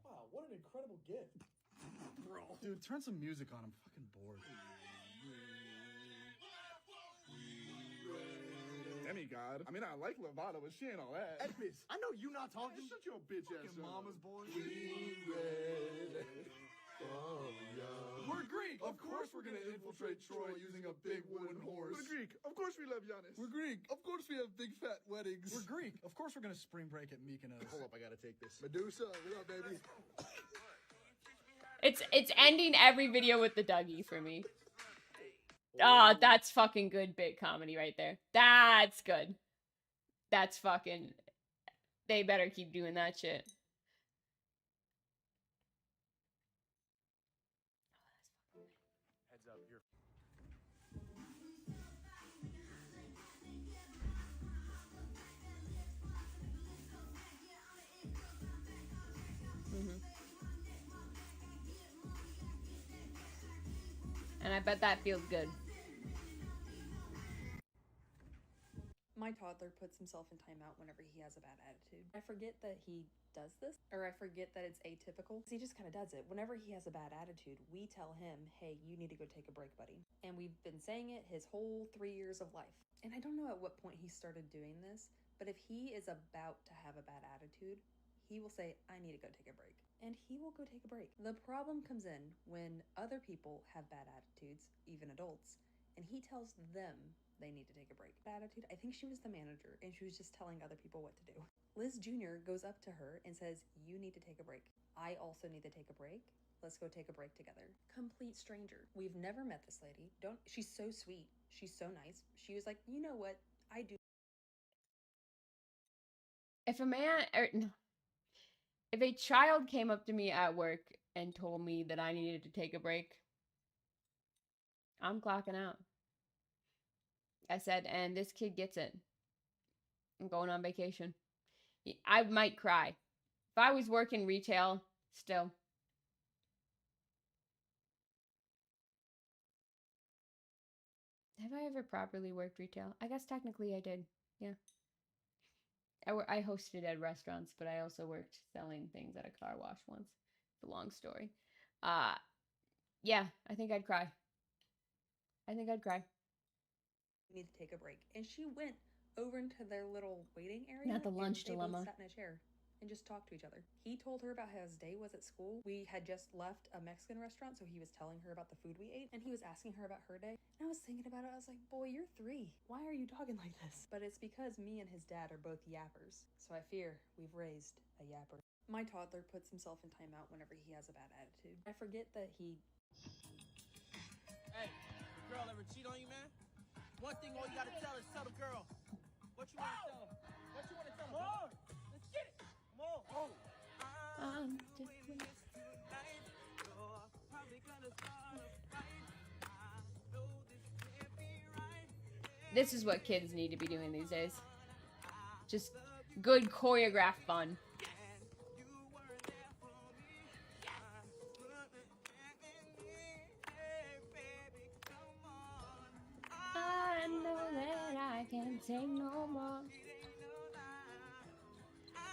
Wow, what an incredible gift. Bro. Dude, turn some music on. I'm fucking bored. Demigod. I mean, I like Lovato, but she ain't all that. Edpis, I know you not talking. Shut your bitch ass up. Mama's boy. We're Greek. Of course we're gonna infiltrate Troy using a big wooden horse. We're Greek. Of course we love Giannis. We're Greek. Of course we have big fat weddings. We're Greek. Of course we're gonna spring break at Mykonos. Hold up, I gotta take this. Medusa, what up, baby? It's ending every video with the Dougie for me. Oh, that's fucking good bit comedy right there. That's good. That's fucking... They better keep doing that shit. Heads up, you're And I bet that feels good. My toddler puts himself in timeout whenever he has a bad attitude. I forget that he does this, or I forget that it's atypical. He just kind of does it. Whenever he has a bad attitude, we tell him, hey, you need to go take a break, buddy. And we've been saying it his whole 3 years of life. And I don't know at what point he started doing this, but if he is about to have a bad attitude, he will say, I need to go take a break. And he will go take a break. The problem comes in when other people have bad attitudes, even adults, and he tells them they need to take a break. Attitude, I think she was the manager and she was just telling other people what to do. Liz Jr. goes up to her and says, you need to take a break. I also need to take a break. Let's go take a break together. Complete stranger. We've never met this lady. She's so sweet. She's so nice. She was like, you know what? I do. If if a child came up to me at work and told me that I needed to take a break, I'm clocking out. I said, and this kid gets it. I'm going on vacation. I might cry. If I was working retail, still. Have I ever properly worked retail? I guess technically I did. Yeah. I hosted at restaurants, but I also worked selling things at a car wash once. It's a long story. Yeah, I think I'd cry. I think I'd cry. Need to take a break. And she went over into their little waiting area. Not the lunch and they dilemma. both sat in a chair and just talked to each other. He told her about how his day was at school. We had just left a Mexican restaurant, so he was telling her about the food we ate, and he was asking her about her day. And I was thinking about it. I was like, boy, you're 3. Why are you talking like this? But it's because me and his dad are both yappers. So I fear we've raised a yapper. My toddler puts himself in timeout whenever he has a bad attitude. I forget that he... Hey, the girl ever cheat on you, man? One thing all you gotta tell is tell the girl. What you wanna tell him? What you wanna tell him? Come on! Let's get it! Come on! Oh! This is what kids need to be doing these days. Just good choreographed fun. I know that I can't take no more.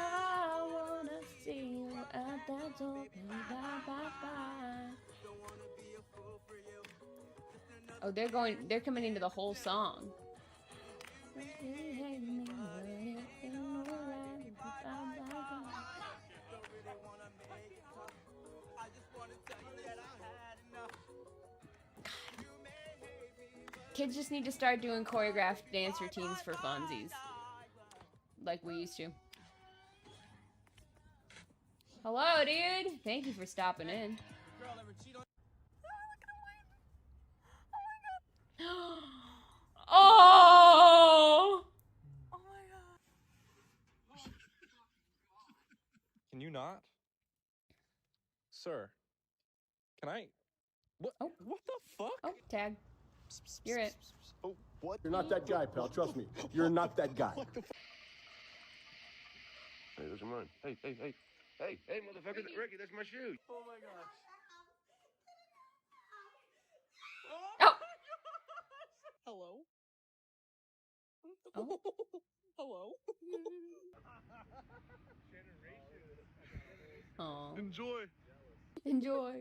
I wanna see you at that door. Bye, bye, bye. Oh, they're coming into the whole song. Kids just need to start doing choreographed dance routines for funsies. Like we used to. Hello, dude! Thank you for stopping in. Oh! Oh my god. Can you not? Sir. Can I? What? Oh. What the fuck? Oh, tag. You're it. Oh, what? You're not that guy, pal. Trust me. You're not that guy. Hey, those are mine. Hey, motherfucker, Ricky, that's my shoe. Oh my gosh. Oh. Hello? Oh. Hello? Oh. Enjoy. Enjoy.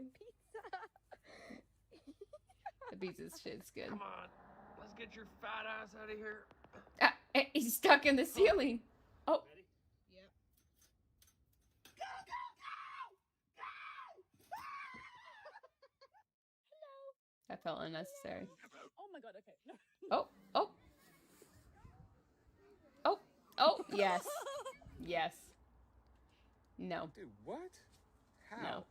The pizza's shit's good. Come on, let's get your fat ass out of here. Ah, he's stuck in the ceiling. Oh. Yep. That felt unnecessary. Oh my god, okay. No. Oh, oh. Oh, oh, yes. Yes. No. Dude, what? How? No.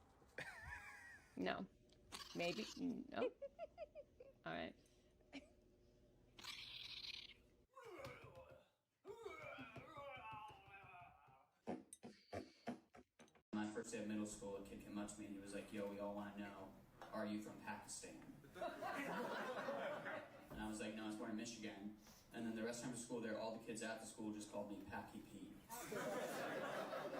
No. Maybe. No. All right. My first day of middle school, a kid came up to me and he was like, yo, we all want to know, are you from Pakistan? And I was like, no, I was born in Michigan. And then the rest of the time of school there, all the kids after school just called me Packy P.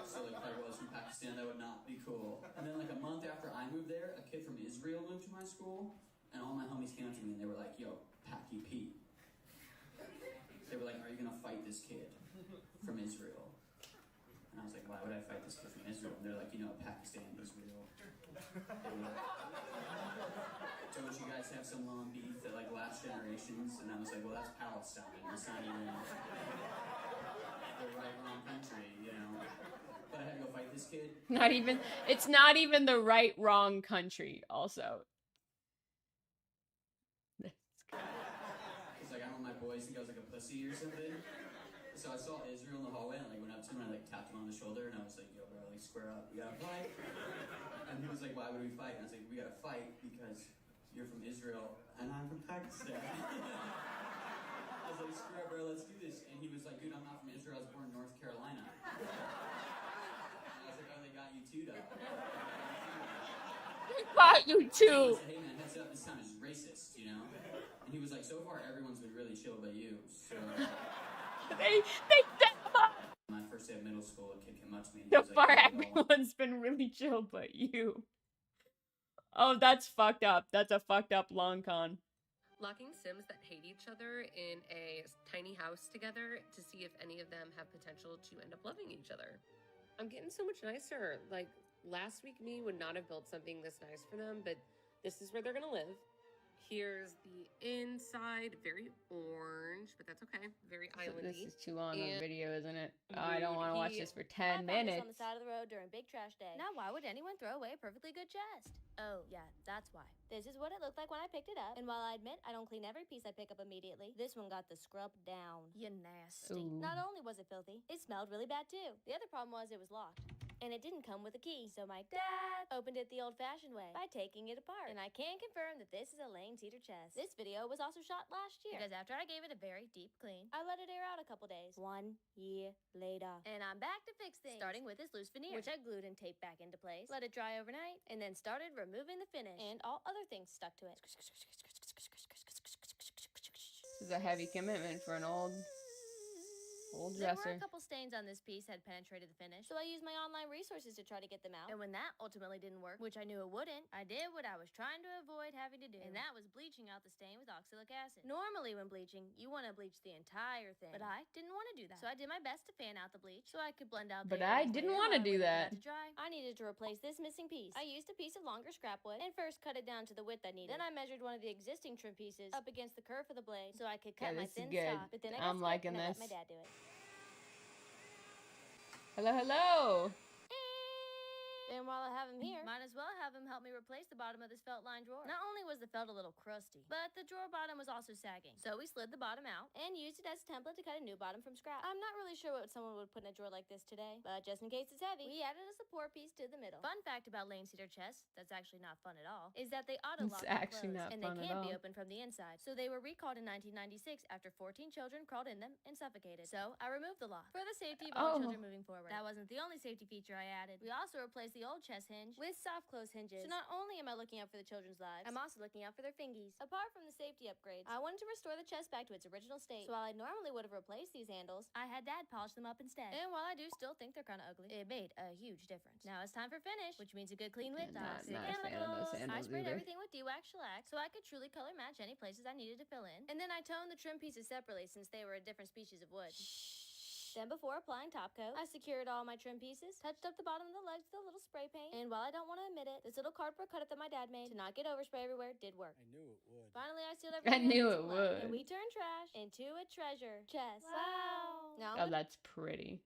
So like, if I was from Pakistan, that would not be cool. And then like a month after I moved there, a kid from Israel moved to my school. And all my homies came up to me and they were like, yo, Packy P. They were like, are you gonna fight this kid from Israel? And I was like, why would I fight this kid from Israel? And they're like, you know, Pakistan, Israel. Don't you guys have some long beef that like last generations? And I was like, well, that's Palestine. It's not even the right wrong country, you know. But I had to go fight this kid. It's not even the right wrong country also. Cause like I don't want my boys think I was like a pussy or something. So I saw Israel in the hallway and like went up to him and I like tapped him on the shoulder and I was like, yo bro, like square up, we gotta fight. And he was like, why would we fight? And I was like, we gotta fight because you're from Israel and I'm from Pakistan. I was like, screw it, bro, let's do this. And he was like, dude, I'm not from Israel, I was born in North Carolina. And I was like, oh, they got you too, though. They got you too. Hey man, heads up, this town is racist, you know? And he was like, so far everyone's been really chill but you, so... They set him up. My first day of middle school, a kid came up to me and he So was far, like, everyone's been really chill but you. Oh, that's fucked up. That's a fucked up long con. Locking Sims that hate each other in a tiny house together to see if any of them have potential to end up loving each other. I'm getting so much nicer. Like, last week me would not have built something this nice for them, but this is where they're gonna live. Here's the inside, very orange, but that's okay. Very islandy. This is too long of a And video, isn't it? Oh, I don't want to watch this for 10 I found this minutes. on the side of the road during big trash day. Now, why would anyone throw away a perfectly good chest? Oh, yeah, that's why. This is what it looked like when I picked it up. And while I admit I don't clean every piece I pick up immediately, this one got the scrub down. You nasty. Ooh. Not only was it filthy, it smelled really bad too. The other problem was it was locked. And it didn't come with a key. So my dad opened it the old-fashioned way by taking it apart. And I can confirm that this is a Lane cedar chest. This video was also shot last year because after I gave it a very deep clean, I let it air out a couple days. 1 year later. And I'm back to fix things. Starting with this loose veneer, which I glued and taped back into place. Let it dry overnight, and then started removing the finish. And all other things stuck to it. This is a heavy commitment for an old There were dresser. a couple stains on this piece had penetrated the finish, so I used my online resources to try to get them out. And when that ultimately didn't work, which I knew it wouldn't, I did what I was trying to avoid having to do, and that was bleaching out the stain with oxalic acid. Normally when bleaching, you want to bleach the entire thing, but I didn't want to do that. So I did my best to fan out the bleach so I could blend out the But I areas didn't later want to on do when it that. got to dry. I needed to replace this missing piece. I used a piece of longer scrap wood and first cut it down to the width I needed. Then I measured one of the existing trim pieces up against the curve of the blade so I could cut Yeah, my this is thin good. stock. But then I I'm got liking scared and I let this. my dad do it. Hello, hello. And while I have him here, might as well have him help me replace the bottom of this felt line drawer. Not only was the felt a little crusty, but the drawer bottom was also sagging. So we slid the bottom out and used it as a template to cut a new bottom from scratch. I'm not really sure what someone would put in a drawer like this today, but just in case it's heavy, we added a support piece to the middle. Fun fact about Lane cedar chests, that's actually not fun at all, is that they auto-lock It's and actually close, not and they fun at can't be all. opened from the inside. So they were recalled in 1996 after 14 children crawled in them and suffocated. So I removed the lock for the safety of all children moving forward. That wasn't the only safety feature I added. We also replaced the old chest hinge with soft close hinges. So not only am I looking out for the children's lives, I'm also looking out for their fingies. Apart from the safety upgrades, I wanted to restore the chest back to its original state. So while I normally would have replaced these handles, I had Dad polish them up instead. And while I do still think they're kind of ugly, it made a huge difference. Now it's time for finish, which means a good clean lip. Not Toxic a fan of those chemicals. I handles sprayed either. everything with dewax shellac so I could truly color match any places I needed to fill in. And then I toned the trim pieces separately since they were a different species of wood. Then before applying top coat, I secured all my trim pieces, touched up the bottom of the legs with a little spray paint, and while I don't want to admit it, this little cardboard cutout that my dad made to not get overspray everywhere did work. I knew it would. Finally, I sealed I everything knew in it with would. and we turned trash into a treasure chest. Wow. Now Oh, that's pretty.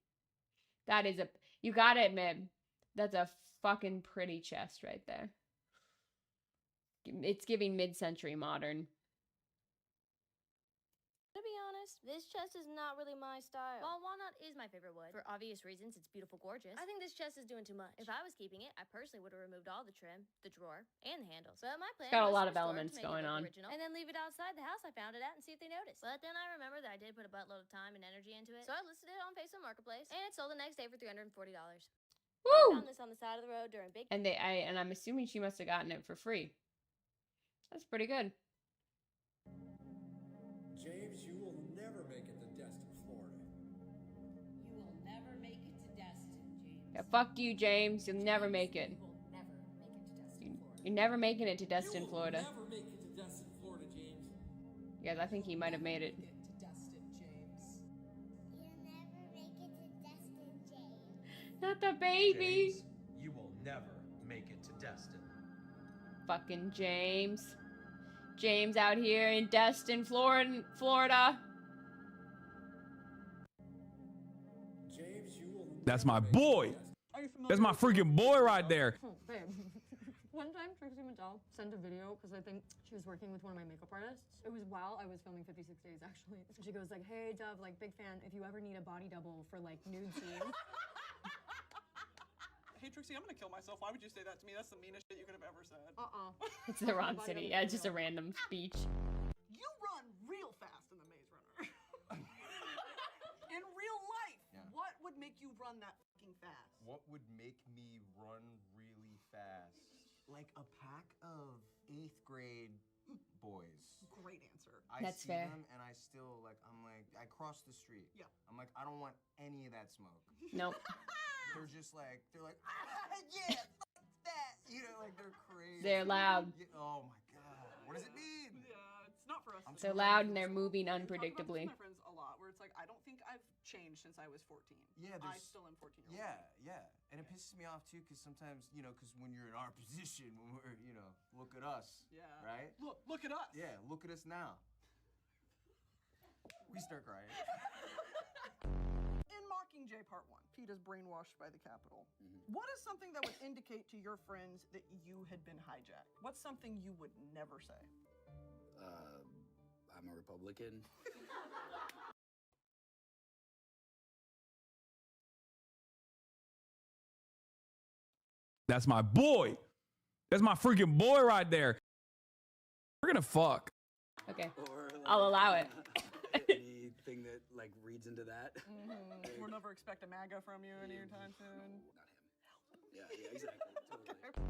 That is a. You gotta admit, that's a fucking pretty chest right there. It's giving mid-century modern. To be honest, this chest is not really my style. While walnut is my favorite wood, for obvious reasons, it's beautiful, gorgeous, I think this chest is doing too much. If I was keeping it, I personally would have removed all the trim, the drawer, and the handles. But my plan got a was lot to of restore it elements to make it going look on. original, and then leave it outside the house I found it at and see if they notice. But then I remembered that I did put a buttload of time and energy into it, so I listed it on Facebook Marketplace, and it sold the next day for $340. Woo! I found this on the side of the road during big. And I'm assuming she must have gotten it for free. That's pretty good. James, you will never make it to Destin, Florida. You will never make it to Destin, James. Yeah, fuck you, James. You'll never make it. You will never make it to Destin, Florida. You're never making it to Destin, Florida. Never make it to Destin, Guys, I think he might have made it. Not the baby. James, you will never make it to Destin. Fucking James. James out here in Destin, Florida. James, you will That's my boy. Are you familiar That's my with freaking boy right there. Oh, babe. One time, Trixie Mattel sent a video because I think she was working with one of my makeup artists. It was while I was filming 56 Days, actually. She goes like, "Hey, Dove, like, big fan. If you ever need a body double for like nude scenes." Hey Trixie, I'm gonna kill myself. Why would you say that to me? That's the meanest shit you could have ever said. It's the wrong city. Yeah, it's just a random speech. You run real fast in the Maze Runner. In real life, what would make you run that fucking fast? What would make me run really fast? Like a pack of 8th grade boys. Great answer. That's see fair. them and I still I cross the street. Yeah. I'm like, I don't want any of that smoke. Nope. They're like, yeah, fuck that. You know, like they're crazy. They're loud. Yeah, oh my god. What does it mean? Yeah, it's not for us. They're loud and they're moving unpredictably. I talk about this with my friends a lot, where it's like, I don't think I've changed since I was 14. Yeah, I still am 14 years old. Yeah. And it pisses me off too, because sometimes, because when you're in our position, when we're, look at us. Yeah. Right? Look at us. Yeah, look at us now. We start crying. In Mockingjay Part 1, Pete is brainwashed by the Capitol. What is something that would indicate to your friends that you had been hijacked? What's something you would never say? I'm a Republican. That's my boy. That's my freaking boy right there. We're gonna fuck. Okay. Or, I'll allow it. Anything that like reads into that. We'll never expect a MAGA from you anytime soon. Yeah, exactly. Totally.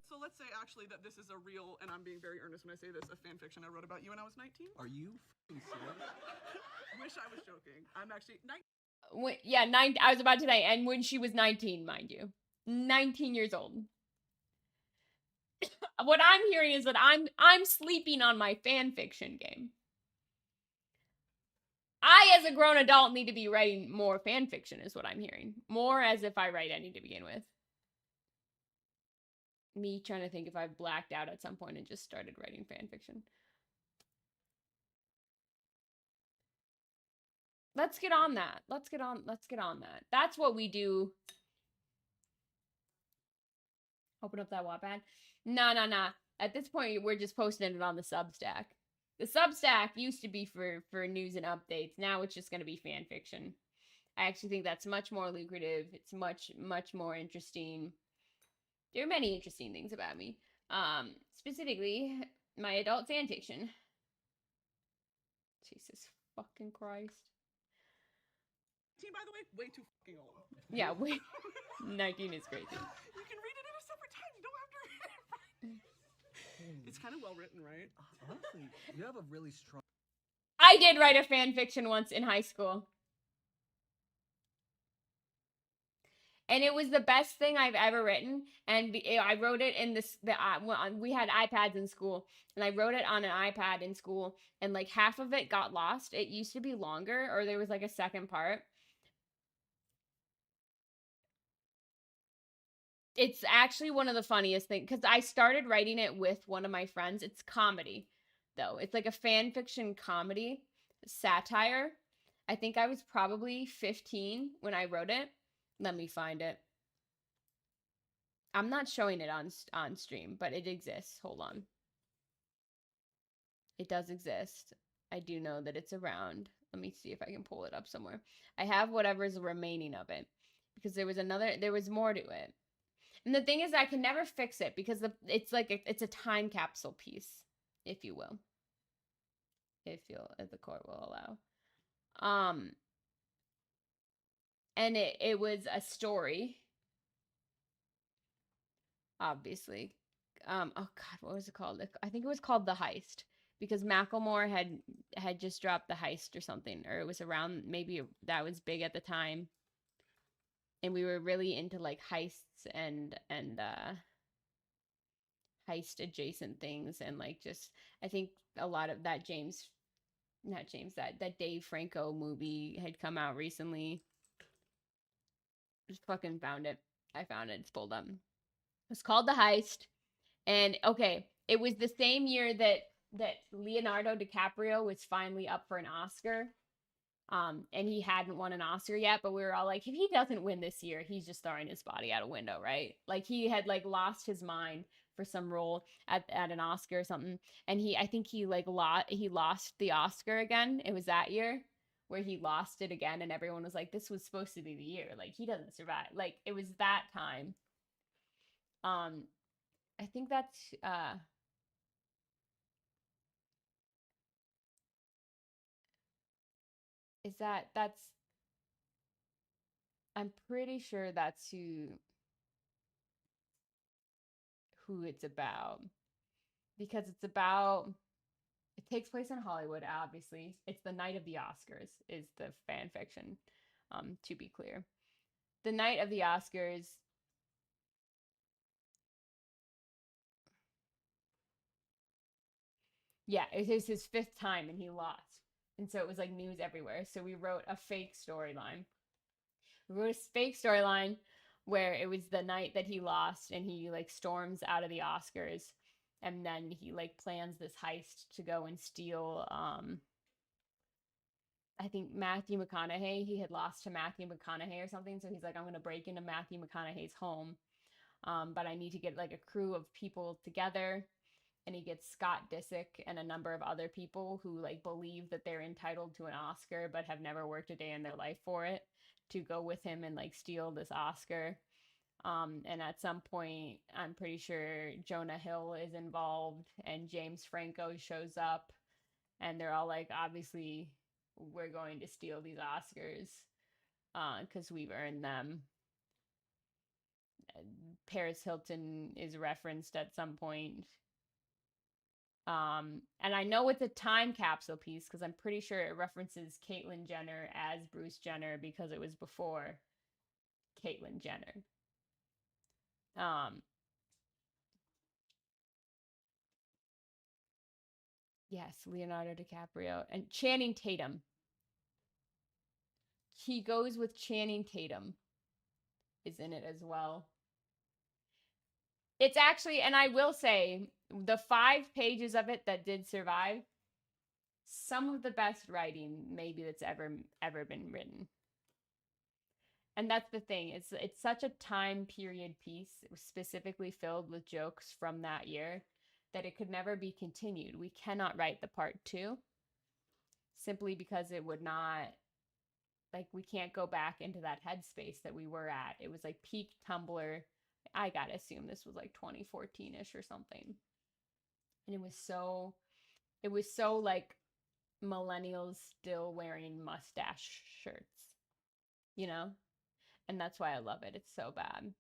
So let's say actually that this is a real, and I'm being very earnest when I say this, a fan fiction I wrote about you when I was 19. Are you f***ing serious? Wish I was joking. I'm actually 19. I was about to say, and when she was 19, mind you. 19 years old. What I'm hearing is that I'm sleeping on my fan fiction game. I, as a grown adult, need to be writing more fan fiction, is what I'm hearing. More as if I write any to begin with. Me trying to think if I've blacked out at some point and just started writing fan fiction. Let's get on that. Let's get on that. That's what we do. Open up that Wattpad. Nah. At this point, we're just posting it on the Substack. The Substack used to be for news and updates. Now it's just going to be fan fiction. I actually think that's much more lucrative. It's much more interesting. There are many interesting things about me. Specifically, my adult fan fiction. Jesus fucking Christ. By the way, way too fucking old. Yeah, 19 is crazy. You can read it at a separate time. You don't have to read it right. It's kind of well written, right? Honestly, you have a really strong. I did write a fan fiction once in high school. And it was the best thing I've ever written. And I wrote it in we had iPads in school. And I wrote it on an iPad in school. And like half of it got lost. It used to be longer, or there was like a second part. It's actually one of the funniest things, because I started writing it with one of my friends. It's comedy, though. It's like a fan fiction comedy, satire. I think I was probably 15 when I wrote it. Let me find it. I'm not showing it on stream, but it exists. Hold on. It does exist. I do know that it's around. Let me see if I can pull it up somewhere. I have whatever's remaining of it, because there was more to it. And the thing is, I can never fix it because it's like it's a time capsule piece, if you will, if the court will allow. And it was a story, obviously. Oh God, what was it called? I think it was called The Heist, because Macklemore had just dropped The Heist or something, or it was around, maybe that was big at the time. And we were really into like heists and heist adjacent things, and like just I think a lot of that James not James, that Dave Franco movie had come out recently. Just fucking found it. I found it. It's pulled up. It's called The Heist. And okay, it was the same year that Leonardo DiCaprio was finally up for an Oscar. And he hadn't won an Oscar yet, but we were all like, if he doesn't win this year, he's just throwing his body out a window, right? Like he had like lost his mind for some role at an Oscar or something. And I think he lost the Oscar again. It was that year where he lost it again, and everyone was like, this was supposed to be the year. Like he doesn't survive. Like it was that time. I think that's that's I'm pretty sure that's who it's about, because it takes place in Hollywood, obviously. It's the night of the Oscars is the fan fiction, to be clear. The night of the Oscars. Yeah, it was his 5th time and he lost. And so it was like news everywhere. So we wrote a fake storyline. We wrote a fake storyline where it was the night that he lost and he like storms out of the Oscars, and then he like plans this heist to go and steal I think Matthew McConaughey. He had lost to Matthew McConaughey or something, so he's like, I'm going to break into Matthew McConaughey's home, but I need to get like a crew of people together. And he gets Scott Disick and a number of other people who like believe that they're entitled to an Oscar but have never worked a day in their life for it, to go with him and like steal this Oscar. And at some point, I'm pretty sure Jonah Hill is involved and James Franco shows up, and they're all like, obviously we're going to steal these Oscars because we've earned them. Paris Hilton is referenced at some point. And I know it's a time capsule piece because I'm pretty sure it references Caitlyn Jenner as Bruce Jenner because it was before Caitlyn Jenner. Yes, Leonardo DiCaprio and Channing Tatum. He goes with Channing Tatum is in it as well. It's actually, and I will say, the 5 pages of it that did survive, some of the best writing maybe that's ever been written. And that's the thing. It's such a time period piece. It was specifically filled with jokes from that year that it could never be continued. We cannot write the part 2 simply because it would not, like, we can't go back into that headspace that we were at. It was like peak Tumblr. I gotta assume this was like 2014-ish or something. And it was so like millennials still wearing mustache shirts, you know? And that's why I love it. It's so bad.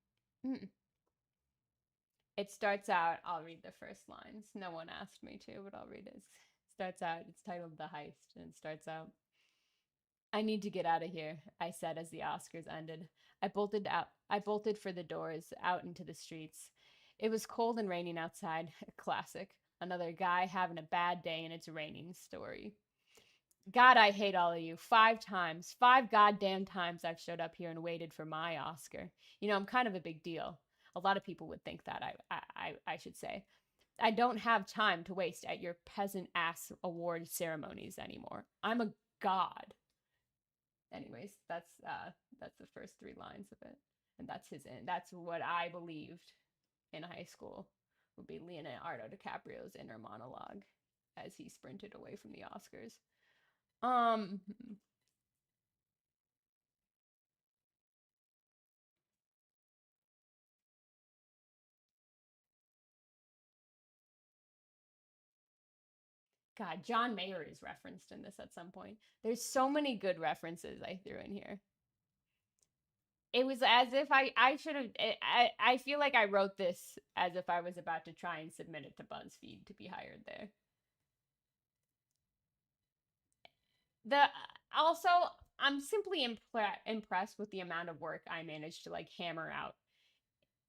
It starts out, I'll read the first lines. No one asked me to, but I'll read it. Starts out, it's titled The Heist, and it starts out, I need to get out of here, I said as the Oscars ended. I bolted for the doors, out into the streets. It was cold and raining outside. Classic. Another guy having a bad day and it's raining story. God, I hate all of you. 5 times. 5 goddamn times I've showed up here and waited for my Oscar. You know, I'm kind of a big deal. A lot of people would think that, I should say. I don't have time to waste at your peasant-ass award ceremonies anymore. I'm a god. Anyways, that's the first 3 lines of it. And that's what I believed in high school would be Leonardo DiCaprio's inner monologue as he sprinted away from the Oscars. God, John Mayer is referenced in this at some point. There's so many good references I threw in here. It was as if I should have, I feel like I wrote this as if I was about to try and submit it to BuzzFeed to be hired there. Also, I'm simply impressed with the amount of work I managed to like hammer out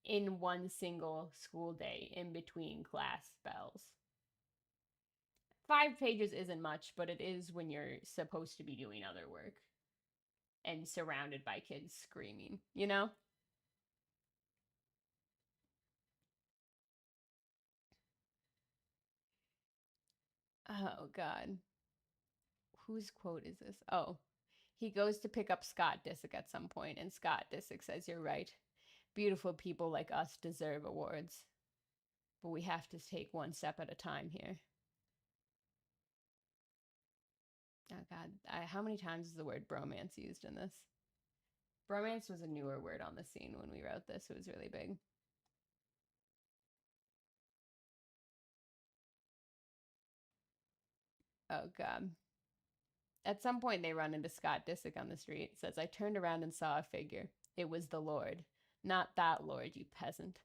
in one single school day in between class bells. 5 pages isn't much, but it is when you're supposed to be doing other work and surrounded by kids screaming, you know? Oh, God. Whose quote is this? Oh, he goes to pick up Scott Disick at some point, and Scott Disick says, "You're right. Beautiful people like us deserve awards. But we have to take one step at a time here." Oh, God. How many times is the word bromance used in this? Bromance was a newer word on the scene when we wrote this. It was really big. Oh, God. At some point, they run into Scott Disick on the street. It says, "I turned around and saw a figure. It was the Lord. Not that Lord, you peasant.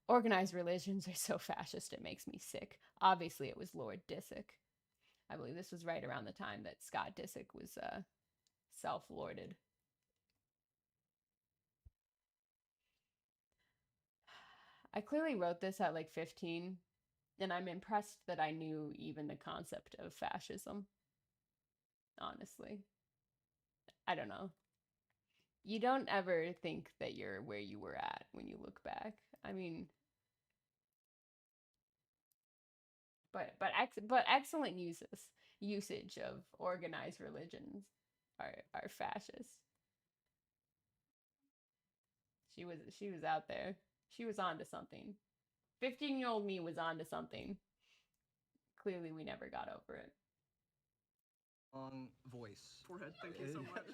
Organized religions are so fascist it makes me sick. Obviously, it was Lord Disick." I believe this was right around the time that Scott Disick was self-lorded. I clearly wrote this at like 15, and I'm impressed that I knew even the concept of fascism. Honestly. I don't know. You don't ever think that you're where you were at when you look back. I mean, but excellent usage of organized religions are fascist. She was out there. She was onto something. 15-year-old me was onto something. Clearly, we never got over it. Voice. Forehead, thank you so much.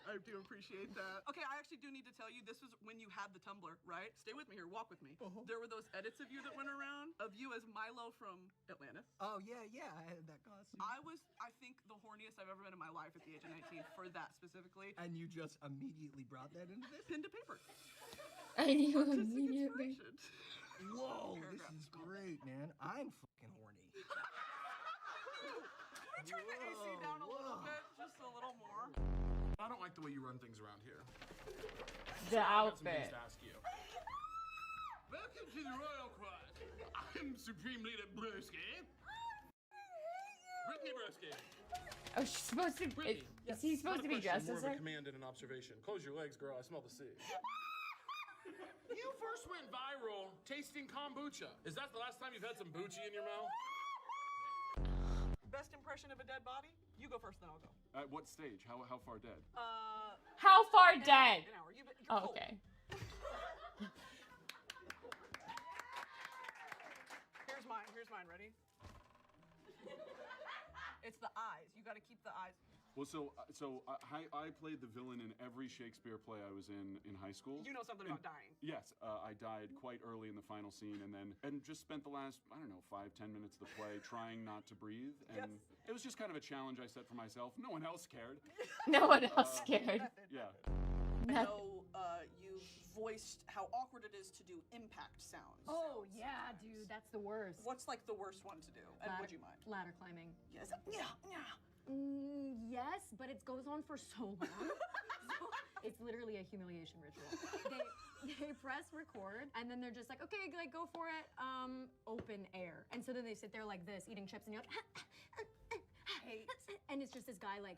I do appreciate that. Okay, I actually do need to tell you, this was when you had the Tumblr, right? Stay with me here, walk with me. There were those edits of you that went around, of you as Milo from Atlantis. Oh, yeah, I had that costume. I was, I think, the horniest I've ever been in my life at the age of 19 for that specifically. And you just immediately brought that into this? Pen to paper. I knew immediately. Whoa, this is great, man. I'm fucking horny. Turn the AC down a little bit, just a little more. I don't like the way you run things around here. The I got some outfit. things to ask you. Welcome to the Royal Court. I'm Supreme Leader Broski. Brittany Broski. Oh, she's supposed to. Is he supposed to be dressed as More her? of a command and an observation. Close your legs, girl. I smell the sea. You first went viral tasting kombucha. Is that the last time you've had some bucci in your mouth? Best impression of a dead body? You go first, then I'll go. At what stage? How far dead? How far dead? An hour. You're Oh, cold. okay. Here's mine. Ready? It's the eyes. You got to keep the eyes. Well, I played the villain in every Shakespeare play I was in high school. You know something about dying. Yes, I died quite early in the final scene, and just spent the last, I don't know, 5-10 minutes of the play trying not to breathe, and it was just kind of a challenge I set for myself. No one else cared. No one else cared. Yeah. I know you voiced how awkward it is to do impact sounds. Oh, yeah, dude, that's the worst. What's like the worst one to do? And would you mind? Ladder climbing. Yes. Yeah. Yes, but it goes on for so long. So it's literally a humiliation ritual. They press record, and then they're just like, okay, like go for it, open air. And so then they sit there like this, eating chips, and you're like, and it's just this guy like,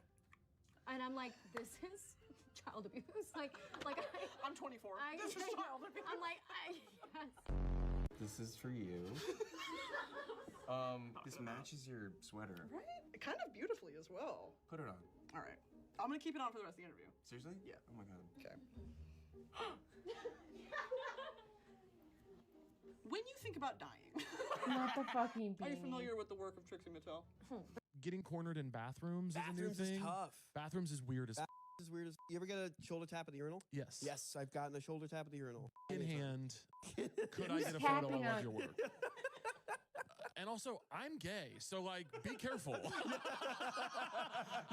and I'm like, this is child abuse. I'm 24. This is child abuse. I'm like, yes. This is for you. This matches your sweater. Right? Kind of beautifully as well. Put it on. All right. I'm gonna keep it on for the rest of the interview. Seriously? Yeah. Oh my god. Okay. When you think about dying, Not the fucking are you beanie. familiar with the work of Trixie Mattel? Getting cornered in bathrooms, Bathrooms is a new is thing. tough. Bathrooms is weird as Is weird as. You ever get a shoulder tap at the urinal? Yes. Yes, I've gotten a shoulder tap at the urinal. in hand. Could I Who's get a photo? tapping I love on- your work. And also, I'm gay, so like, be careful. You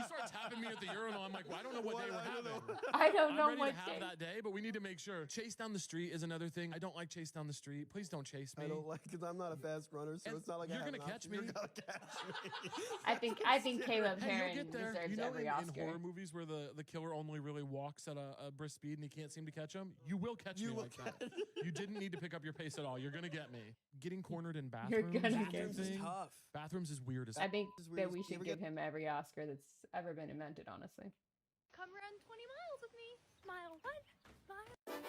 start tapping me at the urinal. I'm like, well, I don't know what day we're having. I don't I'm know ready what to have day. that day, but we need to make sure. Chase down the street is another thing. I don't like chase down the street. Please don't chase me. I don't like because I'm not a fast runner, so And it's not like I you're have gonna an catch option. me. You're gonna catch me. I think Caleb Hey, Heron you'll get there. deserves You know, every in Oscar. horror movies where the killer only really walks at a brisk speed and he can't seem to catch him, you will catch me like that. You didn't need to pick up your pace at all. You're gonna get me. Getting cornered in You're bathrooms. gonna Bathrooms is thing. tough. Bathrooms is weird as I think This is weird. that we You should ever give get- him every Oscar that's ever been invented, honestly. Come run 20 miles with me. Mile 1, mile.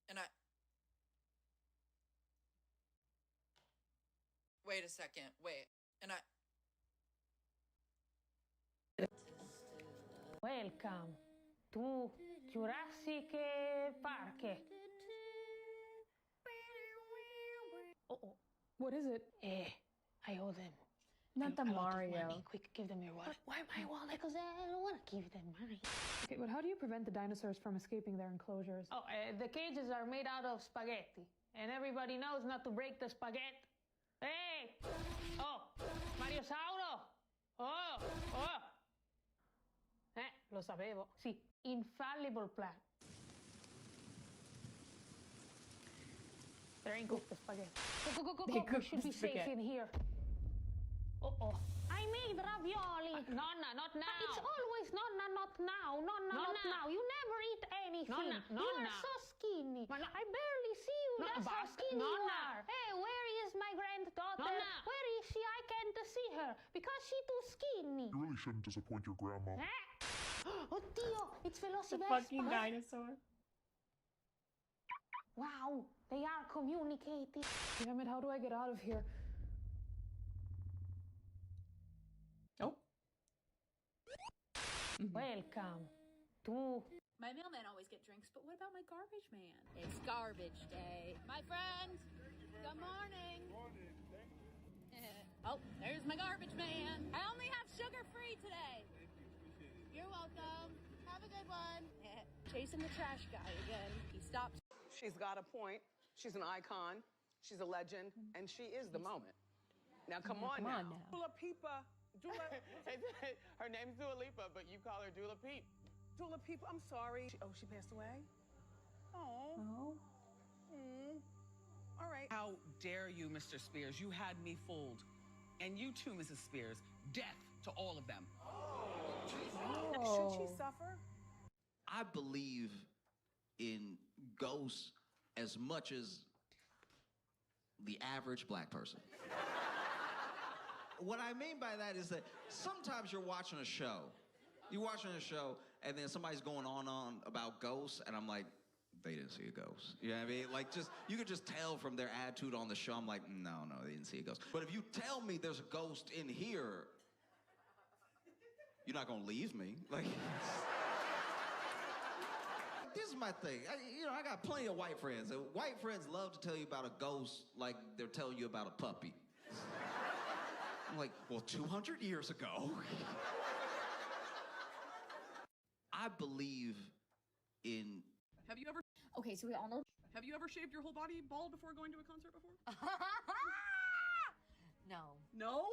And I. Wait a second. Wait. And I. Welcome to Jurassic Park. Oh, What is it? I owe them. Not the a lot of Mario. money. Quick, give them your wallet. Why my wallet? Because I don't want to give them money. Okay, but how do you prevent the dinosaurs from escaping their enclosures? Oh, the cages are made out of spaghetti, and everybody knows not to break the spaghetti. Hey! Oh, Mariosauro! Oh, oh! Lo sapevo. Sì, infallible plan. They ain't cooked the spaghetti. Go. They We cooked should the be safe spaghetti. in here. Oh. I made ravioli. Nonna, not now. But it's always Nonna, not now. Nonna, not now. You never eat anything. You are so skinny. I barely see you. That's how skinny you are. Hey, where is my granddaughter? Where is she? I can't see her because she's too skinny. You really shouldn't disappoint your grandma. Oddio, it's The Velocivespa. fucking dinosaur. Wow, they are communicating. Damn it, how do I get out of here? Oh. Welcome to... My mailman always get drinks, but what about my garbage man? It's garbage day. My friends, good morning. Oh, there's my garbage man. I only have sugar-free today. You're welcome. Have a good one. Chasing the trash guy again. He stops. She's got a point. She's an icon. She's a legend, and she is the moment. Now, come on now. Dula Peepa. Her name's Dua Lipa, but you call her Dula Peep. Dula Peepa, I'm sorry. She passed away? Oh. All right. How dare you, Mr. Spears? You had me fooled. And you too, Mrs. Spears. Death to all of them. Should she suffer? I believe in ghosts as much as the average black person. What I mean by that is that sometimes you're watching a show. You're watching a show, and then somebody's going on about ghosts, and I'm like, they didn't see a ghost. You know what I mean? Like, you could just tell from their attitude on the show. I'm like, no, they didn't see a ghost. But if you tell me there's a ghost in here, you're not gonna leave me. Like, this is my thing. I got plenty of white friends. And white friends love to tell you about a ghost like they're telling you about a puppy. I'm like, well, 200 years ago. I believe in... Have you ever... Okay, so we all know... Have you ever shaved your whole body bald before going to a concert before? No. No?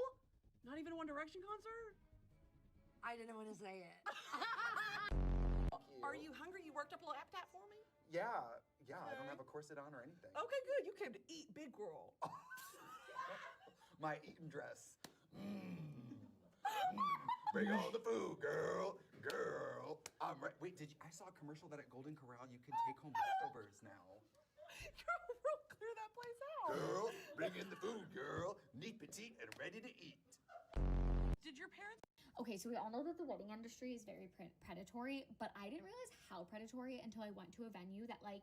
Not even a One Direction concert? I didn't want to say it. Are you hungry? You worked up a lap tap for me? Yeah, I don't have a corset on or anything. Okay, good. You came to eat, big girl. My eating dress. Bring on the food, girl. I'm right. Wait, I saw a commercial that at Golden Corral you can take home leftovers now. Girl, clear that place out. Girl, bring in the food, girl. Neat, petite, and ready to eat. Did your parents... Okay, so we all know that the wedding industry is very predatory, but I didn't realize how predatory until I went to a venue that, like,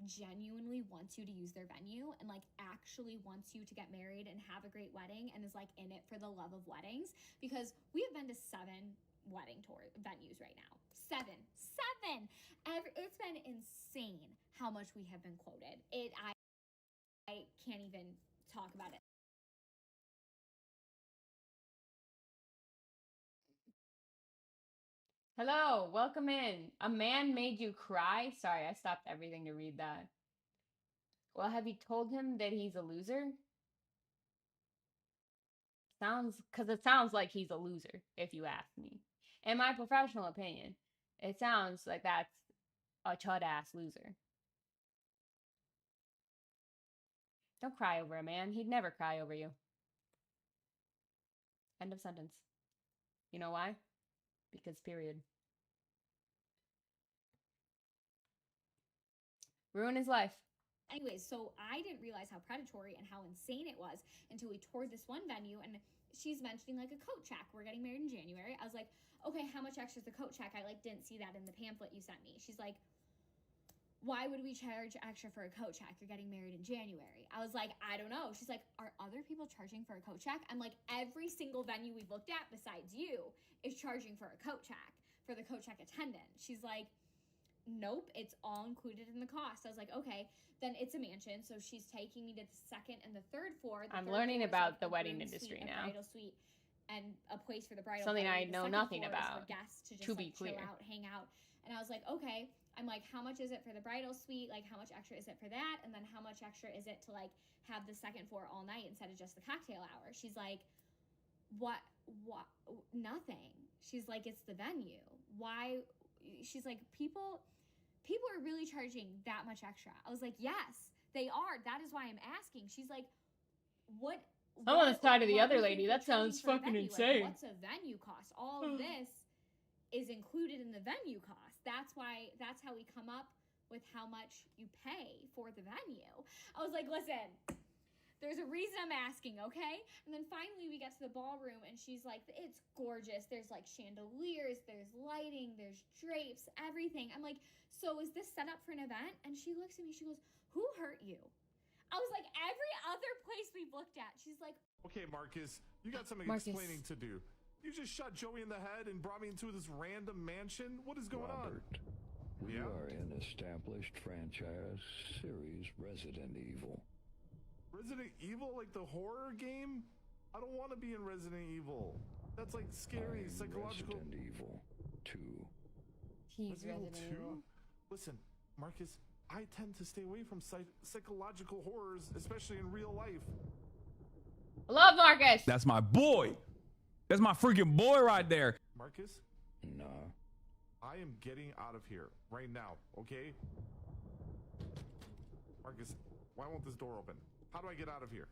genuinely wants you to use their venue and, like, actually wants you to get married and have a great wedding and is, like, in it for the love of weddings. Because we have been to 7 wedding tour venues right now. 7. It's been insane how much we have been quoted. I can't even talk about it. Hello, welcome in. A man made you cry? Sorry, I stopped everything to read that. Well, have you told him that he's a loser? It sounds like he's a loser, if you ask me. In my professional opinion, it sounds like that's a chud-ass loser. Don't cry over a man. He'd never cry over you. End of sentence. You know why? Because period. Ruin his life. Anyways, so I didn't realize how predatory and how insane it was until we toured this one venue, and she's mentioning like a coat check. We're getting married in January. I was like, okay, how much extra is the coat check? I like didn't see that in the pamphlet you sent me. She's like, why would we charge extra for a coat check? You're getting married in January. I was like, I don't know. She's like, are other people charging for a coat check? I'm like, every single venue we've looked at besides you is charging for a coat check, for the coat check attendant. She's like, nope, it's all included in the cost. I was like, okay, then it's a mansion. So she's taking me to the second and the third floor. I'm learning about the wedding industry now. Bridal suite and a place for the bridal. Something party. I know nothing For about. guests to just To be chill clear. out, hang out. And I was like, okay. I'm like, how much is it for the bridal suite? Like, how much extra is it for that? And then how much extra is it to like have the second floor all night instead of just the cocktail hour? She's like, what, nothing. She's like, it's the venue. Why? She's like, people are really charging that much extra. I was like, yes, they are. That is why I'm asking. She's like, what? I'm on the side of the what other do you lady. think That they're charging sounds for a fucking venue? Like, insane. what's a venue cost? All of this is included in the venue cost. That's how we come up with how much you pay for the venue. I was like, listen, there's a reason I'm asking, okay? And then finally we get to the ballroom and she's like, it's gorgeous. There's like chandeliers, there's lighting, there's drapes, everything. I'm like, so is this set up for an event? And she looks at me, she goes, who hurt you? I was like, every other place we've looked at. She's like, okay, Marcus, you got something Marcus. explaining to do. You just shot Joey in the head and brought me into this random mansion. What is going Robert, on? we are an established franchise series, Resident Evil. Resident Evil, like the horror game? I don't want to be in Resident Evil. That's like scary, psychological. Resident Evil 2. He's Resident Resident Evil 2? Evil. Listen, Marcus, I tend to stay away from psychological horrors, especially in real life. I love Marcus. That's my boy. That's my freaking boy right there. Marcus? No. I am getting out of here right now, okay? Marcus, why won't this door open? How do I get out of here?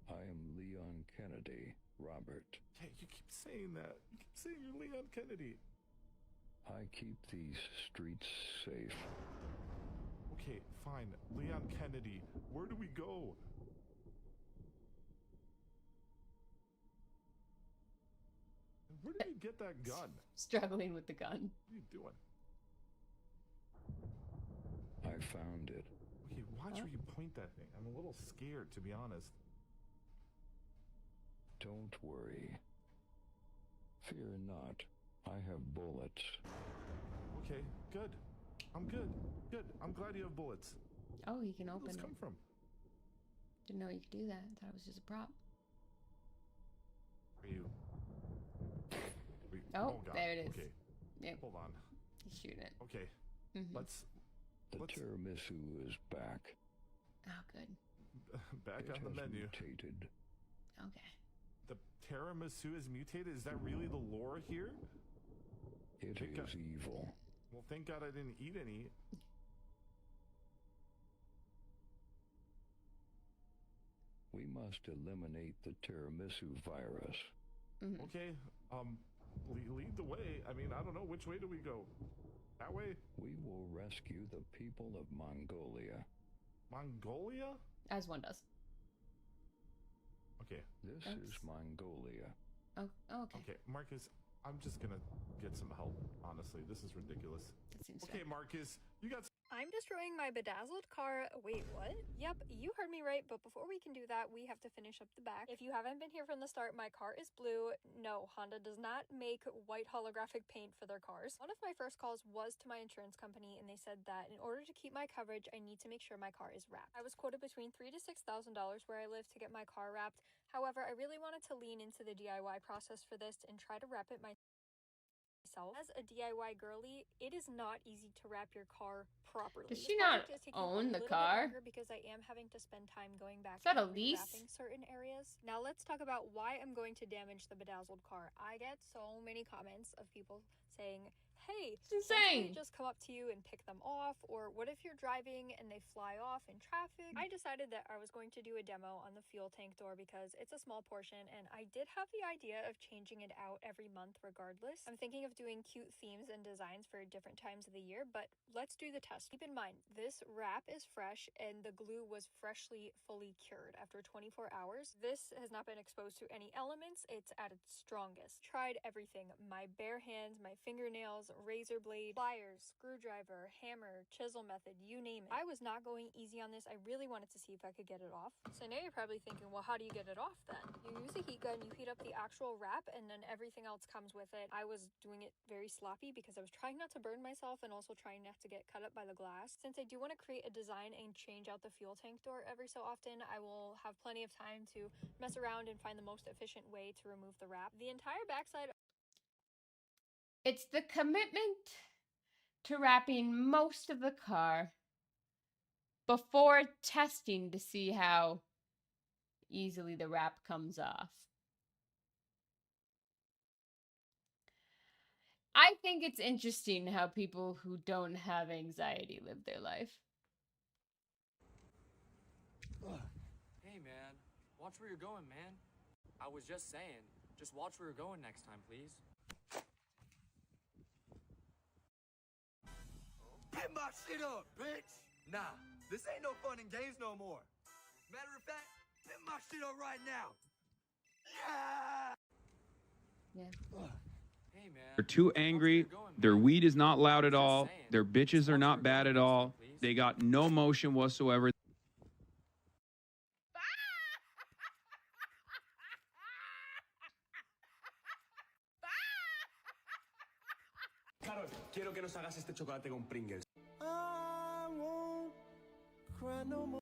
I am Leon Kennedy, Robert. Yeah, you keep saying that. You keep saying you're Leon Kennedy. I keep these streets safe. Okay, fine. Leon Kennedy. Where do we go? Where did you get that gun? Struggling with the gun. What are you doing? I found it. Okay, watch where you point that thing. I'm a little scared, to be honest. Don't worry. Fear not. I have bullets. Okay, good. I'm good. Good. I'm glad you have bullets. Oh, he can Where open did it. those come from? Didn't know you could do that. I thought it was just a prop. Are you? Oh, God. there it is. Okay. Yep. Hold on. He's shooting it. Okay. Mhm. Let's The tiramisu is back. Oh, good. back It on the has menu. mutated. Okay. The tiramisu is mutated? Is that really the lore here? It Thank is God. evil. Well, thank God I didn't eat any. We must eliminate the tiramisu virus. Mm-hmm. Okay. Lead the way. I mean, I don't know. Which way do we go? That way? We will rescue the people of Mongolia. Mongolia? As one does. Okay. This is Mongolia. Oh, okay. Okay, Marcus, I'm just gonna get some help. Honestly, this is ridiculous. That seems Okay, fair. Marcus, you got. I'm destroying my bedazzled car. Wait, what? Yep, you heard me right, but before we can do that, we have to finish up the back. If you haven't been here from the start, my car is blue. No, Honda does not make white holographic paint for their cars. One of my first calls was to my insurance company, and they said that in order to keep my coverage, I need to make sure my car is wrapped. I was quoted between $3,000 to $6,000 where I live to get my car wrapped. However, I really wanted to lean into the DIY process for this and try to wrap it myself. As a DIY girly, it is not easy to wrap your car properly. Does This she not project is taking own a the little bit car? longer because I am having to spend time going back Is that a and lease? rewrapping certain areas. Now let's talk about why I'm going to damage the bedazzled car. I get so many comments of people saying, hey, It's insane. won't just come up to you and pick them off? Or what if you're driving and they fly off in traffic? I decided that I was going to do a demo on the fuel tank door because it's a small portion, and I did have the idea of changing it out every month regardless. I'm thinking of doing cute themes and designs for different times of the year, but let's do the test. Keep in mind, this wrap is fresh and the glue was freshly fully cured after 24 hours. This has not been exposed to any elements. It's at its strongest. Tried everything. My bare hands, my fingernails, razor blade, pliers, screwdriver, hammer, chisel method, you name it. I was not going easy on this. I really wanted to see if I could get it off. So now you're probably thinking, well, how do you get it off then? You use a heat gun, you heat up the actual wrap, and then everything else comes with it. I was doing it very sloppy because I was trying not to burn myself and also trying not to get cut up by the glass. Since I do want to create a design and change out the fuel tank door every so often, I will have plenty of time to mess around and find the most efficient way to remove the wrap. The entire backside. It's the commitment to wrapping most of the car before testing to see how easily the wrap comes off. I think it's interesting how people who don't have anxiety live their life. Hey, man. Watch where you're going, man. I was just saying, just watch where you're going next time, please. Get my shit up, bitch! Nah, this ain't no fun and games no more. Matter of fact, get my shit up right now. Yeah! Hey, man. They're too angry. Their weed is not loud at all. Their bitches are not bad at all. They got no motion whatsoever. Carol, quiero que nos hagas este chocolate con Pringles. I won't cry no more.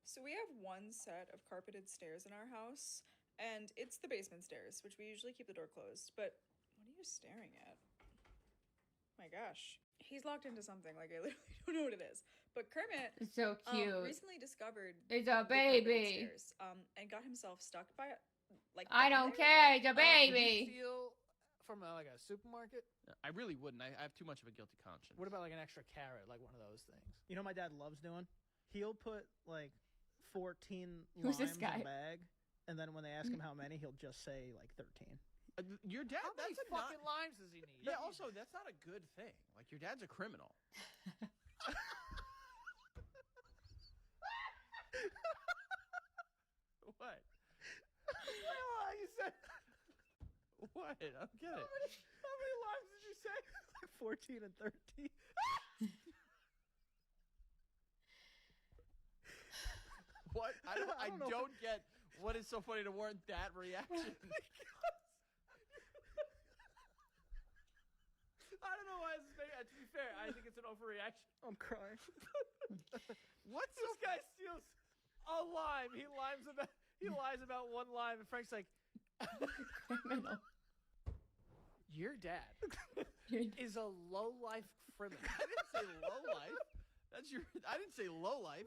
So we have one set of carpeted stairs in our house, and it's the basement stairs, which we usually keep the door closed. But what are you staring at? My gosh. He's locked into something. Like, I literally don't know what it is. But Kermit It's so cute. Recently discovered It's a the carpeted baby. stairs, and got himself stuck by like I down don't there. care. It's a Would you baby. steal from like a supermarket? I really wouldn't. I have too much of a guilty conscience. What about like an extra carrot, like one of those things? You know what my dad loves doing? He'll put like 14 Who's limes this guy? in a bag, and then when they ask him how many, he'll just say like 13. Your dad, How many that's fucking limes does he need? Yeah, also, that's not a good thing. Like, your dad's a criminal. What? You said What? I don't get it. how many limes did you say? Like 14 and 13. What? I don't know. get what is so funny to warrant that reaction. I don't know why this is making. To be fair, I think it's an overreaction. I'm crying. What's This guy steals a lime. He lies about one lime, and Frank's like, Criminal. your dad is a low-life criminal. I didn't say low life. I didn't say low life,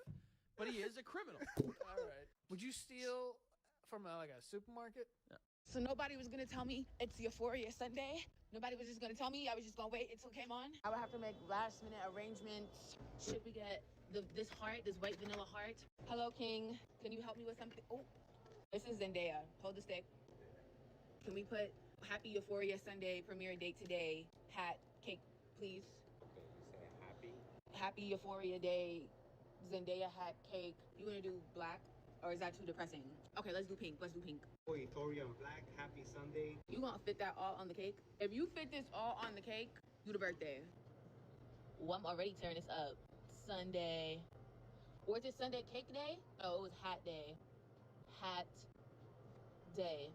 but he is a criminal. All right. Would you steal from like a supermarket? So nobody was gonna tell me it's Euphoria Sunday. Nobody was just gonna tell me. I was just gonna wait until it came on. I would have to make last minute arrangements. Should we get this heart, this white vanilla heart? Hello, King. Can you help me with something? Oh, this is Zendaya. Hold the stick. Can we put Happy Euphoria Sunday premiere date today? Hat, cake, please. Okay, you say happy? Happy Euphoria Day. Zendaya hat, cake. You gonna do black, or is that too depressing? Okay, let's do pink. Let's do pink. Euphoria and black, happy Sunday. You gonna fit that all on the cake? If you fit this all on the cake, you the birthday. Ooh, I'm already tearing this up. Sunday. Or is it Sunday cake day? Oh, it was hat day. Hat day.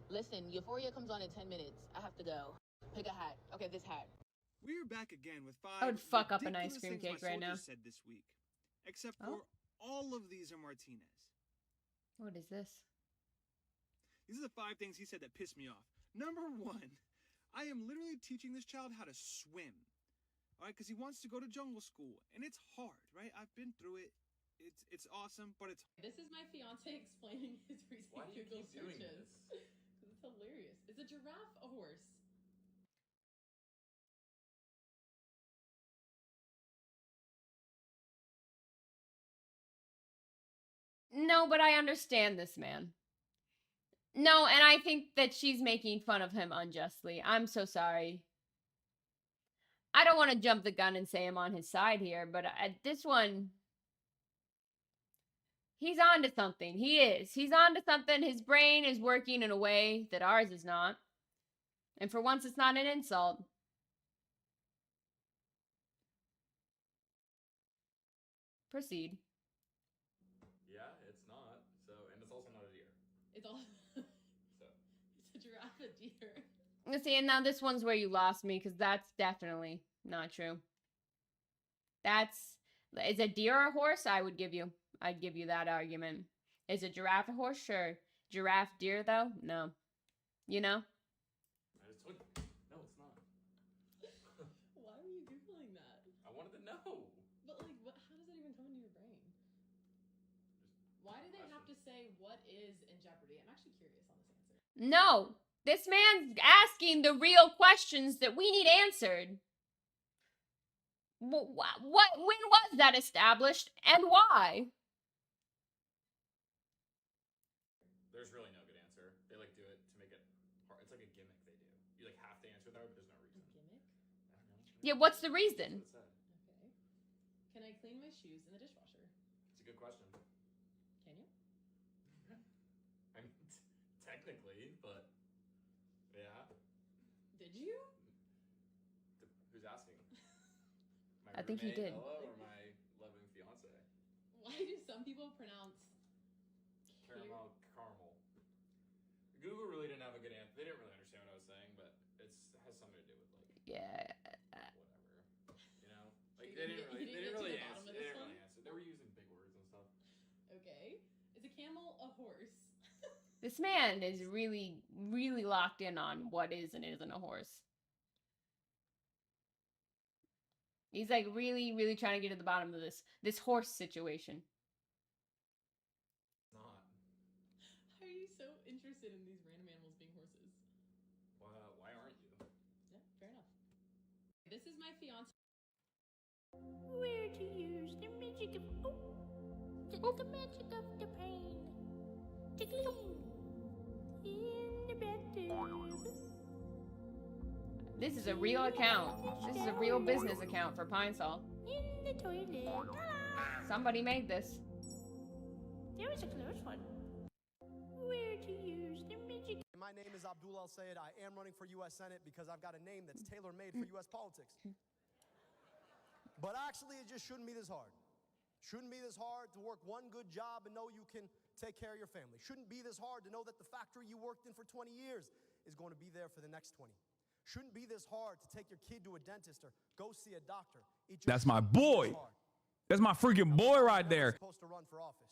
Listen, Euphoria comes on in 10 minutes. I have to go. Pick a hat. Okay, this hat. We're back again with 5 I would fuck up an ice ridiculous cream things cake my right now. soldiers said this week. Except for all of these are Martinez. What is this? These are the 5 things he said that pissed me off. Number 1, I am literally teaching this child how to swim. All right, because he wants to go to jungle school, and it's hard, right? I've been through it. It's awesome, but it's. This is my fiance explaining his recent Why do you Google keep doing searches. Because it's hilarious. Is a giraffe a horse? No, but I understand this man. No, and I think that she's making fun of him unjustly. I'm so sorry. I don't want to jump the gun and say I'm on his side here, but this one, he's on to something. He is. He's on to something. His brain is working in a way that ours is not. And for once, it's not an insult. Proceed. Yeah, it's not. So, and it's also not a deer. It's all. So. It's a giraffe, a deer. See, and now this one's where you lost me, because that's definitely not true. Is a deer a horse? I'd give you that argument. Is a giraffe a horse? Sure. Giraffe, deer, though? No. You know? I just told you. No, it's not. Why were you Googling that? I wanted to know. But, like, how does that even come into your brain? Why do they have to say what is in jeopardy? I'm actually curious on this answer. No. This man's asking the real questions that we need answered. When was that established and why? There's really no good answer. They like do it to make it hard. It's like a gimmick they do. You like have to answer that, but there's no reason. Gimmick? I don't know. Yeah, what's the reason? That's what it said. Okay. Can I clean my shoes in the dishwasher? It's a good question. Can you? I mean, technically, but yeah. Did you? Who's asking? I think he did. Hello, or my loving fiance? Why do some people pronounce caramel? Google really didn't have a good answer. They didn't really understand what I was saying, but it has something to do with like whatever. You know, like they didn't really answer. They were using big words and stuff. Okay, is a camel a horse? This man is really, really locked in on what is and isn't a horse. He's like really, really trying to get to the bottom of this horse situation. It's not. How are you so interested in these random animals being horses? Why aren't you? Yeah, fair enough. This is my fiance. Where to use the magic of the magic of the brain to clean in the bathtub. This is a real account. This is a real business account for Pine Sol. In the toilet. Somebody made this. There was a close one. Where to use the magic. My name is Abdul Al Sayed. I am running for U.S. Senate because I've got a name that's tailor-made for U.S. politics. But actually, it just shouldn't be this hard. Shouldn't be this hard to work one good job and know you can take care of your family. Shouldn't be this hard to know that the factory you worked in for 20 years is going to be there for the next 20. Shouldn't be this hard to take your kid to a dentist or go see a doctor. That's my boy. That's my freaking boy right there. Supposed to run for office.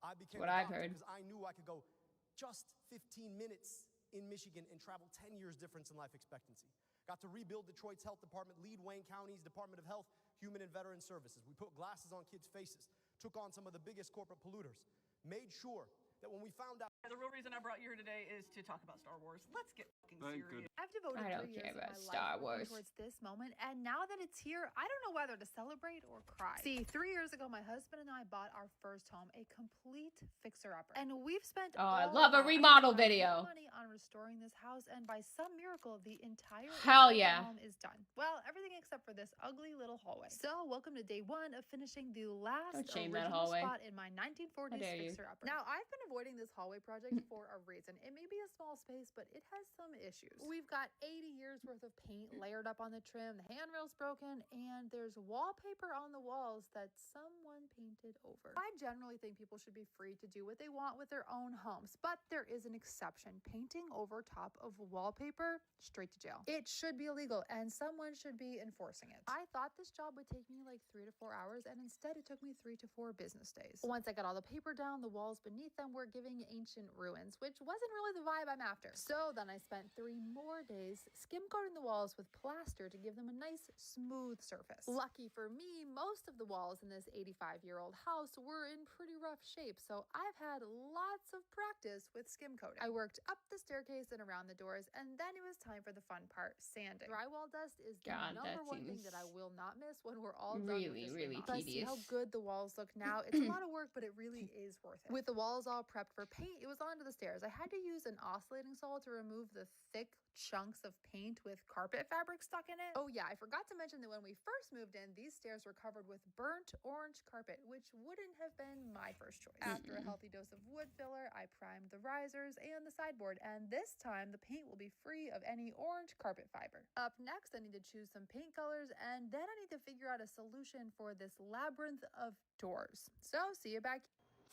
I became what a I've doctor heard because I knew I could go just 15 minutes in Michigan and travel 10 years difference in life expectancy. Got to rebuild Detroit's health department, lead Wayne County's Department of Health, Human and Veteran Services. We put glasses on kids' faces, took on some of the biggest corporate polluters, made sure that when we found out. The real reason I brought you here today is to talk about Star Wars. Let's get fucking serious. I've devoted I don't 3 care years about of my Star life working Wars. towards this moment, and now that it's here, I don't know whether to celebrate or cry. See, 3 years ago, my husband and I bought our first home, a complete fixer-upper, and we've spent I all love a our remodel time and video. money on restoring this house, and by some miracle, the entire Hell inside of the yeah. home is done. Well, everything except for this ugly little hallway. So, welcome to day one of finishing the last Don't shame that original hallway. spot in my 1940s dare you. fixer-upper. Now, I've been avoiding this hallway project for a reason. It may be a small space, but it has some issues. We've got 80 years worth of paint layered up on the trim, the handrail's broken, and there's wallpaper on the walls that someone painted over. I generally think people should be free to do what they want with their own homes, but there is an exception. Painting over top of wallpaper, straight to jail. It should be illegal, and someone should be enforcing it. I thought this job would take me like 3 to 4 hours, and instead it took me 3 to 4 business days. Once I got all the paper down, the walls beneath them were giving ancient ruins, which wasn't really the vibe I'm after. So then I spent 3 more days skim coating the walls with plaster to give them a nice smooth surface. Lucky for me, most of the walls in this 85-year-old house were in pretty rough shape, so I've had lots of practice with skim coating. I worked up the stairs staircase and around the doors, and then it was time for the fun part, sanding. Drywall dust is the God, number that one thing seems that I will not miss when we're all done with really, this really remodel. But see how tedious. good the walls look now. It's a lot of work, but it really is worth it. With the walls all prepped for paint, it was onto the stairs. I had to use an oscillating saw to remove the thick chunks of paint with carpet fabric stuck in it. Oh yeah, I forgot to mention that when we first moved in, these stairs were covered with burnt orange carpet, which wouldn't have been my first choice. After a healthy dose of wood filler, I primed the risers and the sideboard, and this time the paint will be free of any orange carpet fiber. Up next, I need to choose some paint colors, and then I need to figure out a solution for this labyrinth of doors. So, see you back.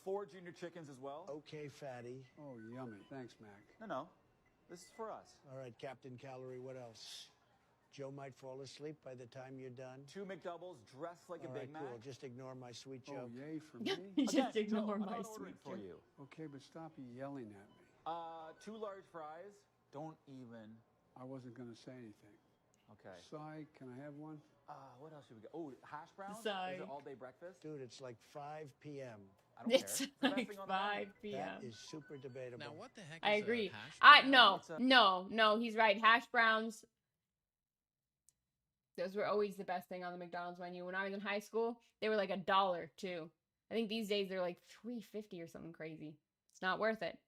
4 junior chickens as well. Okay, fatty. Oh, yummy. Thanks, Mac. No. This is for us. All right, Captain Calorie, what else? Joe might fall asleep by the time you're done. 2 McDoubles dressed like All a Big right, cool. Mac. Just ignore my sweet Oh, Joe. yay for me? Just ignore Joe, my I'm not ordering sweet for Joe. you. Okay, but stop yelling at me. 2 large fries. Don't even. I wasn't going to say anything. Okay. Sai, can I have one? What else should we get? Oh, hash browns? Psych. Is it all day breakfast? Dude, it's like 5 p.m. I don't It's care. the best like thing on the 5 menu. p.m. That is super debatable. Now, what the heck I is agree. a hash brown? No, he's right. Hash browns. Those were always the best thing on the McDonald's menu. When I was in high school, they were like $1 too. I think these days they're like $3.50 or something crazy. It's not worth it.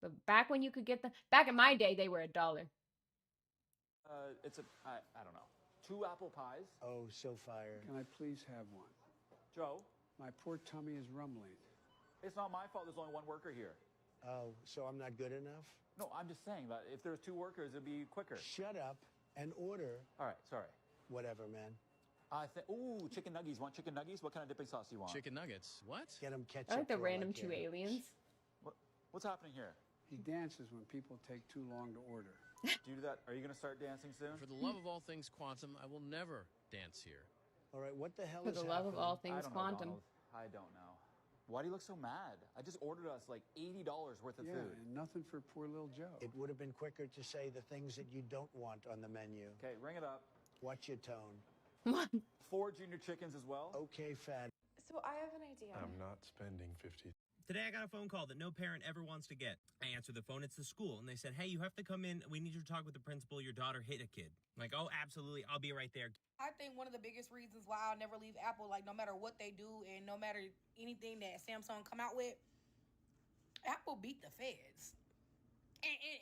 But back when you could get them, back in my day, they were $1. It's I don't know. 2 apple pies. Oh, so fire. Can I please have one? Joe, My poor tummy is rumbling. it's not my fault there's only 1 worker here. Oh, so I'm not good enough? No, I'm just saying that if there's 2 workers, it'd be quicker. Shut up and order. All right, sorry. Whatever, man. Ooh, chicken nuggies. Want chicken nuggies? What kind of dipping sauce do you want? Chicken nuggets. What? Get them ketchup. I like the for all random I 2 care. aliens. What's happening here? He dances when people take too long to order. Do you do that? Are you going to start dancing soon? For the love of all things quantum, I will never dance here. All right, what the hell For is the love of all I things don't quantum. know, Donald. I don't know. Why do you look so mad? I just ordered us like $80 worth of Yeah, food. and nothing for poor little Joe. It would have been quicker to say the things that you don't want on the menu. Okay, ring it up. Watch your tone. 4 junior chickens as well. Okay, fat. So I have an idea. I'm not spending 50. Today I got a phone call that no parent ever wants to get. I answered the phone, it's the school, and they said, hey, you have to come in. We need you to talk with the principal. Your daughter hit a kid. I'm like, oh, absolutely. I'll be right there. I think one of the biggest reasons why I'll never leave Apple, like no matter what they do and no matter anything that Samsung come out with, Apple beat the feds.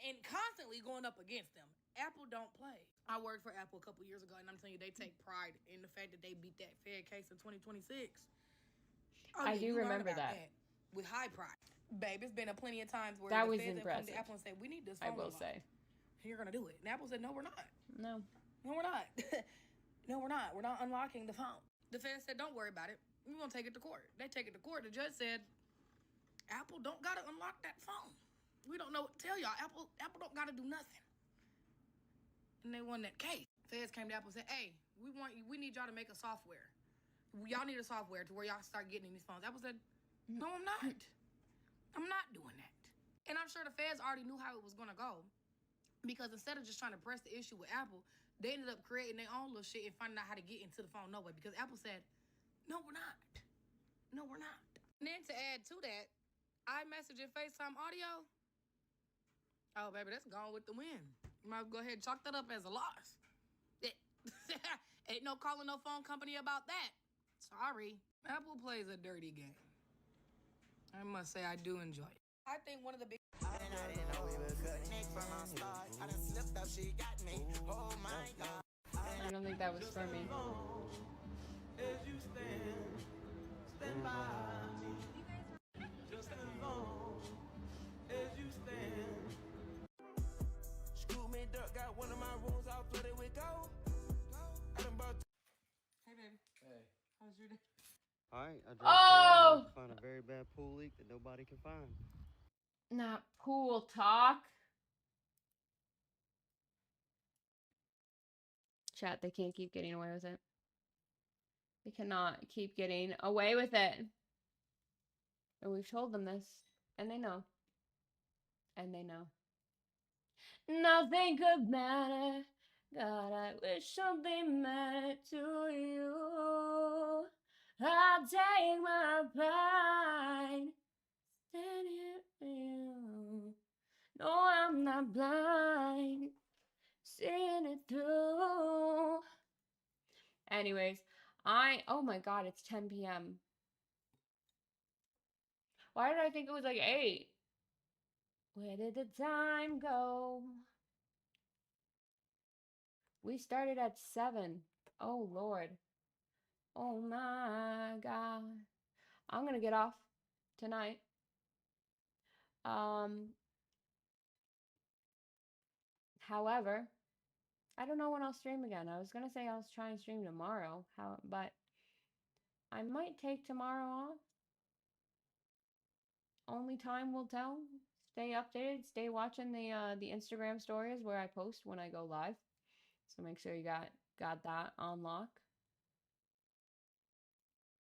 And constantly going up against them. Apple don't play. I worked for Apple a couple years ago, and I'm telling you, they take pride in the fact that they beat that Fed case in 2026. I do you learn remember about that. with high pride. Babe, it's been a plenty of times where That the was feds have come to impressive. Apple and said, we need this I phone will unlocked. say. You're going to do it. And Apple said, no, we're not. No. No, we're not. No, we're not. We're not unlocking the phone. The feds said, don't worry about it. We're going to take it to court. They take it to court. The judge said, Apple don't got to unlock that phone. We don't know what to tell y'all. Apple don't got to do nothing. And they won that case. Feds came to Apple and said, hey, we need y'all to make a software. Y'all need a software to where y'all start getting in these phones. Apple said, no, I'm not. I'm not doing that. And I'm sure the feds already knew how it was going to go. Because instead of just trying to press the issue with Apple, they ended up creating their own little shit and finding out how to get into the phone no way. Because Apple said, no, we're not. No, we're not. And then to add to that, iMessage and FaceTime audio. Oh, baby, that's gone with the wind. You might go ahead and chalk that up as a loss. Ain't no calling no phone company about that. Sorry. Apple plays a dirty game. I must say I do enjoy it. I think one of the big... I don't think that was for me. Got one of my rooms all flooded with gold. Hey, baby. Hey. How's your day? All right, I dropped Oh! found a very bad pool leak that nobody can find. Not pool talk. Chat, they can't keep getting away with it. They cannot keep getting away with it. And we've told them this. And they know. And they know. Nothing could matter. God, I wish something mattered to you. I'll take my pride. Stand here for you. No, I'm I'm not blind, seeing it through. Anyways, oh my god, it's 10 p.m. Why did I think it was like 8? Where did the time go? We started at 7. Oh Lord. Oh my god. I'm gonna get off tonight. However, I don't know when I'll stream again. I was gonna say I'll try and stream tomorrow, but I might take tomorrow off. Only time will tell. Stay updated. Stay watching the Instagram stories where I post when I go live. So make sure you got that on lock.